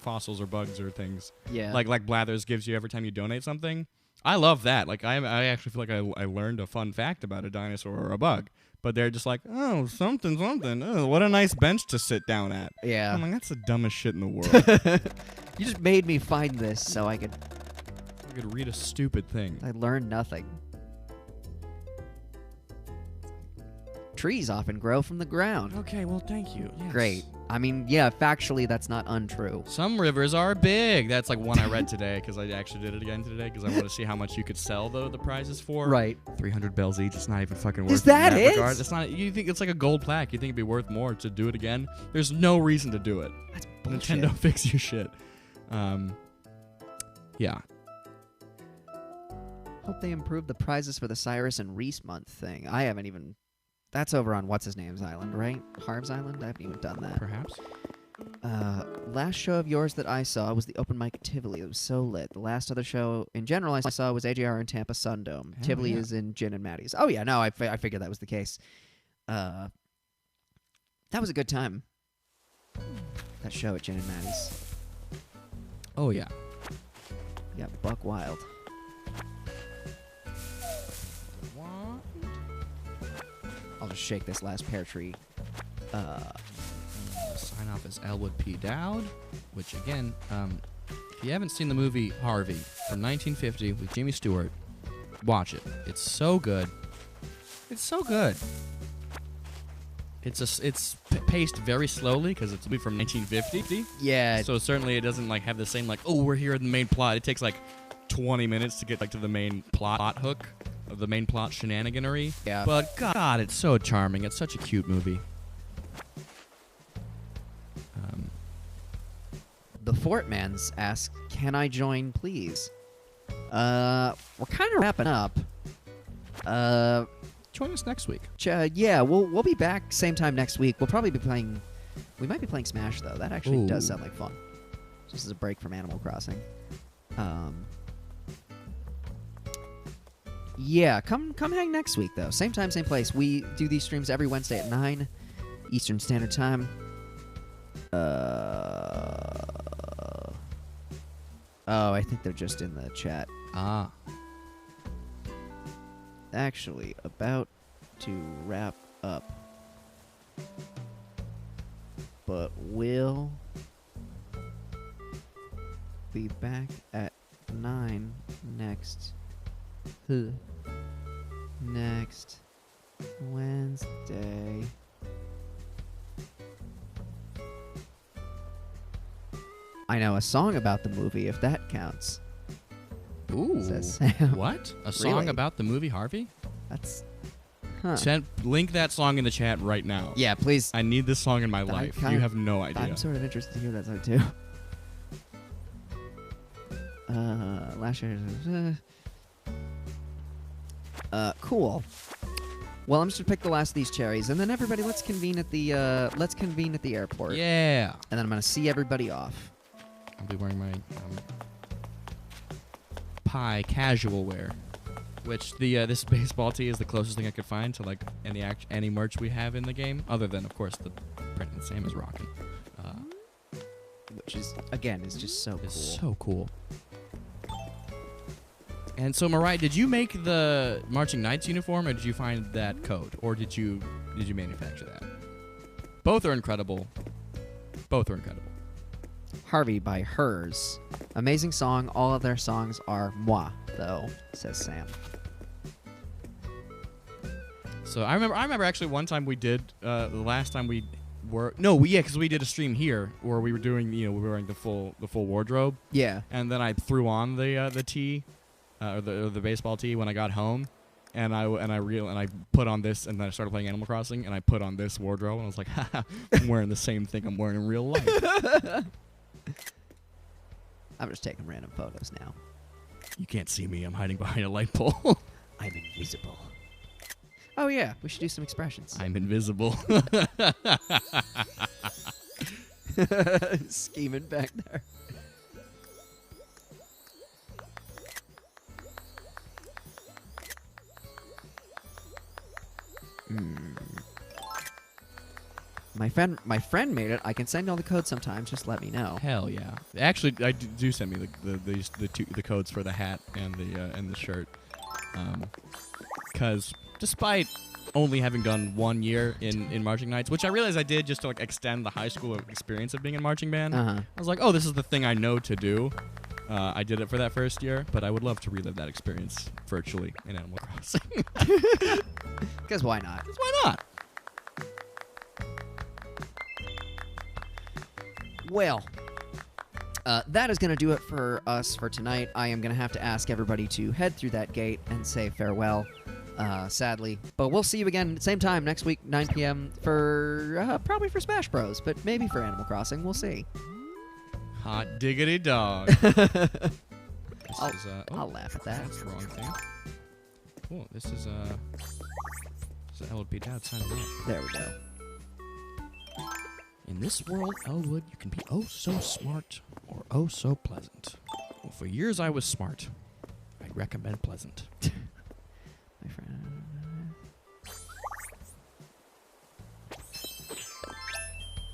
fossils or bugs or things. Yeah. Like Blathers gives you every time you donate something. I love that. Like I actually feel like I learned a fun fact about a dinosaur or a bug. But they're just like, oh, something. Oh, what a nice bench to sit down at. Yeah. I'm like, that's the dumbest shit in the world. You just made me find this so I could read a stupid thing. I learned nothing. Trees often grow from the ground. Okay, well, thank you. Yes. Great. I mean, yeah, factually, that's not untrue. Some rivers are big. That's like one I read today because I actually did it again today because I want to see how much you could sell the prizes for. Right. 300 bells each. It's not even fucking worth Is it. in that it? regard. It's not. You think it's like a gold plaque? You think it'd be worth more to do it again? There's no reason to do it. That's bullshit. Nintendo, fix your shit. Yeah. Hope they improve the prizes for the Cyrus and Reese month thing. I haven't even... That's over on What's-His-Name's Island, right? Harv's Island? I haven't even done that. Perhaps. Last show of yours that I saw was the open mic at Tivoli. It was so lit. The last other show in general I saw was AJR in Tampa Sundome. Hell Tivoli yeah. is in Gin and Maddie's. Oh yeah, no, I figured that was the case. That was a good time. That show at Gin and Maddie's. Oh yeah. Yeah, buck wild. I'll just shake this last pear tree. Sign off as Elwood P. Dowd, which again, if you haven't seen the movie Harvey from 1950 with Jimmy Stewart, watch it. It's so good. It's so good. It's paced very slowly because it's a movie from 1950. Yeah. So certainly it doesn't like have the same like, oh, we're here in the main plot. It takes like 20 minutes to get like to the main plot hook of the main plot shenaniganery. Yeah. But God, it's so charming. It's such a cute movie. The Fortmans ask, "Can I join, please?" We're kind of wrapping up. Join us next week. Yeah, we'll be back same time next week. We'll probably be playing. We might be playing Smash though. That actually does sound like fun. This is a break from Animal Crossing. Yeah, come hang next week though. Same time, same place. We do these streams every Wednesday at 9 Eastern Standard Time. Oh, I think they're just in the chat. Ah. Actually, about to wrap up. But we'll be back at 9 next Wednesday. I know a song about the movie, if that counts. Ooh. Says Sam. What? A song Really? about the movie Harvey? That's... Huh. Link that song in the chat right now. Yeah, please. I need this song in my life. You have no idea. I'm sort of interested to hear that song, too. Last year... cool. Well, I'm just gonna pick the last of these cherries, and then everybody, let's convene at the airport. Yeah. And then I'm gonna see everybody off. I'll be wearing my pie casual wear. which the this baseball tee is the closest thing I could find to like any merch we have in the game, other than of course the print that Sam is rocking. Which is, again, is just so cool. It's so cool. And so, Mariah, did you make the Marching Knights uniform, or did you find that code, or did you manufacture that? Both are incredible. Both are incredible. Harvey by Hers. Amazing song. All of their songs are moi, though, says Sam. So I remember actually one time we did the last time we were because we did a stream here where we were doing we were wearing the full wardrobe. Yeah. And then I threw on the tee, or the baseball tee when I got home, and I put on this, and then I started playing Animal Crossing, and I put on this wardrobe, and I was like, haha, I'm wearing the same thing I'm wearing in real life. I'm just taking random photos now. You can't see me. I'm hiding behind a light pole. I'm invisible. Oh yeah, we should do some expressions. I'm invisible. Scheming back there. My friend made it. I can send all the codes sometimes. Just let me know. Hell yeah! Actually, I do send me the codes for the hat and the shirt, because despite only having done 1 year in Marching Knights, which I realized I did just to like extend the high school experience of being in marching band. Uh-huh. I was like, oh, this is the thing I know to do. I did it for that first year, but I would love to relive that experience virtually in Animal Crossing. Because why not? Because why not? Well, that is going to do it for us for tonight. I am going to have to ask everybody to head through that gate and say farewell, sadly. But we'll see you again same time next week, 9 p.m. for probably for Smash Bros, but maybe for Animal Crossing. We'll see. Hot diggity dog. I'll laugh at that. That's the wrong thing. Cool. This is Elwood Dad signing off. There we go. In this world, Elwood, you can be oh so smart or oh so pleasant. Well, for years I was smart. I'd recommend pleasant. My friend.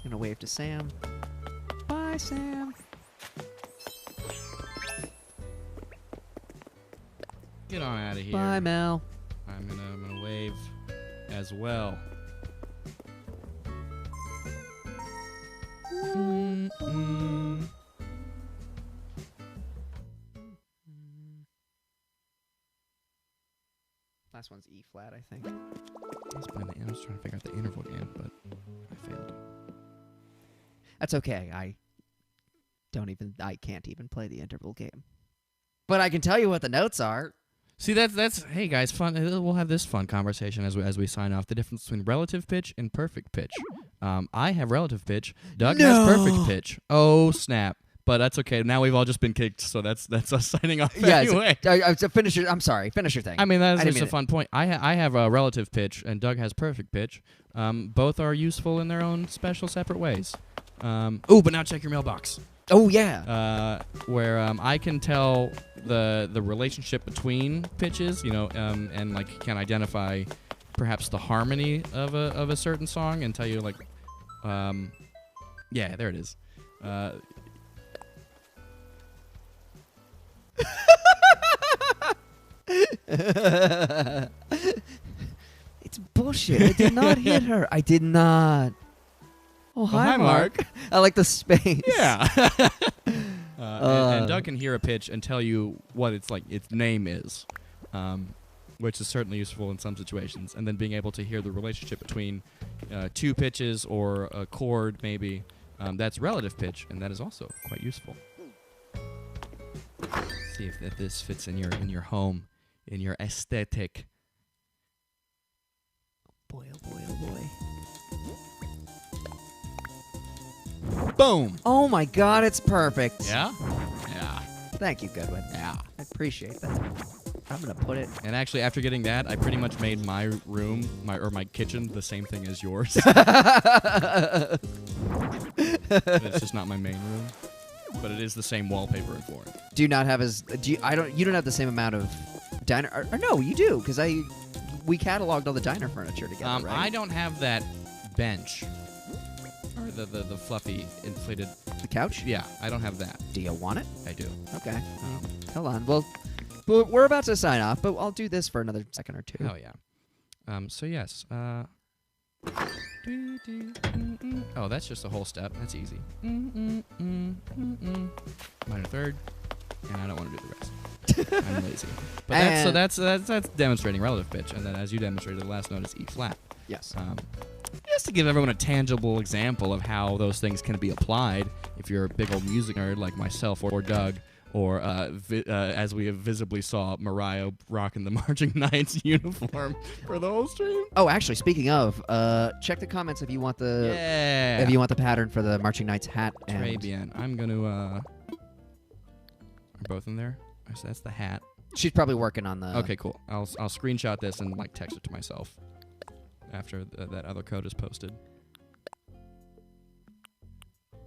Gonna wave to Sam. Bye, Sam. Get on out of here. Bye, Mel. I'm gonna wave as well. Last one's E flat, I think. I was trying to figure out the interval again, but I failed. That's okay. I can't even play the interval game. But I can tell you what the notes are. See, that's hey guys, fun. We'll have this fun conversation as we sign off. The difference between relative pitch and perfect pitch. I have relative pitch. Doug has perfect pitch. Oh snap! But that's okay. Now we've all just been kicked, so that's us signing off anyway. I'm sorry. Finish your thing. I mean, that's just a fun point. I have a relative pitch, and Doug has perfect pitch. Both are useful in their own special, separate ways. But now check your mailbox. Oh yeah. Where I can tell the relationship between pitches, and like can identify perhaps the harmony of a certain song, and tell you like, yeah, there it is. It's bullshit. I did not hit her. I did not. Oh, hi, Mark. I like the space. Yeah. And Doug can hear a pitch and tell you what its name is, which is certainly useful in some situations. And then being able to hear the relationship between two pitches or a chord, maybe, that's relative pitch, and that is also quite useful. See if this fits in your home, in your aesthetic. Boy, oh boy, oh boy. Boom! Oh my God, it's perfect. Yeah? Yeah. Thank you, Goodwin. Yeah. I appreciate that. I'm gonna put it. And actually, after getting that, I pretty much made my room, my kitchen, the same thing as yours. It's just not my main room, but it is the same wallpaper and flooring. Do you not have you don't have the same amount of diner. Or no, you do, because we cataloged all the diner furniture together, right? I don't have that bench. Or the fluffy inflated. The couch? Yeah, I don't have that. Do you want it? I do. Okay. Hold on. Well, we're about to sign off, but I'll do this for another second or two. Oh yeah. So yes. Oh, that's just a whole step. That's easy. Minor third, and I don't want to do the rest. I'm lazy. But that's demonstrating relative pitch, and then as you demonstrated, the last note is E flat. Yes. Just to give everyone a tangible example of how those things can be applied if you're a big old music nerd like myself or Doug, or as we have visibly saw Mariah rocking the Marching Knights uniform for the whole stream. Oh, actually, speaking of, check the comments if you want the pattern for the Marching Knights hat. Très bien. I'm gonna. Are both in there? So that's the hat. She's probably working on the. Okay, cool. I'll screenshot this and like text it to myself after that other code is posted.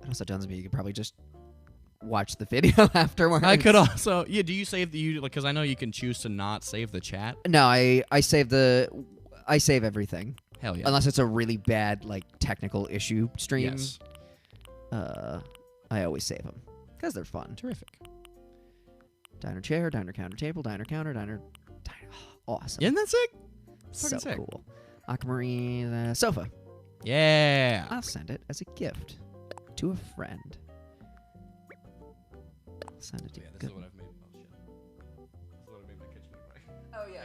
It also doesn't mean you could probably just watch the video afterwards. I could also. Yeah. Do you save because I know you can choose to not save the chat. No, I save everything. Hell yeah. Unless it's a really bad like technical issue stream. Yes. I always save them because they're fun. Terrific. Diner chair, diner counter table, diner counter, diner. Awesome. Isn't that sick? So Fucking sick. cool. Aquamarine sofa. Yeah. I'll send it as a gift to a friend. I'll send it to This is what I've made. Oh shit. This is what I made my kitchen. Oh yeah.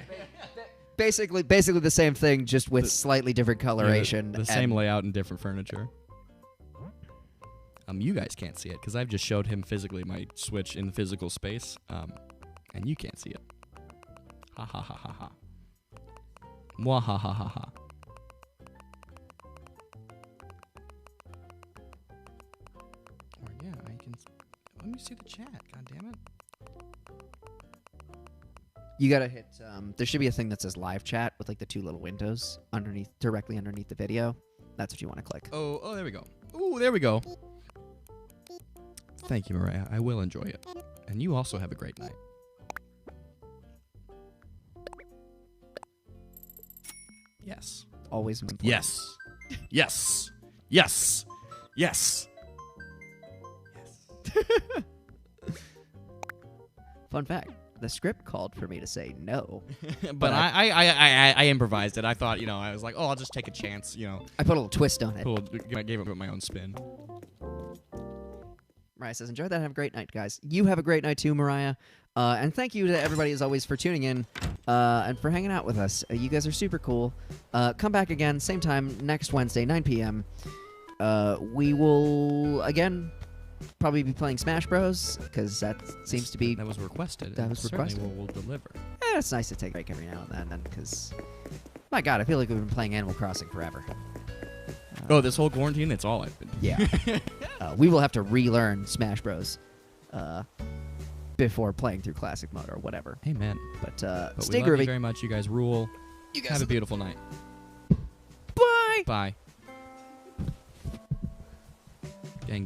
Basically the same thing, just with slightly different coloration. The same layout and different furniture. You guys can't see it because I've just showed him physically my Switch in physical space, and you can't see it. Ha ha ha ha ha. Mwah ha ha ha ha. Or yeah, I can. Let me see the chat. God damn it. You gotta hit. There should be a thing that says live chat with like the two little windows directly underneath the video. That's what you want to click. Oh, there we go. Ooh, there we go. Thank you, Mariah. I will enjoy it. And you also have a great night. Yes. Always important. Yes. Yes. Yes. Yes. Yes. Fun fact: the script called for me to say no, but I improvised it. I thought, I was like, oh, I'll just take a chance, I put a little twist on it. Cool. I gave it my own spin. Mariah says, enjoy that. Have a great night, guys. You have a great night too, Mariah. And thank you to everybody, as always, for tuning in and for hanging out with us. You guys are super cool. Come back again, same time, next Wednesday, 9 p.m. We will, again, probably be playing Smash Bros. Because that seems to be... That was requested. That was requested. Certainly we'll deliver. It's nice to take a break every now and then, because... My God, I feel like we've been playing Animal Crossing forever. This whole quarantine, it's all I've been. Yeah. We will have to relearn Smash Bros. Before playing through classic mode or whatever. Amen. But But stay we love groovy. you very much. You guys rule. You guys have a beautiful night. Bye. Bye. Gang gang.